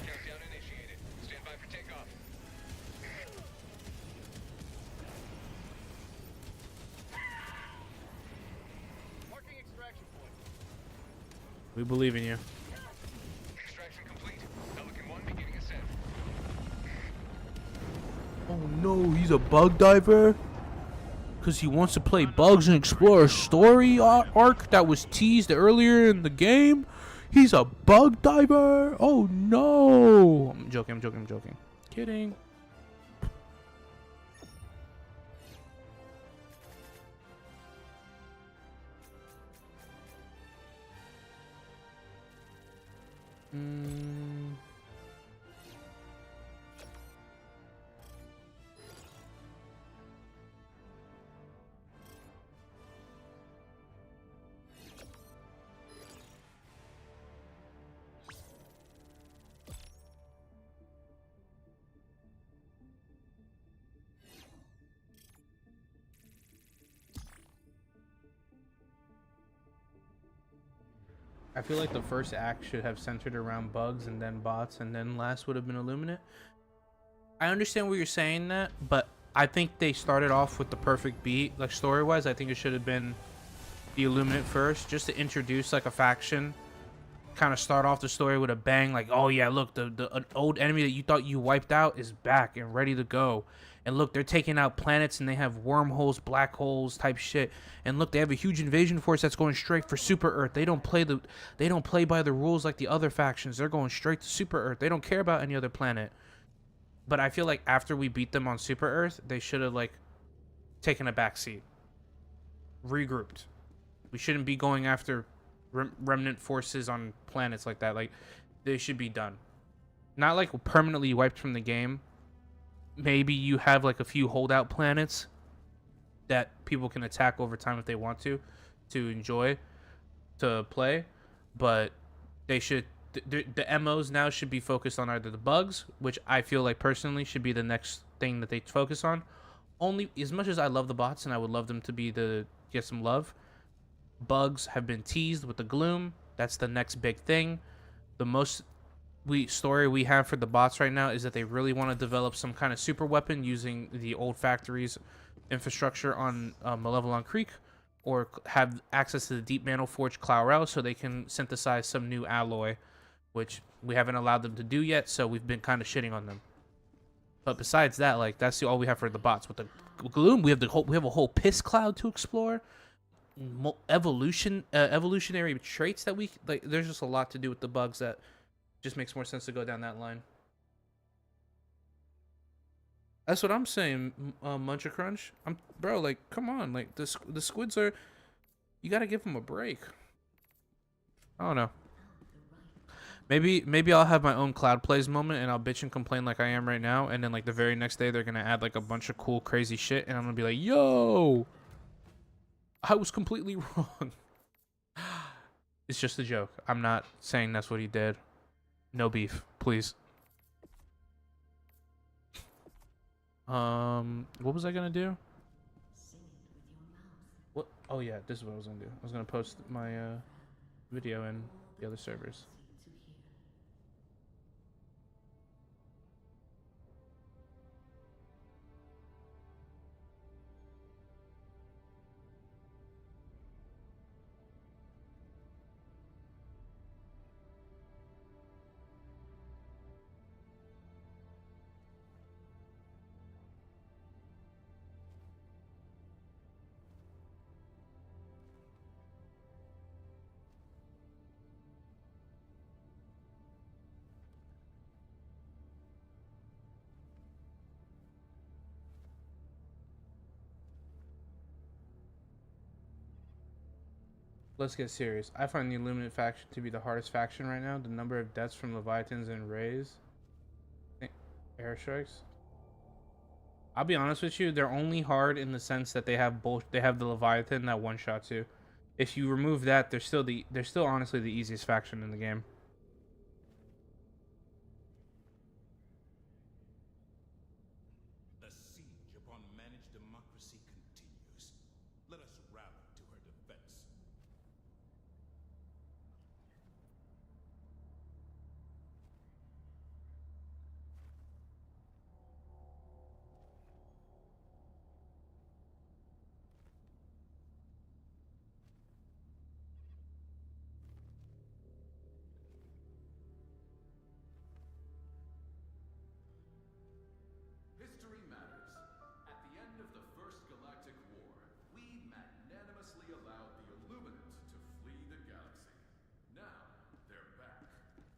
Countdown initiated. Stand by for takeoff. Marking extraction point. We believe in you. Extraction complete. Pelican 1 beginning ascent. Oh no, he's a bug diver? Because he wants to play bugs and explore a story arc that was teased earlier in the game? He's a bug diver? Oh no! I'm joking. Kidding. I feel like the first act should have centered around bugs and then bots and then last would have been illuminate. I understand what you're saying that, but I think they started off with the perfect beat. Like story wise, I think it should have been the illuminate first, just to introduce like a faction, kind of start off the story with a bang. Like, oh yeah, look, an old enemy that you thought you wiped out is back and ready to go. And look, they're taking out planets and they have wormholes, black holes type shit. And look, they have a huge invasion force that's going straight for Super Earth. They don't play by the rules like the other factions. They're going straight to Super Earth. They don't care about any other planet. But I feel like after we beat them on Super Earth, they should have like taken a backseat, regrouped. We shouldn't be going after remnant forces on planets like that. Like, they should be done. Not like permanently wiped from the game. Maybe you have like a few holdout planets that people can attack over time if they want to enjoy, to play. But they should, the MOs now should be focused on either the bugs, which I feel like personally should be the next thing that they focus on. Only as much as I love the bots and I would love them to be get some love, bugs have been teased with the gloom. That's the next big thing. The most story we have for the bots right now is that they really want to develop some kind of super weapon using the old factory's infrastructure on Malevelon Creek, or have access to the deep mantle forge Clourel so they can synthesize some new alloy, which we haven't allowed them to do yet, so we've been kind of shitting on them. But besides that, like, that's all we have for the bots. With the gloom, we have a whole piss cloud to explore, evolutionary traits that we like. There's just a lot to do with the bugs that just makes more sense to go down that line. That's what I'm saying, Muncher Crunch. Bro, like, come on, like the squids are. You gotta give them a break. I don't know. Maybe I'll have my own cloud plays moment and I'll bitch and complain like I am right now, and then like the very next day they're gonna add like a bunch of cool crazy shit and I'm gonna be like, yo, I was completely wrong. It's just a joke. I'm not saying that's what he did. No beef, please. What was I gonna do? What? Oh yeah, this is what I was gonna do. I was gonna post my video in the other servers. Let's get serious. I find the Illuminate faction to be the hardest faction right now. The number of deaths from Leviathans and Rays. Airstrikes. I'll be honest with you, they're only hard in the sense that they have the Leviathan that one shot too. If you remove that, they're still honestly the easiest faction in the game. The siege upon managed democracy continues. Let us rally to her defense. History matters. At the end of the First Galactic War, we magnanimously allowed the Illuminate to flee the galaxy. Now, they're back.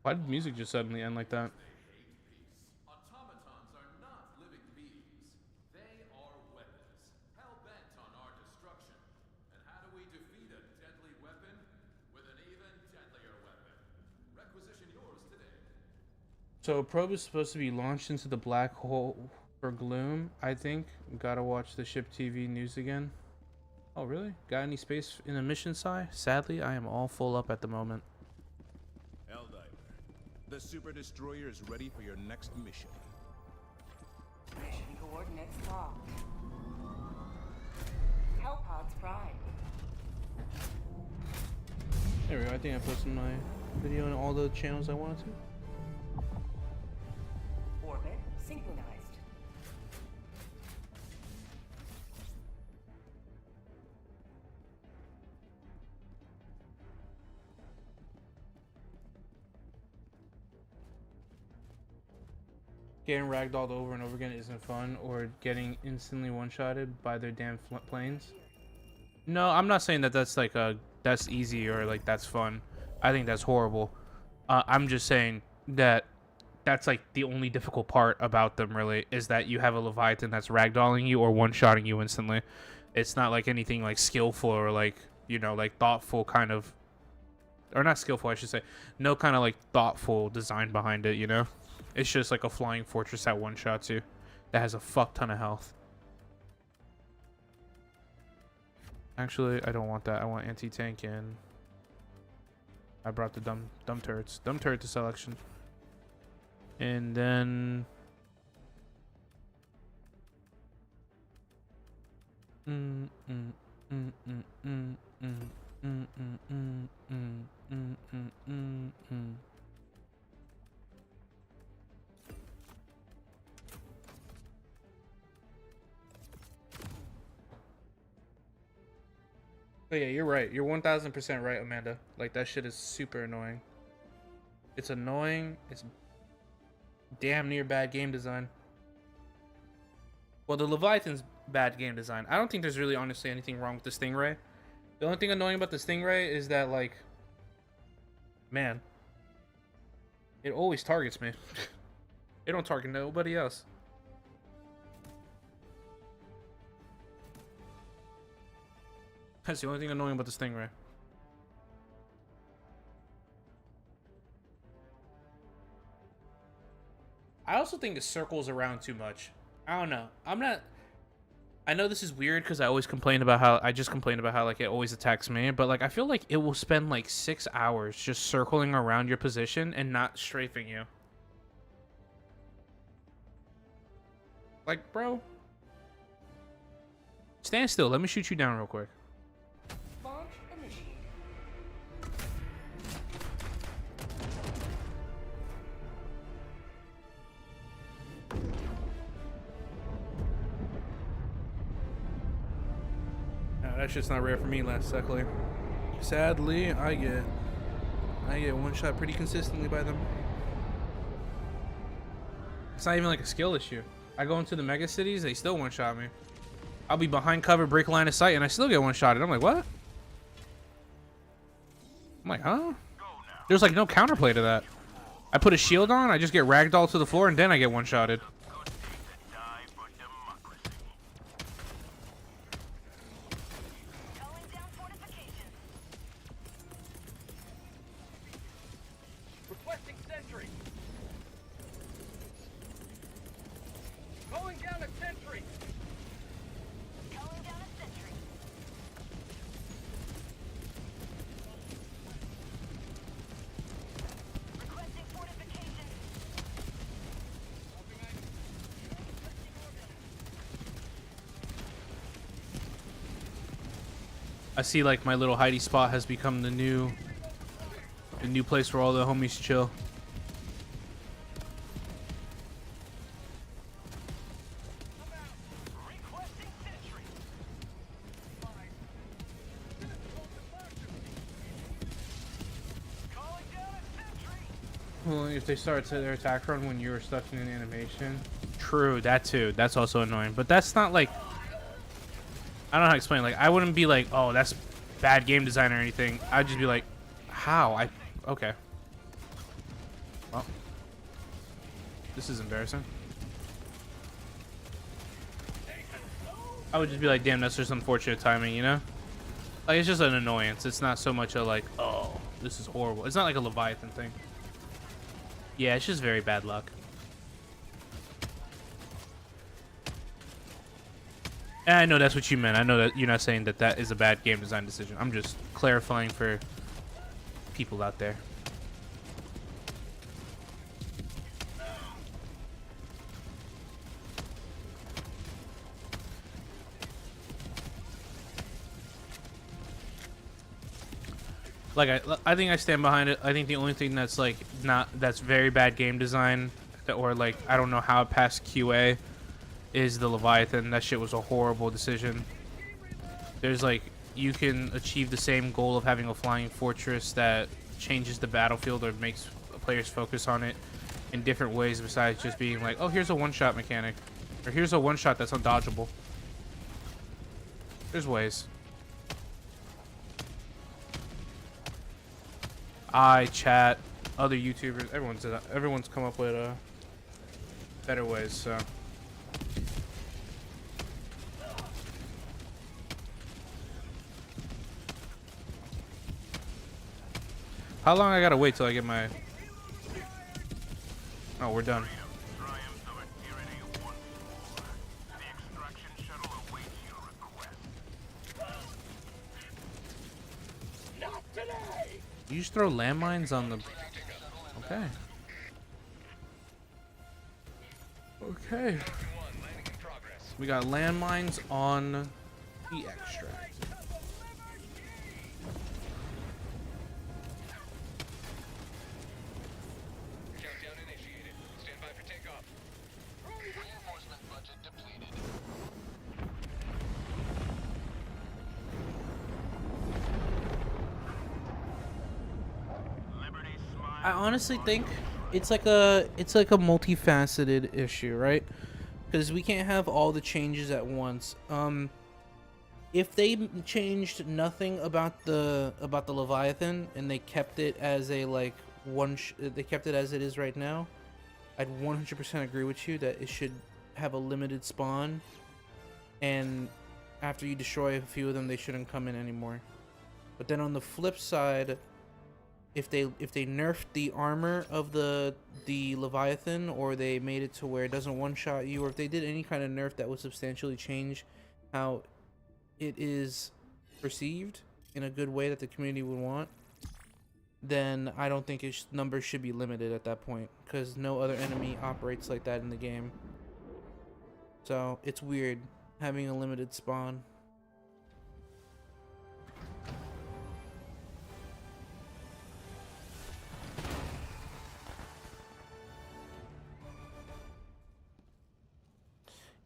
Why did music just suddenly end like that? They hate peace. Automatons are not living beings. They are weapons, hell-bent on our destruction. And how do we defeat a deadly weapon? With an even deadlier weapon. Requisition yours today. So a probe is supposed to be launched into the black hole for gloom, I think. Gotta watch the ship TV news again. Oh really? Got any space in the mission side? Sadly, I am all full up at the moment. Helldiver, the super destroyer is ready for your next mission. Mission coordinates locked. Hellpods prime. There we go. I think I posted my video in all the channels I wanted to. Orbit synchronized. Getting ragdolled over and over again isn't fun, or getting instantly one-shotted by their damn planes. No, I'm not saying that that's like that's easy or like that's fun. I think that's horrible. I'm just saying that that's like the only difficult part about them really, is that you have a Leviathan that's ragdolling you or one-shotting you instantly. It's not like anything like skillful or like, you know, like thoughtful kind of, or not skillful, I should say. No kind of like thoughtful design behind it, you know? It's just like a flying fortress that one-shots you that has a fuck ton of health. Actually, I don't want that. I want anti-tank and I brought the dumb turrets. Dumb turret to selection. And then Oh yeah, you're right. You're 1000% right, Amanda. Like that shit is super annoying. It's annoying. It's damn near bad game design. Well, the Leviathan's bad game design. I don't think there's really honestly anything wrong with the Stingray. The only thing annoying about the Stingray is that, like, man, it always targets me. It don't target nobody else. That's the only thing annoying about this stingray. I also think it circles around too much. I don't know. I know this is weird because I always complain about how like it always attacks me, but like I feel like it will spend like 6 hours just circling around your position and not strafing you. Like, bro, stand still. Let me shoot you down real quick. Launch initiated. No, that shit's not rare for me, sadly. Sadly, I get one shot pretty consistently by them. It's not even like a skill issue. I go into the mega cities, they still one shot me. I'll be behind cover, break line of sight, and I still get one shotted. I'm like, what? I'm like, huh? There's like no counterplay to that. I put a shield on, I just get ragdolled to the floor, and then I get one shotted. Calling down fortifications. Requesting sentry. Calling down a sentry. Calling down a sentry. Requesting fortifications. I see like my little hidey spot has become the new place where all the homies chill. Requesting sentry. Calling down a sentry. Well, if they start to their attack run when you're stuck in an animation. True, that too. That's also annoying. But that's not like, I don't know how to explain. Like, I wouldn't be like, oh, that's bad game design or anything. I'd just be like, how? Okay. Well, this is embarrassing. I would just be like, damn, that's just unfortunate timing, you know? Like, it's just an annoyance. It's not so much a like, oh, this is horrible. It's not like a Leviathan thing. Yeah, it's just very bad luck. And I know that's what you meant. I know that you're not saying that that is a bad game design decision. I'm just clarifying for people out there. Like I think I stand behind it. I think the only thing that's like that's very bad game design, or like I don't know how it passed QA, is the Leviathan. That shit was a horrible decision. There's like, you can achieve the same goal of having a flying fortress that changes the battlefield or makes players focus on it in different ways besides just being like, oh, here's a one-shot mechanic, or here's a one-shot that's undodgeable. There's ways. Chat, other YouTubers, everyone's come up with better ways. So. How long I gotta wait till I get my... Oh, we're done. You just throw landmines on the... Okay. Okay. We got landmines on the extract. Reinforcement budget depleted. I honestly think it's like a multifaceted issue, right? Because we can't have all the changes at once. If they changed nothing about the Leviathan and they kept it as a like they kept it as it is right now, I'd 100% agree with you that it should have a limited spawn and after you destroy a few of them, they shouldn't come in anymore. But then on the flip side, if they nerfed the armor of the Leviathan, or they made it to where it doesn't one-shot you, or if they did any kind of nerf that would substantially change how it is perceived in a good way that the community would want, then I don't think its numbers should be limited at that point, because no other enemy operates like that in the game. So it's weird having a limited spawn.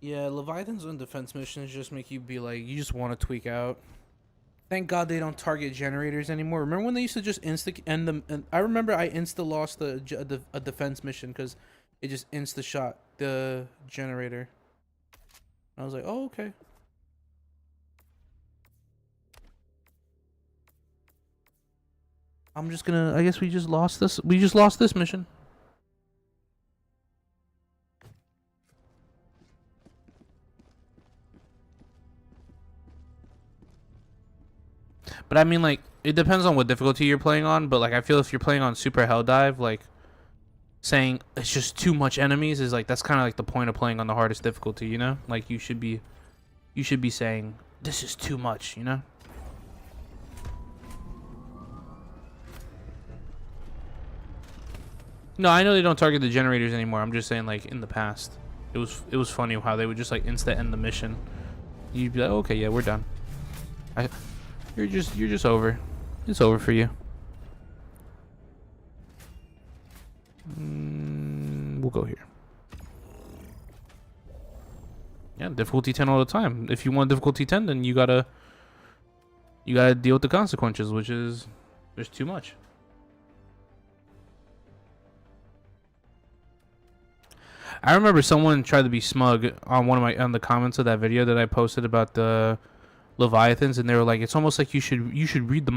Yeah, Leviathans on defense missions just make you be like, you just want to tweak out. Thank God they don't target generators anymore. Remember when they used to just insta end them? And I remember I insta lost a defense mission because it just insta shot the generator. I was like, oh, okay. I'm just gonna, I guess we just lost this. We just lost this mission. But I mean, like, it depends on what difficulty you're playing on. But like, I feel if you're playing on super Helldive, like, saying it's just too much enemies is like, that's kind of like the point of playing on the hardest difficulty, you know? Like, you should be saying this is too much, you know? No, I know they don't target the generators anymore. I'm just saying, like, in the past, it was funny how they would just like insta end the mission. You'd be like, okay, yeah, we're done. You're just over. It's over for you. We'll go here. Yeah, difficulty 10 all the time. If you want difficulty 10, then you gotta deal with the consequences, which is there's too much. I remember someone tried to be smug on the comments of that video that I posted about the Leviathans, and they were like, it's almost like you should read the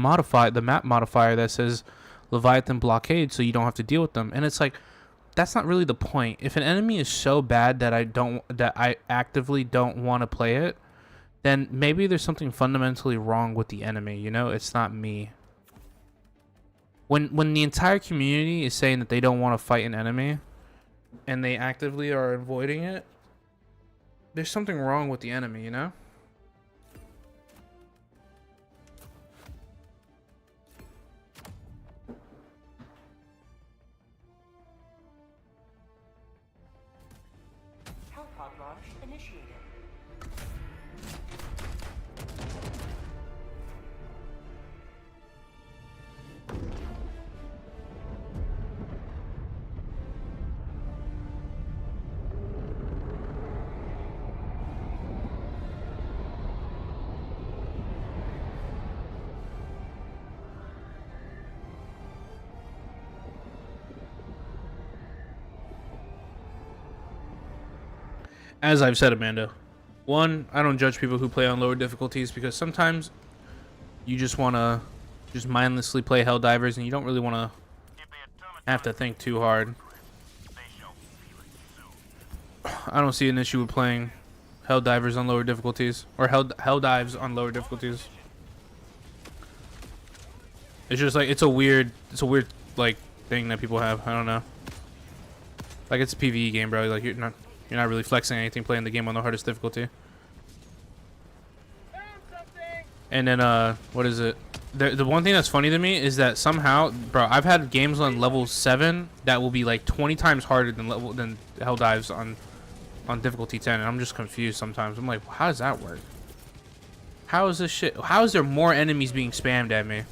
map modifier that says Leviathan blockade so you don't have to deal with them. And it's like, that's not really the point. If an enemy is so bad that I actively don't want to play it, then maybe there's something fundamentally wrong with the enemy, you know? It's not me. When the entire community is saying that they don't want to fight an enemy and they actively are avoiding it, there's something wrong with the enemy, you know? Pod launch initiated. As I've said, Amanda, one, I don't judge people who play on lower difficulties because sometimes you just want to just mindlessly play Helldivers and you don't really want to have to think too hard. I don't see an issue with playing Helldivers on lower difficulties or Helldives on lower difficulties. It's just like it's a weird like thing that people have. I don't know. Like, it's a PvE game, bro. Like, you're not really flexing anything playing the game on the hardest difficulty. And then what is it? The one thing that's funny to me is that somehow, bro, I've had games on level 7 that will be like 20 times harder than Helldives on difficulty 10, and I'm just confused sometimes. I'm like, how does that work? How is this shit? How is there more enemies being spammed at me?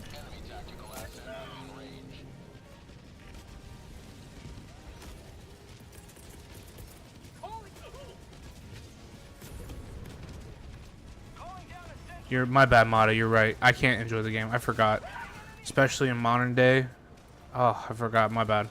My bad, Mata. You're right. I can't enjoy the game. I forgot. Especially in modern day. Oh, I forgot. My bad.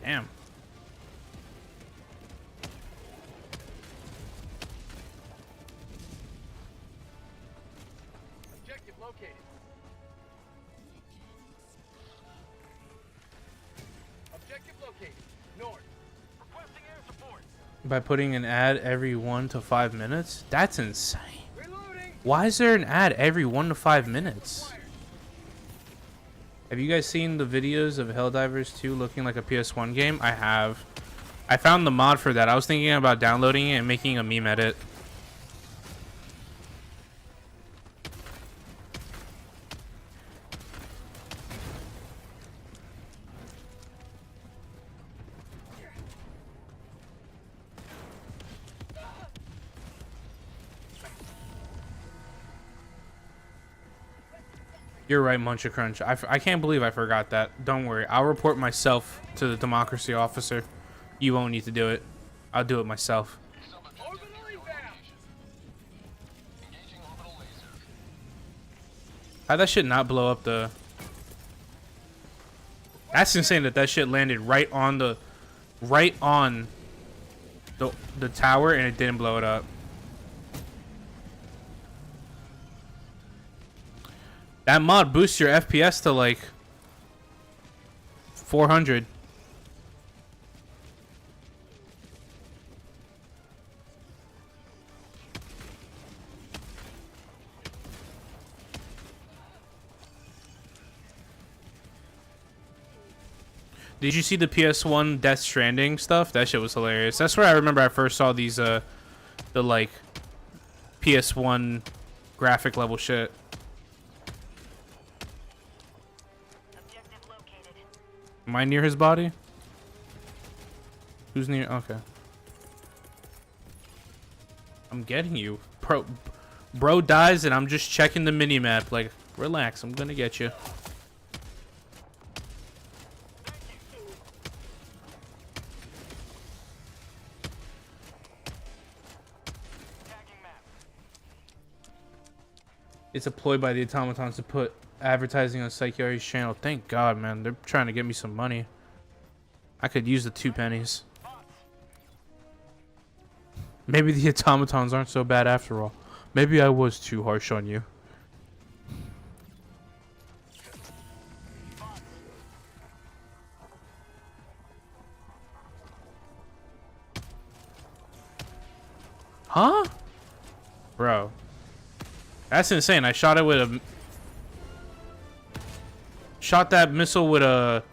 Damn. By putting an ad every 1 to 5 minutes? That's insane. Why is there an ad every 1 to 5 minutes? Have you guys seen the videos of Helldivers 2 looking like a PS1 game? I have. I found the mod for that. I was thinking about downloading it and making a meme edit. You're right, Muncha Crunch. I can't believe I forgot that. Don't worry. I'll report myself to the democracy officer. You won't need to do it. I'll do it myself. How'd that shit not blow up the... That's insane that that shit landed right on the tower and it didn't blow it up. That mod boosts your FPS to like 400. Did you see the PS1 Death Stranding stuff? That shit was hilarious. That's where I remember I first saw these the like PS1 graphic level shit. Am I near his body? Who's near? Okay. I'm getting you. Bro dies and I'm just checking the mini-map. Like, relax, I'm gonna get you. It's a ploy by the automatons to put advertising on Psychiatri's channel. Thank God, man. They're trying to get me some money. I could use the 2 pennies. Maybe the automatons aren't so bad after all. Maybe I was too harsh on you. Huh? Bro. That's insane. I shot it with a... Shot that missile with a...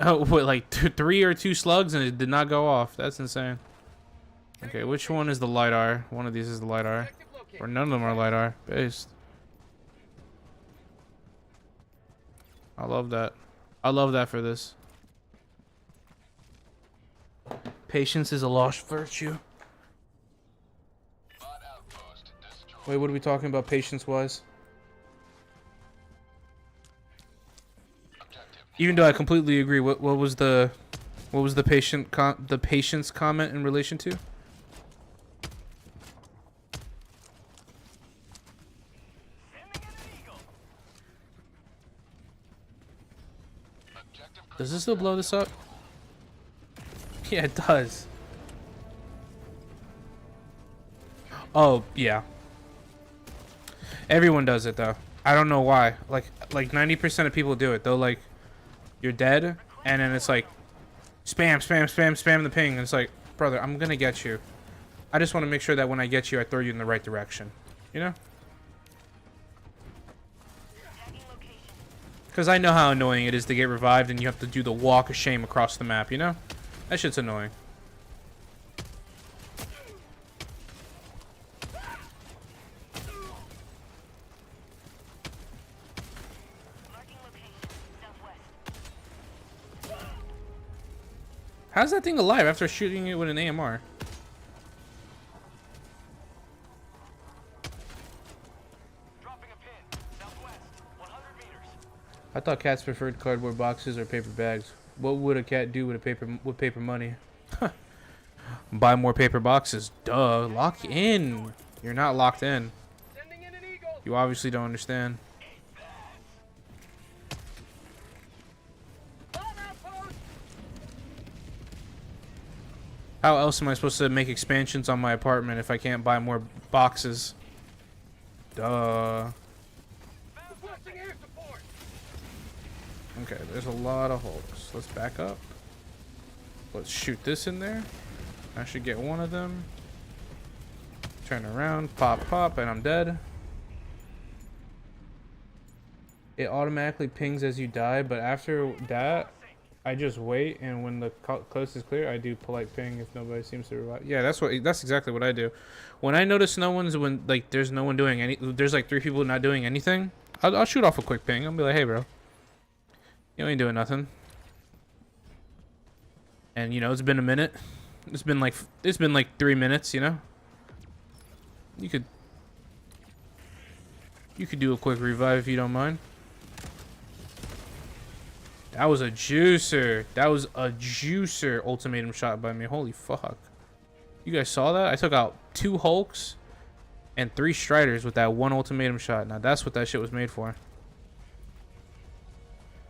with like 3 or 2 slugs and it did not go off. That's insane. Okay, which one is the LiDAR? One of these is the LiDAR. Or none of them are LiDAR based. I love that. I love that for this. Patience is a lost virtue. Wait, what are we talking about patience wise? Even though I completely agree, what was the patience comment in relation to? Does this still blow this up? Yeah, it does. Oh, yeah. Everyone does it though. I don't know why. Like 90% of people do it. They'll like, you're dead, and then it's like, spam the ping. And it's like, brother, I'm gonna get you. I just want to make sure that when I get you, I throw you in the right direction. You know? Because I know how annoying it is to get revived and you have to do the walk of shame across the map, you know? That shit's annoying. How's that thing alive after shooting it with an AMR? Dropping a pin. Southwest. 100 meters. I thought cats preferred cardboard boxes or paper bags. What would a cat do with paper money? Buy more paper boxes. Duh. Lock in. You're not locked in. Sending in an eagle. You obviously don't understand. How else am I supposed to make expansions on my apartment if I can't buy more boxes? Duh. Okay, there's a lot of hulks. Let's back up. Let's shoot this in there. I should get one of them. Turn around, pop, pop, and I'm dead. It automatically pings as you die, but after that, I just wait, and when the coast is clear, I do polite ping if nobody seems to revive. Yeah, that's exactly what I do. When I notice like there's no one doing there's like 3 people not doing anything, I'll shoot off a quick ping. I'll be like, hey bro, you ain't doing nothing. And you know, it's been a minute. It's been like 3 minutes, you know. You could do a quick revive if you don't mind. That was a juicer. That was a juicer ultimatum shot by me. Holy fuck. You guys saw that? I took out 2 Hulks and 3 Striders with that 1 ultimatum shot. Now that's what that shit was made for.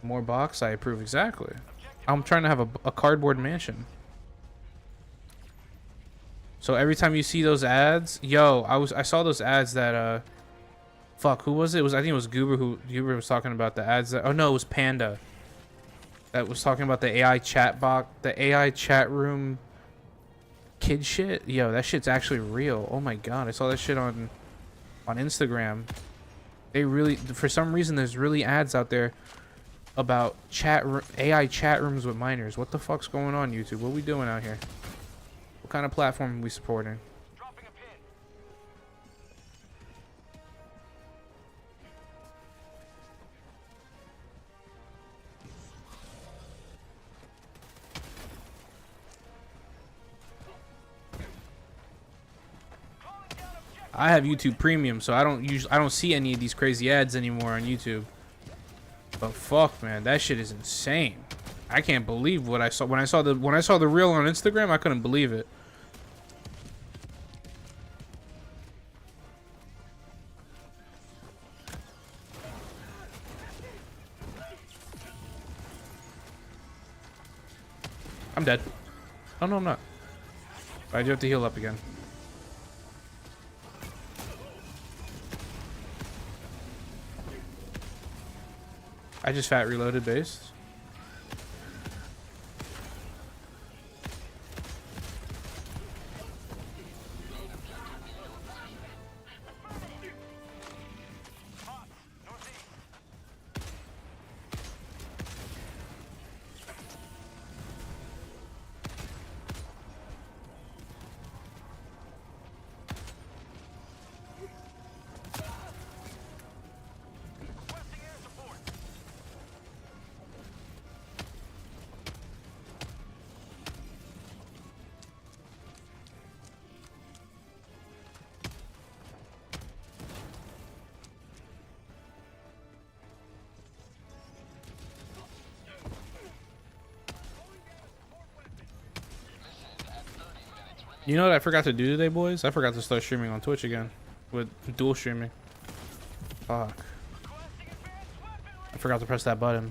More box, I approve. Exactly. I'm trying to have a cardboard mansion. So every time you see those ads, yo, I saw those ads that fuck, who was it? I think it was Goober was talking about the ads that, oh no, it was Panda. That was talking about the AI chat box, the AI chat room kid shit. Yo, that shit's actually real. Oh my god, I saw that shit on Instagram. They really, for some reason, there's really ads out there about AI chat rooms with minors. What the fuck's going on, YouTube? What are we doing out here? What kind of platform are we supporting? Dropping a pin. I have YouTube Premium, so I don't see any of these crazy ads anymore on YouTube. But fuck, man, that shit is insane. I can't believe what I saw when I saw the reel on Instagram. I couldn't believe it. I'm dead. Oh no, I'm not. I do have to heal up again. I just fat reloaded base. You know what I forgot to do today, boys? I forgot to start streaming on Twitch again with dual streaming. Fuck. I forgot to press that button.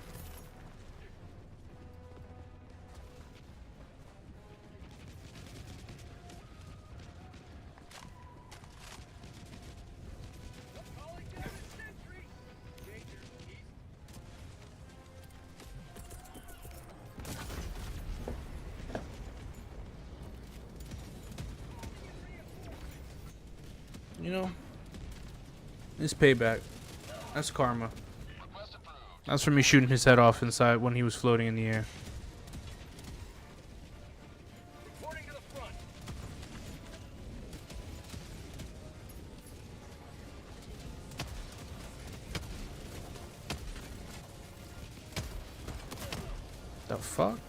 You know, it's payback. That's karma. That's for me shooting his head off inside when he was floating in the air. Reporting to the front. The fuck?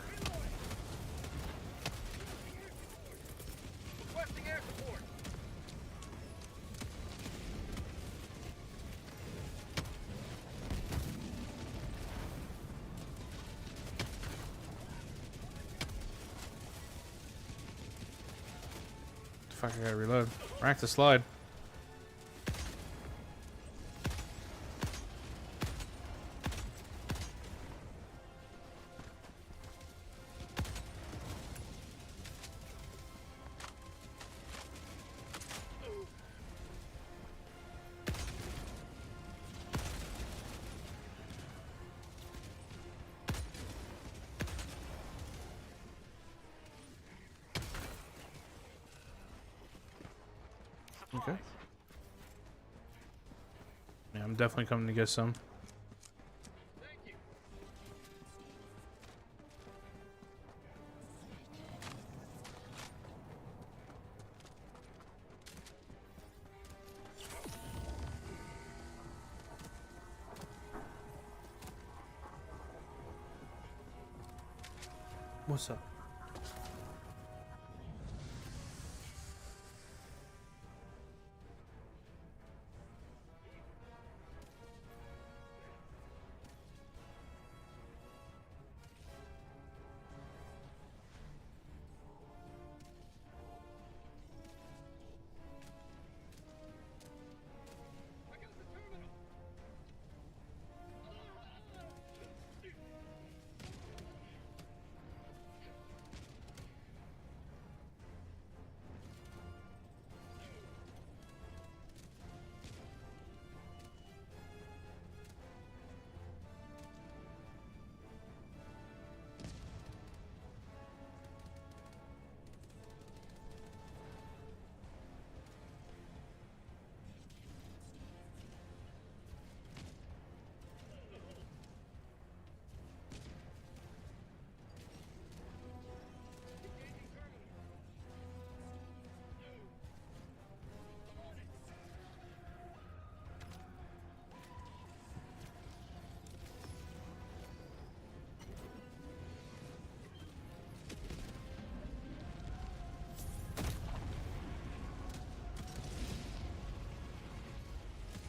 Requesting air support. Fuck, I gotta reload. Rack the slide. Okay. Yeah, I'm definitely coming to get some. What's up?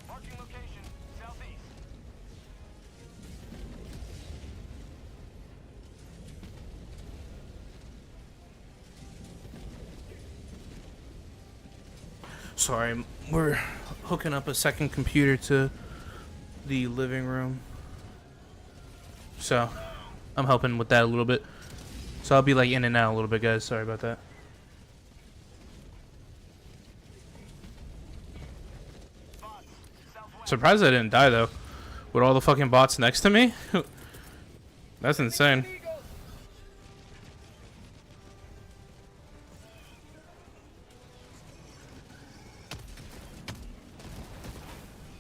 Marking location, southeast. Sorry, we're hooking up a second computer to the living room. So, I'm helping with that a little bit. So I'll be like in and out a little bit, guys. Sorry about that. Surprised I didn't die though. With all the fucking bots next to me? That's insane.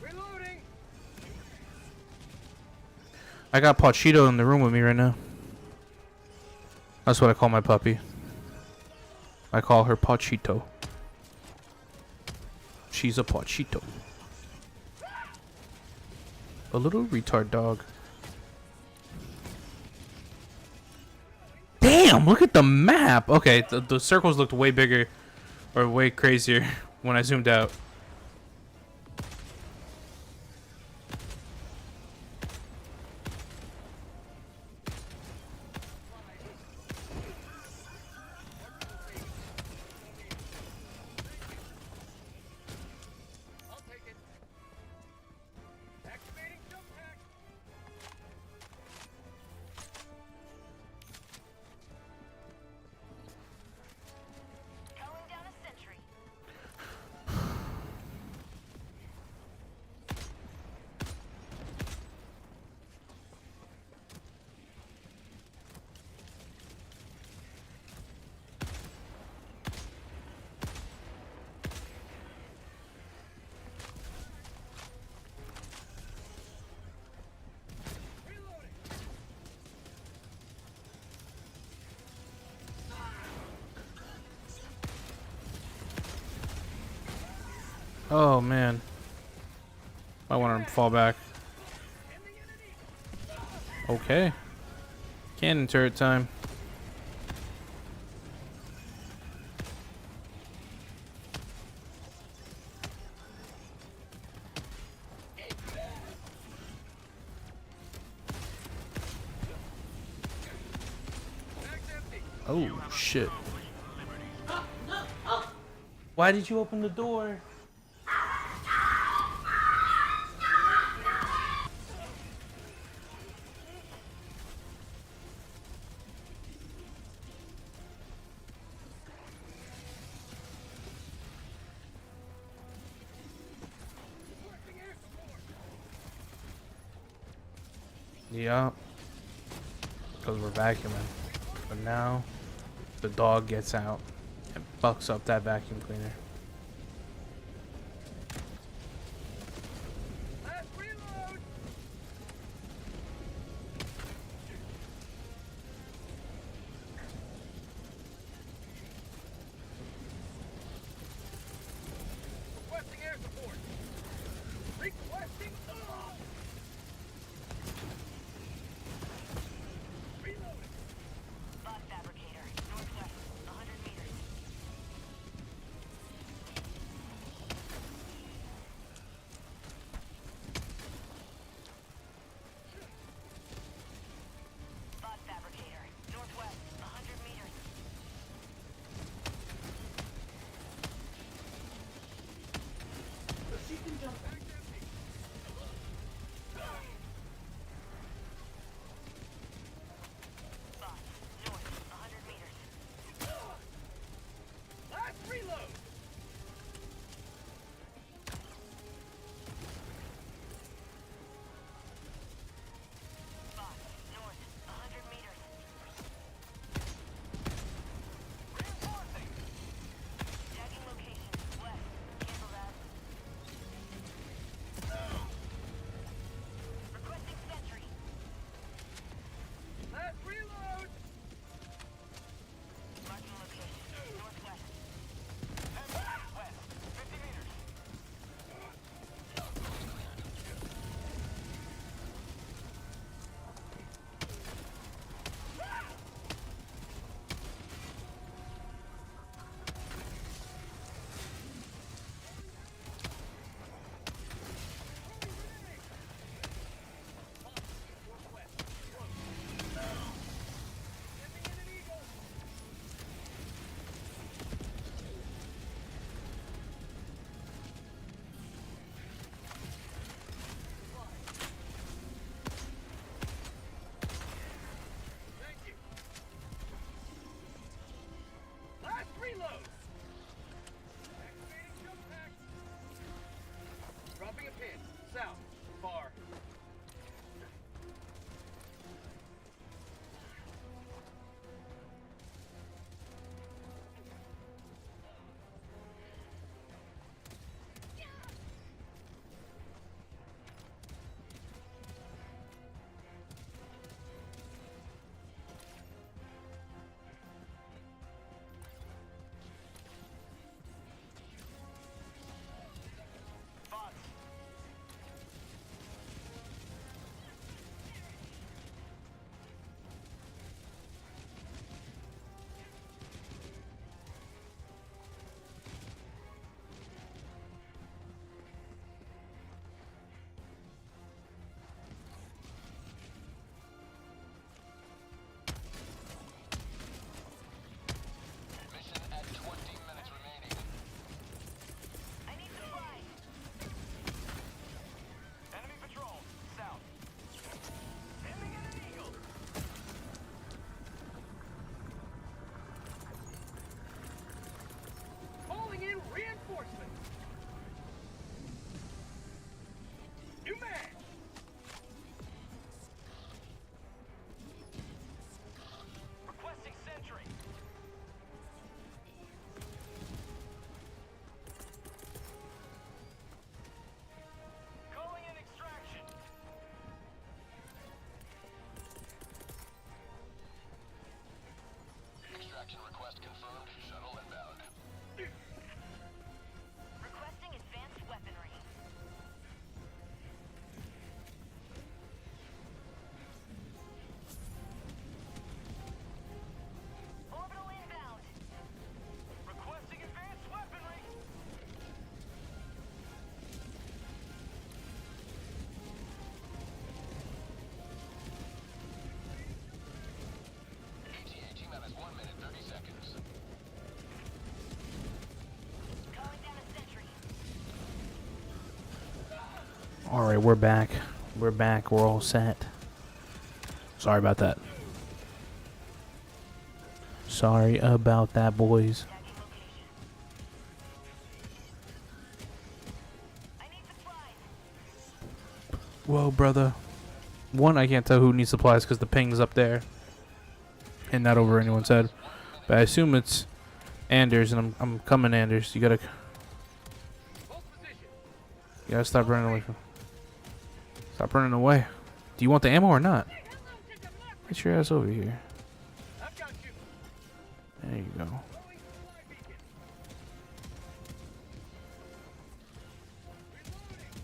Reloading. I got Pachito in the room with me right now. That's what I call my puppy. I call her Pachito. She's a Pachito. A little retard dog. Damn, look at the map. Okay, the circles looked way bigger or way crazier when I zoomed out. I'll take it. Activating jump pack. Calling down a sentry. Oh man. I want to fall back. Okay. Cannon turret time. Oh shit. Why did you open the door? Yeah, because we're vacuuming. But now, the dog gets out and fucks up that vacuum cleaner. Bot fabricator, northwest, 100 meters. Bot fabricator, northwest, 100 meters. Bot, north, 100 meters. Last reload! Bot, north, 100 meters. Reinforcing! Tagging location, west. Cancel that. Requesting sentry. Last reload! Marking location, northwest. And west, 50 meters. Thank you. Last reload! Activating jump pack. Dropping a pin. South. Far. Bots. Mission at 20 minutes remaining. I need supplies. Enemy patrol. South. Aiming at an eagle. Calling in reinforcements. New man. Requesting sentry. Calling in extraction. Extraction request confirmed. Shuttle inbound. Requesting advanced weaponry. Orbital inbound. Requesting advanced weaponry. ETA T-minus 1 minute 30 seconds. Calling down a sentry. All right, we're back. We're back. We're all set. Sorry about that. Sorry about that, boys. Tagging location. I need supplies. Whoa, brother. One, I can't tell who needs supplies because the ping's up there and not over anyone's head. But I assume it's Anders, and I'm coming, Anders. You gotta stop running away from. Stop running away. Do you want the ammo or not? Get your ass over here. I've got you. There you go. Throwing supply beacon. Reloading.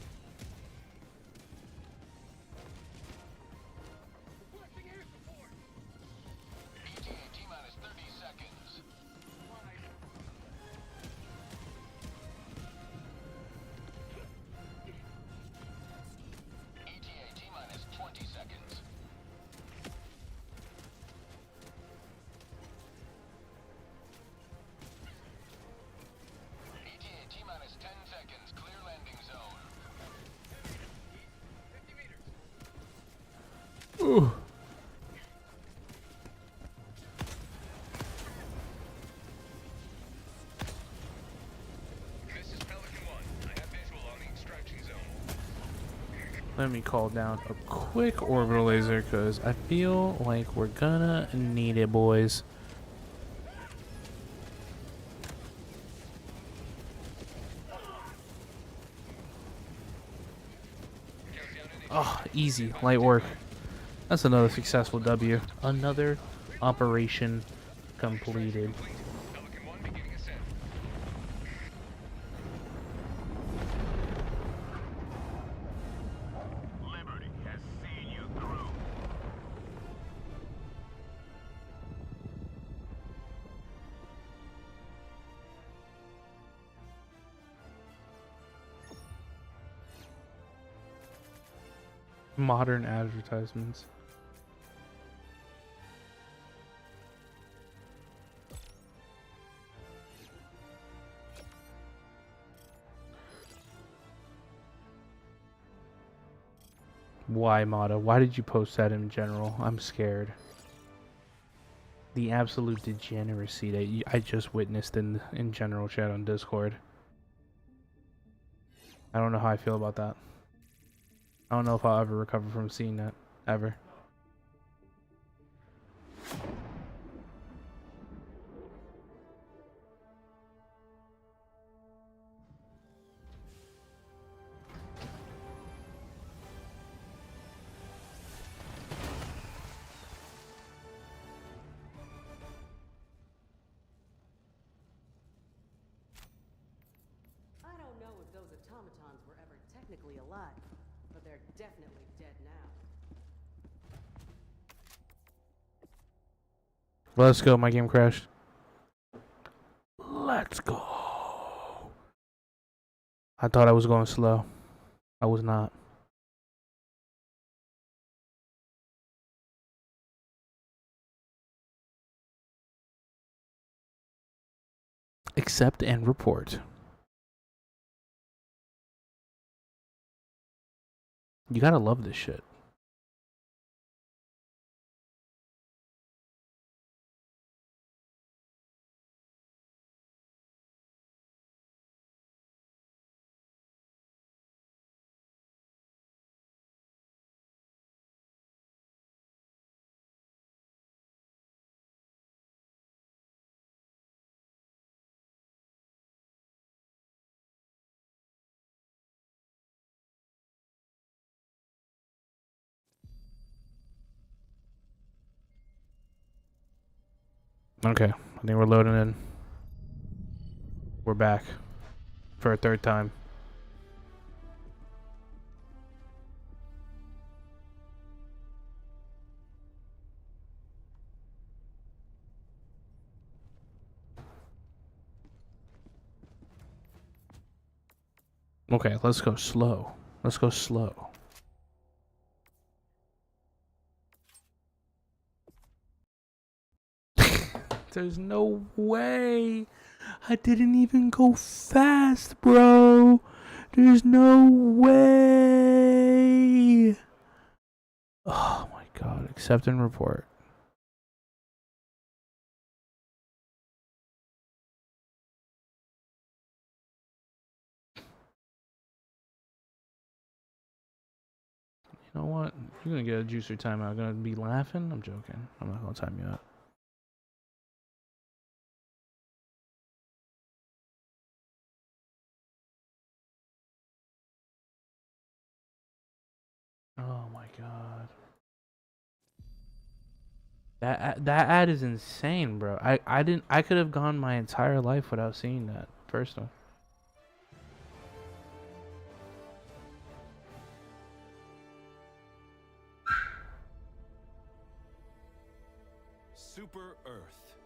Let me call down a quick orbital laser because I feel like we're gonna need it, boys. Oh, easy, light work. That's another successful W. Another operation completed. Pelican 1 beginning ascent. Liberty has seen you through. Modern advertisements. Why, Mata? Why did you post that in general? I'm scared. The absolute degeneracy that I just witnessed in general chat on Discord. I don't know how I feel about that. I don't know if I'll ever recover from seeing that. Ever. I don't know if those automatons were ever technically alive, but they're definitely dead now. Let's go, my game crashed. Let's go. I thought I was going slow. I was not. Accept and report. You gotta love this shit. Okay, I think we're loading in. We're back for a third time. Okay, let's go slow. Let's go slow. There's no way. I didn't even go fast, bro. There's no way. Oh my god. Accept and report. You know what? You're gonna get a juicer timeout. Gonna be laughing? I'm joking. I'm not gonna time you out. Oh my god. That ad is insane, bro. I could have gone my entire life without seeing that first one. Super Earth,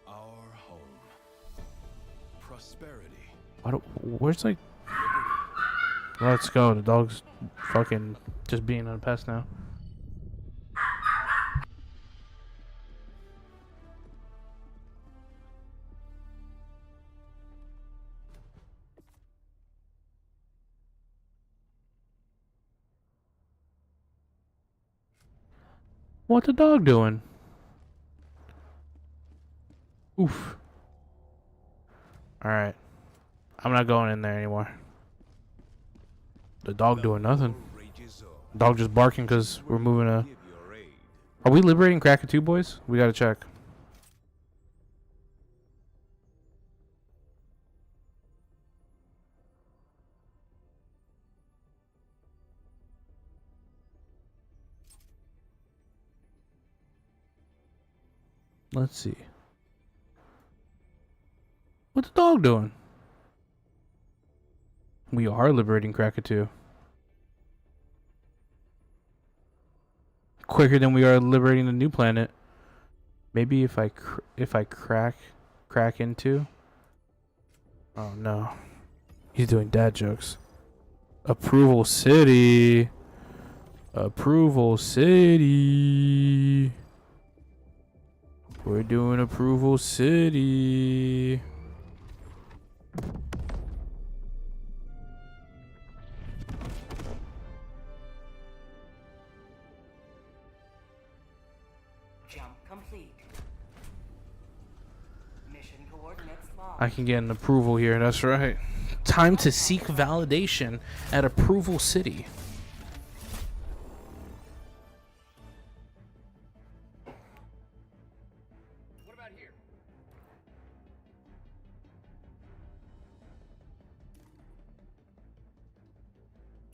our home. Prosperity. Where's like? Let's go. The dog's fucking just being a pest now. What's the dog doing? Oof. Alright. I'm not going in there anymore. The dog doing nothing. Rages on. Dog just barking because we're moving a. Give your aid. Are we liberating Krakatoa, boys? We gotta check. Let's see. What's the dog doing? We are liberating Krakatoa. Quicker than we are liberating the new planet. Maybe if I crack into. Oh no, he's doing dad jokes. Approval City. Approval City. We're doing Approval City. Jump complete. Mission coordinates logged. I can get an approval here, that's right. Time to seek validation at Approval City. What about here?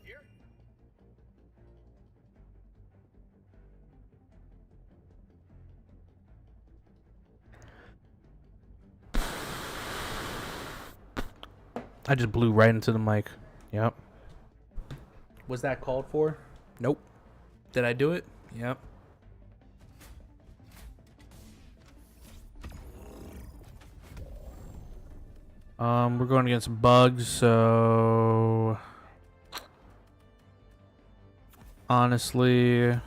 Here? I just blew right into the mic. Yep. Was that called for? Nope. Did I do it? Yep. We're going against bugs, so honestly,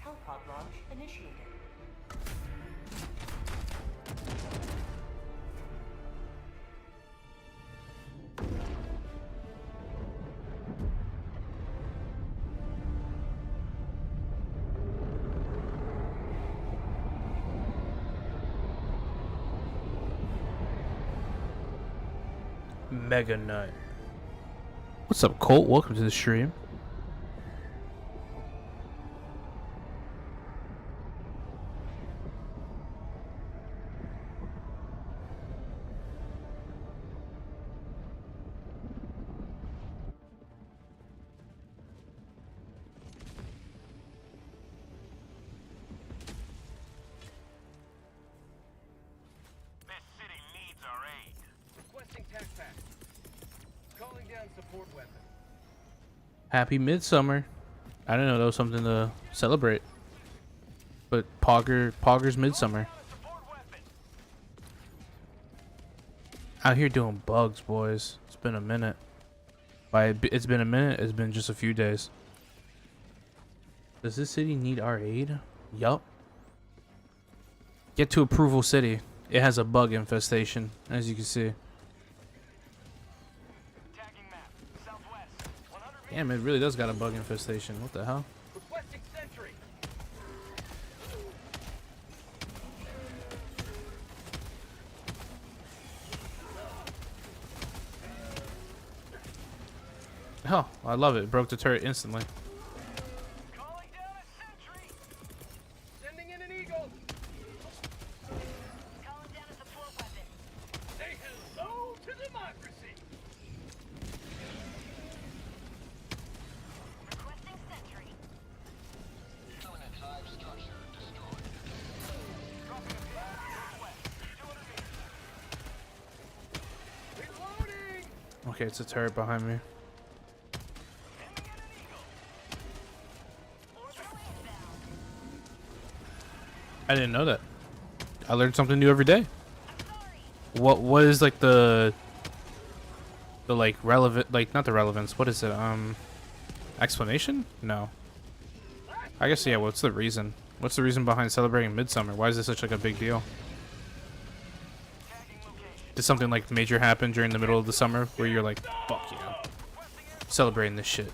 Hellpod launch initiated. Mega Nut. What's up, Colt? Welcome to the stream. This city needs our aid. Requesting tac pack. Calling down support weapon. Happy Midsummer. I didn't know that was something to celebrate. But Pogger's Midsummer. Support weapon. Out here doing bugs, boys. It's been a minute. By it's been a minute, it's been just a few days. Does this city need our aid? Yup. Get to Approval City. It has a bug infestation, as you can see. Tagging map. Southwest. 100 Damn, it really does got a bug infestation. What the hell? Requesting sentry. Oh, I love it. It broke the turret instantly. Calling down a sentry. Sending in an eagle. Calling down a support weapon. Say hello to democracy. Requesting sentry. Illuminate 5 structure destroyed. Dropping a pin northwest. 200 meters. Reloading. Okay, it's a turret behind me. Sending in an eagle. Orbital inbound. I didn't know that. I learned something new every day. I'm sorry. What is like the like relevant, like not the relevance, what is it? Explanation? No. I guess, yeah, what's the reason? What's the reason behind celebrating Midsummer? Why is this such like a big deal? Tagging location. Did something like major happen during the middle of the summer where you're like, fuck yeah, celebrating this shit?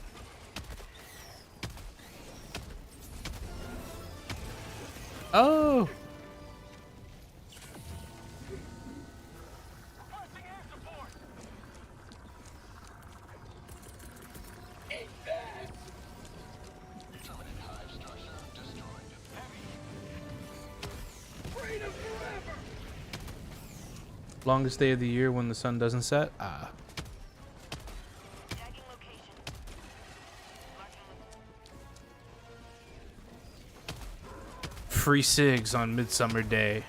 Oh, Requesting air support. Illuminate 5 structure destroyed. Freedom forever. longest day of the year when the sun doesn't set. Ah, Tagging location. free cigs on Midsummer Day.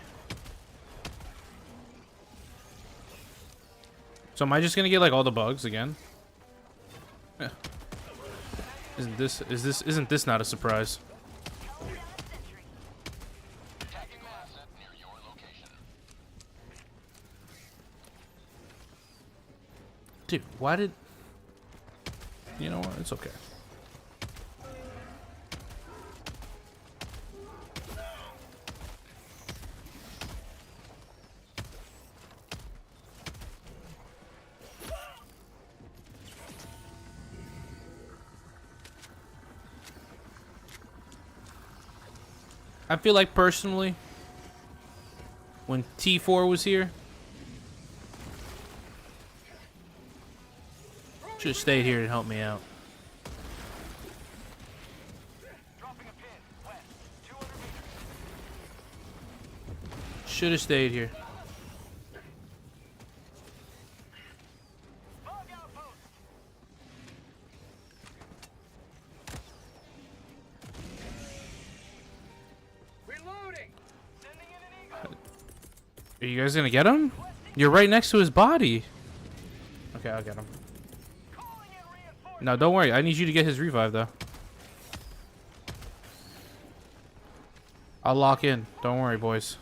So am I just gonna get like all the bugs again? Eh. Isn't this not a surprise? Calling down a sentry. Tagging asset near your location. Dude, why did... You know what? It's okay. I feel like personally, when T4 was here, should have stayed here to help me out. Dropping a pin west. 200 meters. Should have stayed here. Bug outpost. Reloading. Sending in an eagle. Are you guys gonna get him? You're right next to his body. Okay, I'll get him. Calling in reinforcements. No, don't worry. I need you to get his revive, though. I'll lock in. Don't worry, boys.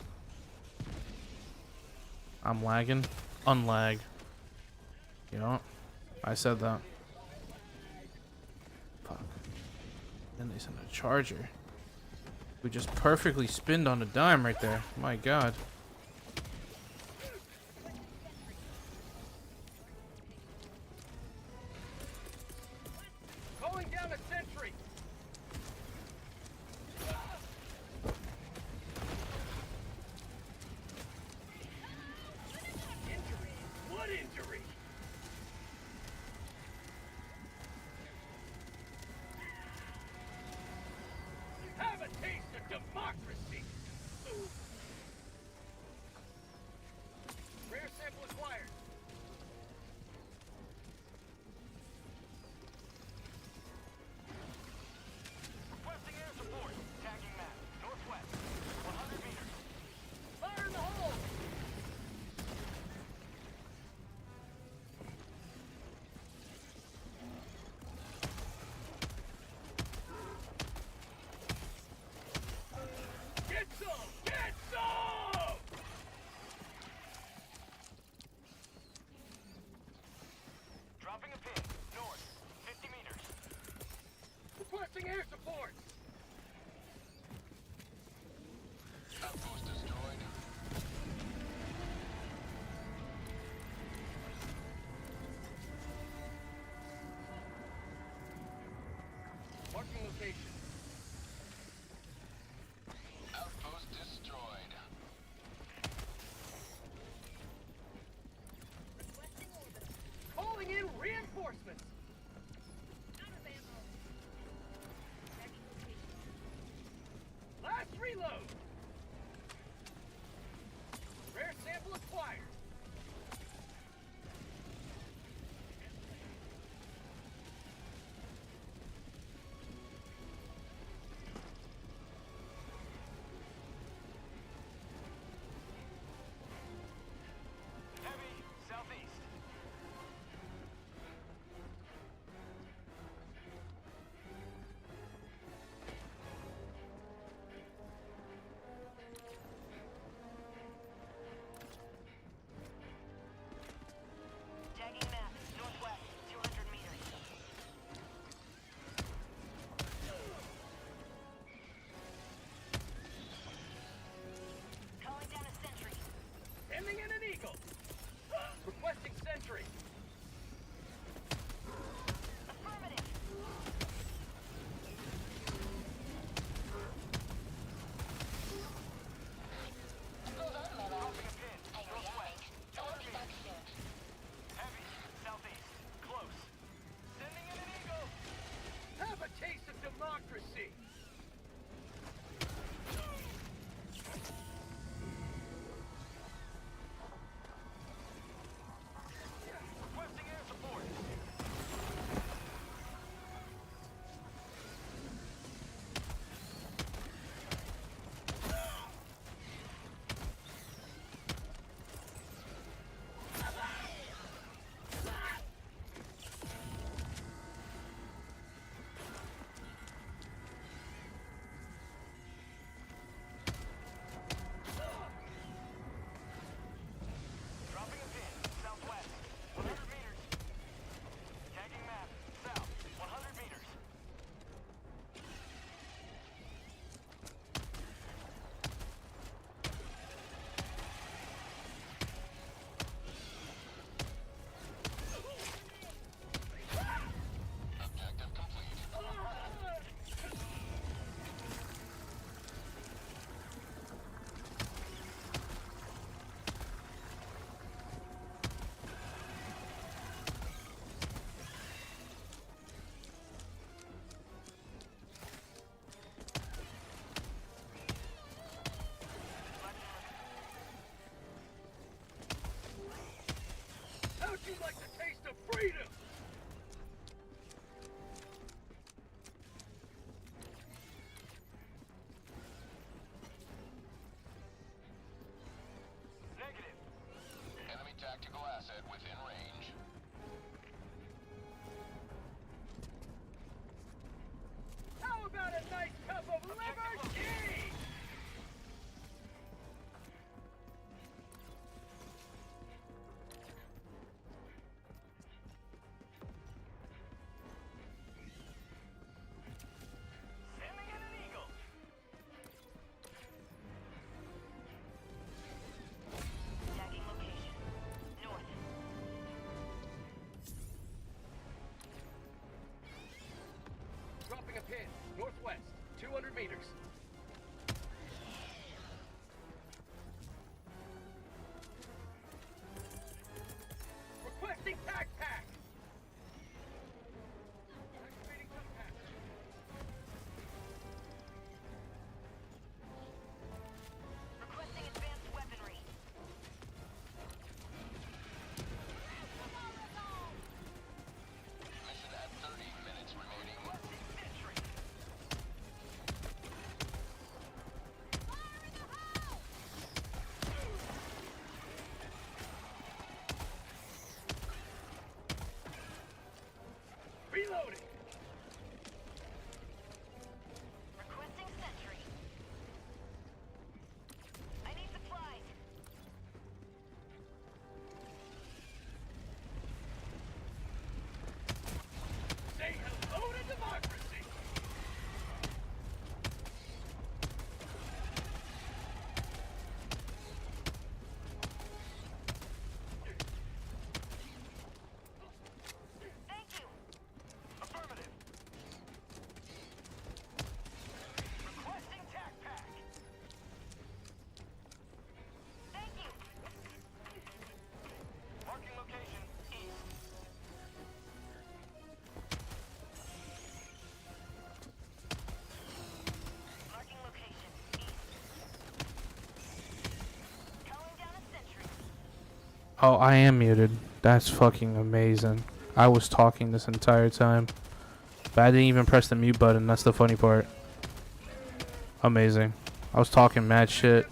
I'm lagging. Unlag. You know? I said that. Fuck. Then they sent a charger. We just perfectly spinned on a dime right there. My god. Calling down a sentry. Injury. What injury? Have a taste of democracy. Rare sample acquired. Requesting air support. Tagging map. Northwest. 100 meters. Fire in the hole! Get some! Get some! Dropping a pin. North. 50 meters. Requesting air support! Outpost destroyed. Marking location. Outpost destroyed. Calling in reinforcements. Reload. Rare sample acquired. Heavy, southeast. Tagging map, northwest, 200 meters. Calling down a sentry. Sending in an eagle. Requesting sentry. Affirmative. Dropping a pin. I react. I'll be back soon. Heavy, southeast. Close. Sending in an eagle. Have a taste of democracy. Requesting air support. Dropping a pin, southwest, 100 meters. Tagging map, south, 100 meters. Objective complete. How'd you like the taste of freedom? Negative. Enemy tactical asset within range. How about a nice cup of liver tea? Sending in an eagle. Tagging location. North. Dropping a pin, northwest, 200 meters. Requesting tac pack. Activating tac pack. Requesting advanced weaponry. Mission at 30 minutes remaining. Requesting sentry. Oh, I am muted. That's fucking amazing. I was talking this entire time. But I didn't even press the mute button. That's the funny part. Amazing. I was talking mad shit.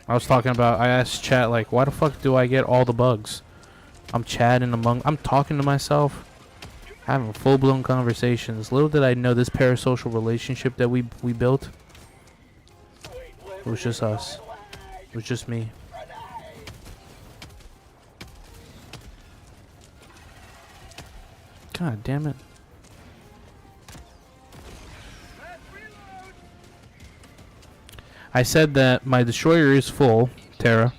I was talking about, I asked chat, like, why the fuck do I get all the bugs? I'm chatting I'm talking to myself. Having full-blown conversations. Little did I know this parasocial relationship that we built. It was just us. It was just me. God damn it. I said that my destroyer is full, Terra,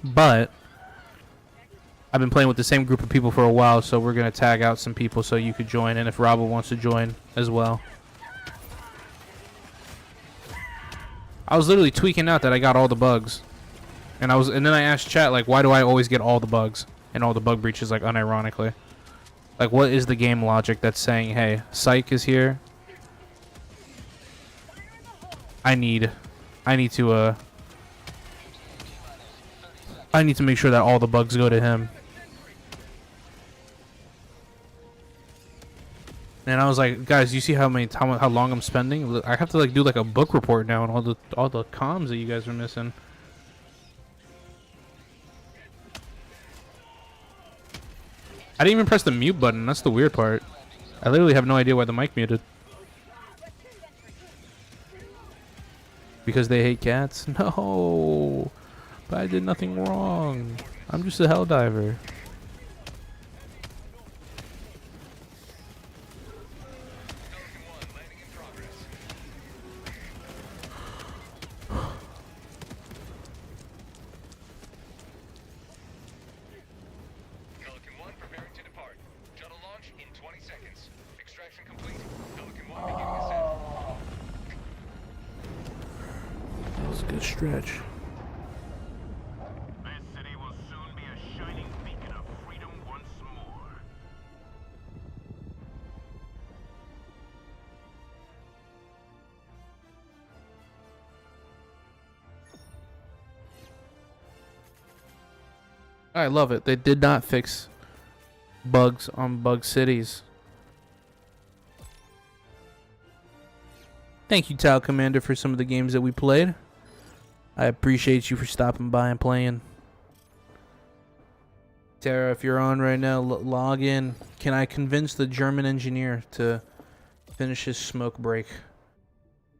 but I've been playing with the same group of people for a while, so we're going to tag out some people so you could join, and if Robbo wants to join as well. I was literally tweaking out that I got all the bugs. And then I asked chat, like, why do I always get all the bugs and all the bug breaches, like, unironically? Like, what is the game logic that's saying, hey, Psych is here. I need to make sure that all the bugs go to him. And I was like, guys, you see how long I'm spending? I have to like do like a book report now and all the comms that you guys are missing. I didn't even press the mute button. That's the weird part. I literally have no idea why the mic muted. Because they hate cats? No. But I did nothing wrong. I'm just a Helldiver. Stretch. This city will soon be a shining beacon of freedom once more. I love it. They did not fix bugs on bug cities. Thank you, Tau Commander, for some of the games that we played. I appreciate you for stopping by and playing. Tara, if you're on right now, log in. Can I convince the German engineer to finish his smoke break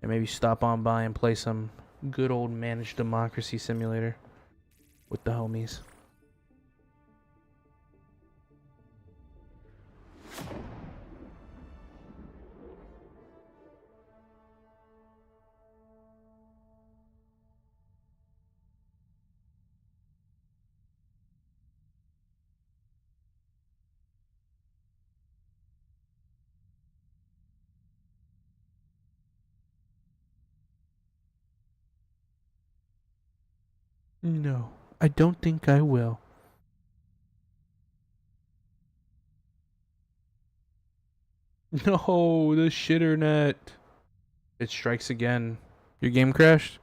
and maybe stop on by and play some good old managed democracy simulator with the homies? No, I don't think I will. No, the shitter net. It strikes again. Your game crashed?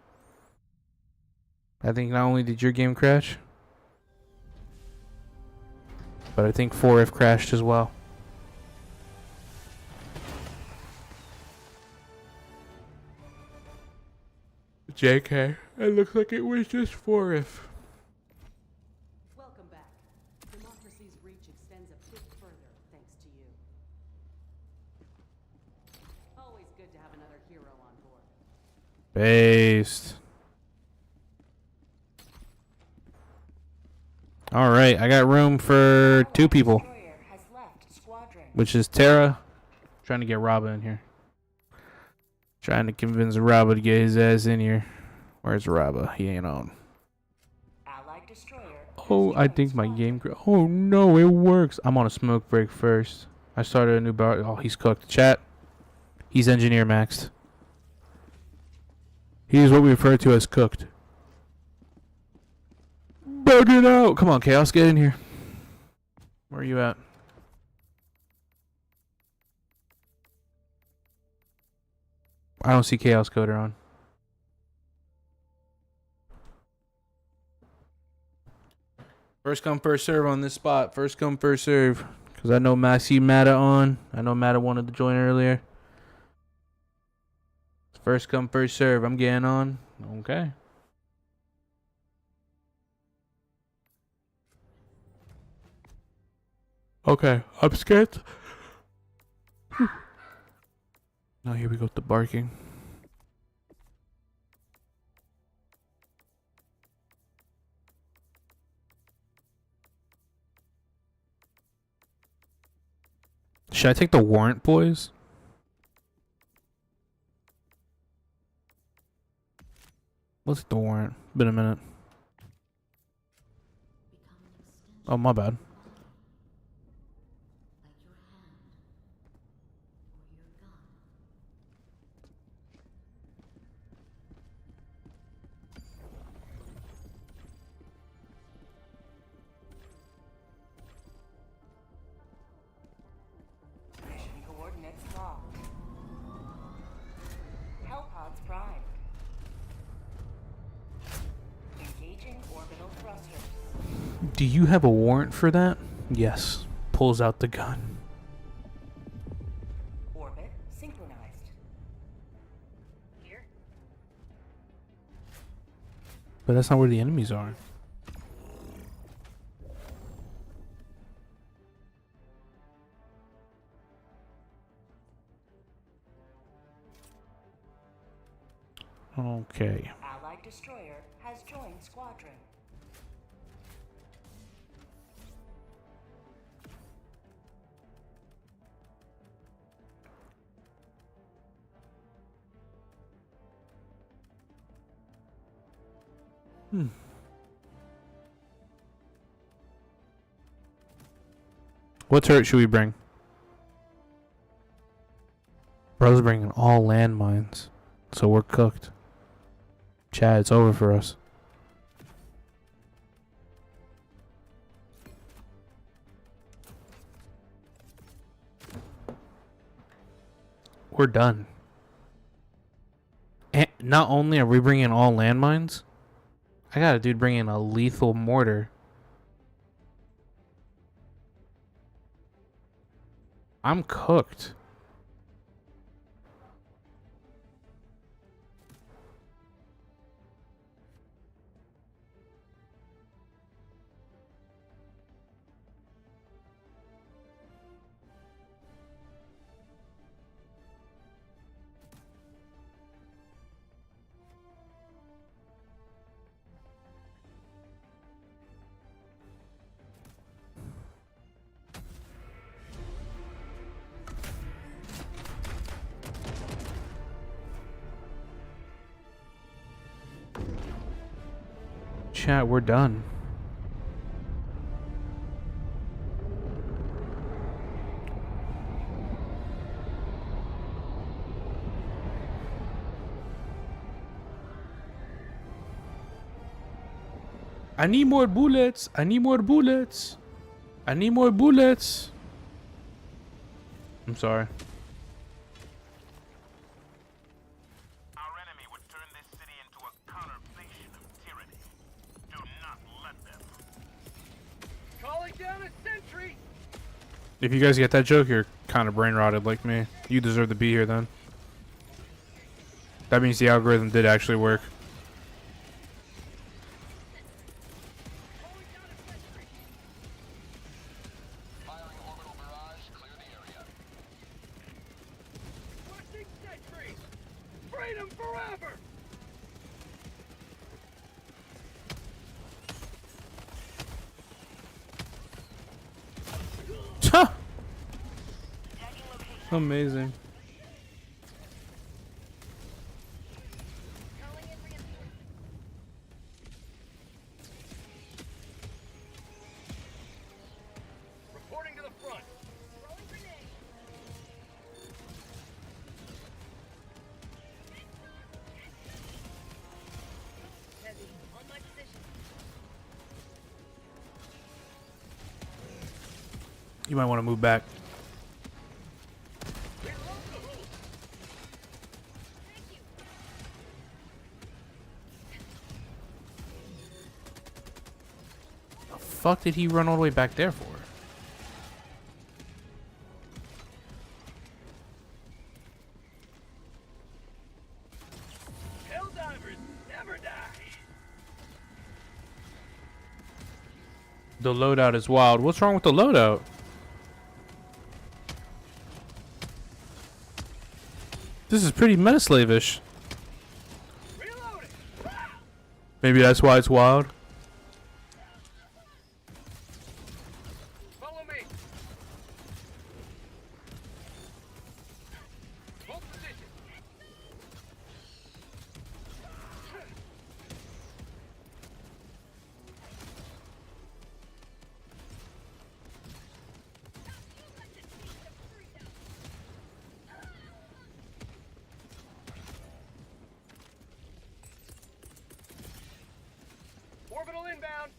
I think not only did your game crash, but I think 4F crashed as well. JK, it looks like it was just 4F. Welcome back. Democracy's reach extends a bit further thanks to you. Always good to have another hero on board. Based. Alright, I got room for 2 people. Which is Terra. Trying to get Robba in here. Trying to convince Robba to get his ass in here. Where's Robba? He ain't on. Oh, I think my game... Oh no, it works. I'm on a smoke break first. I started a new bar. Oh, he's cooked. Chat. He's engineer maxed. He's what we refer to as cooked. Bug it out! Come on, Chaos, get in here. Where are you at? I don't see Chaos Coder on. First come, first serve on this spot. First come, first serve. Because I know I see Matta on. I know Matta wanted to join earlier. First come, first serve. I'm getting on. Okay. Okay, I'm scared. Now here we go with the barking. Should I take the warrant, boys? Let's take the warrant. Been a minute. Oh, my bad. Mission coordinates locked. Hellpods primed. Engaging orbital thrusters. Do you have a warrant for that? Yes. Pulls out the gun. Orbit synchronized. Here. But that's not where the enemies are. Okay. Allied destroyer has joined squadron. What turret should we bring? Bro's bringing all landmines. So we're cooked. Chad, it's over for us. We're done. And not only are we bringing all landmines, I got a dude bringing a lethal mortar. I'm cooked. Chat, we're done. I need more bullets. I need more bullets. I need more bullets. I'm sorry. Our enemy would turn this city into a conurbation of tyranny. Do not let them. Calling down a sentry! If you guys get that joke, you're kind of brain rotted like me. You deserve to be here then. That means the algorithm did actually work. Firing orbital barrage. Clear the area. Pushing sentry! Freedom forever! Ha! Amazing. Reporting to the front. You might want to move back. fuck did he run all the way back there for? Helldivers never die. The loadout is wild. What's wrong with the loadout? This is pretty meta-slavish. Reloading. Maybe that's why it's wild. Follow me. Hold position. Orbital inbound.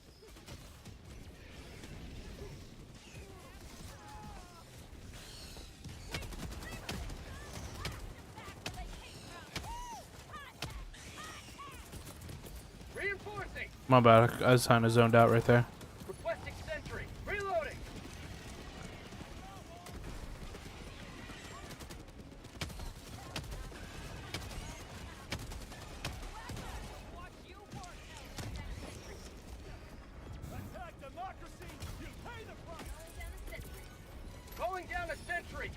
Reinforcing. My bad. I was kind of zoned out right there. Requesting sentry. Reloading. Attack democracy. You pay the price. Calling down a sentry.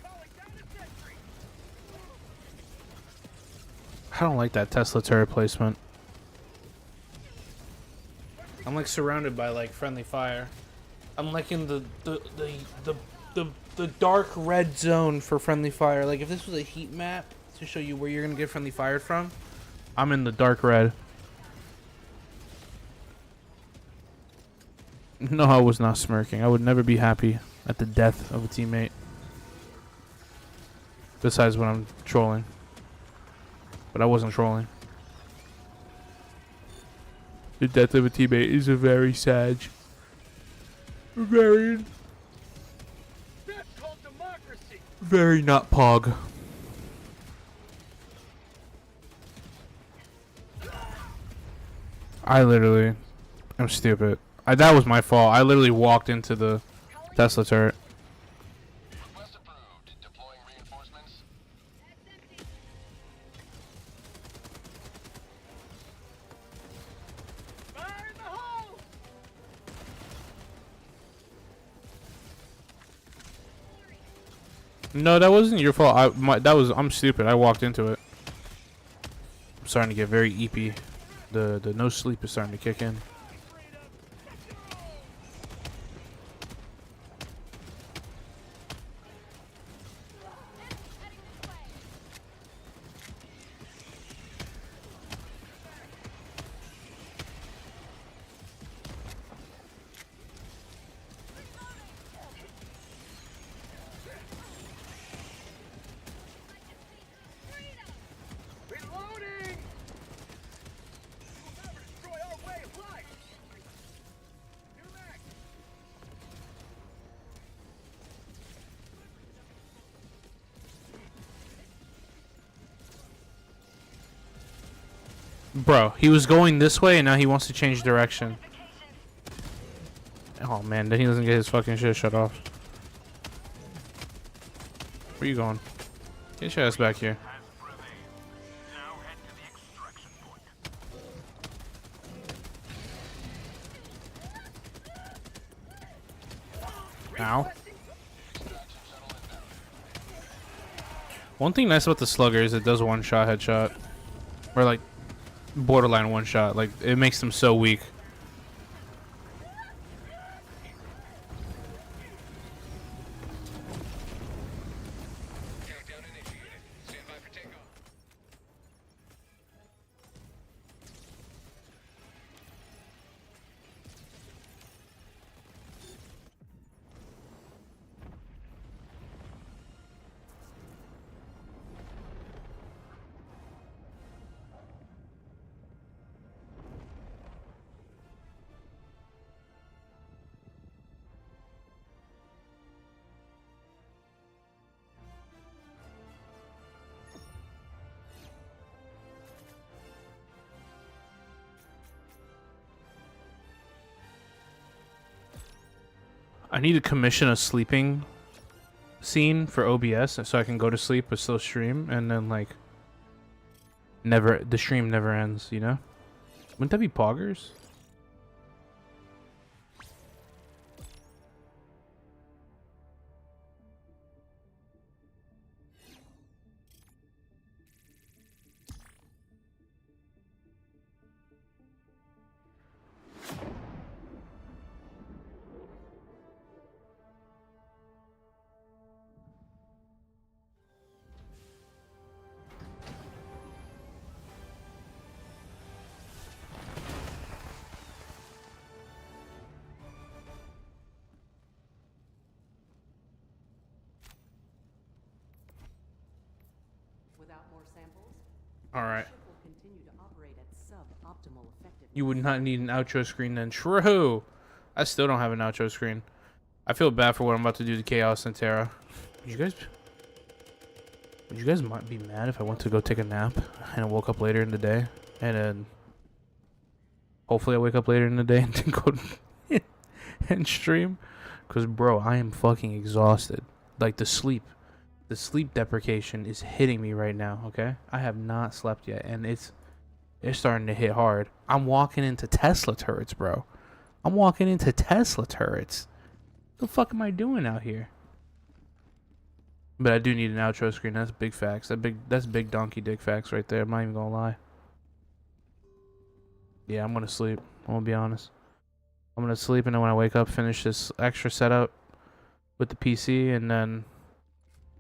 Calling down a sentry. I don't like that Tesla turret placement. I'm like surrounded by like friendly fire. I'm like in the dark red zone for friendly fire. Like if this was a heat map to show you where you're gonna get friendly fired from, I'm in the dark red. No, I was not smirking. I would never be happy at the death of a teammate. Besides when I'm trolling. But I wasn't trolling. The death of a teammate is a very sad. Very That's called democracy. very not pog. I literally am stupid. That was my fault. I literally walked into the Tesla turret. Request approved. Deploying reinforcements. Fire in the hole. No, that wasn't your fault. I'm stupid. I walked into it. I'm starting to get very eepy. The no sleep is starting to kick in. Reloading. You'll never destroy our way of life. New mag. Bro, he was going this way and now he wants to change direction. Oh man, then he doesn't get his fucking shit shut off. Where you going? Get your ass back here. Has prevailed. Now head to the extraction point. Ow. One thing nice about the slugger is it does one shot headshot. Or like borderline one shot. Like it makes them so weak. Countdown initiated. Stand by for takeoff. I need to commission a sleeping scene for OBS so I can go to sleep but still stream, and then like the stream never ends, you know? Wouldn't that be poggers? Without more samples, All right. the ship will continue to operate at suboptimal effectiveness. You would not need an outro screen then. True. I still don't have an outro screen. I feel bad for what I'm about to do to Chaos and Terra. Would you guys might be mad if I went to go take a nap and I woke up later in the day, and then hopefully I wake up later in the day and then go and stream? Cause bro, I am fucking exhausted. Like the sleep deprivation is hitting me right now. Okay, I have not slept yet, and it's starting to hit hard. I'm walking into Tesla turrets, bro. I'm walking into Tesla turrets. What the fuck am I doing out here? But I do need an outro screen. That's big facts. That's big donkey dick facts right there. I'm not even gonna lie. Yeah, I'm gonna sleep. I'm gonna be honest. I'm gonna sleep, and then when I wake up, finish this extra setup with the PC, and then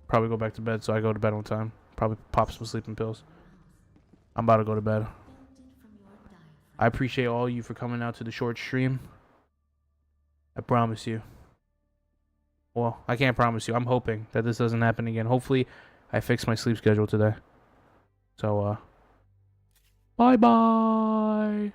probably go back to bed. So I go to bed on time. Probably pop some sleeping pills. I'm about to go to bed. I appreciate all of you for coming out to the short stream. I promise you. Well, I can't promise you. I'm hoping that this doesn't happen again. Hopefully, I fix my sleep schedule today. So, bye-bye.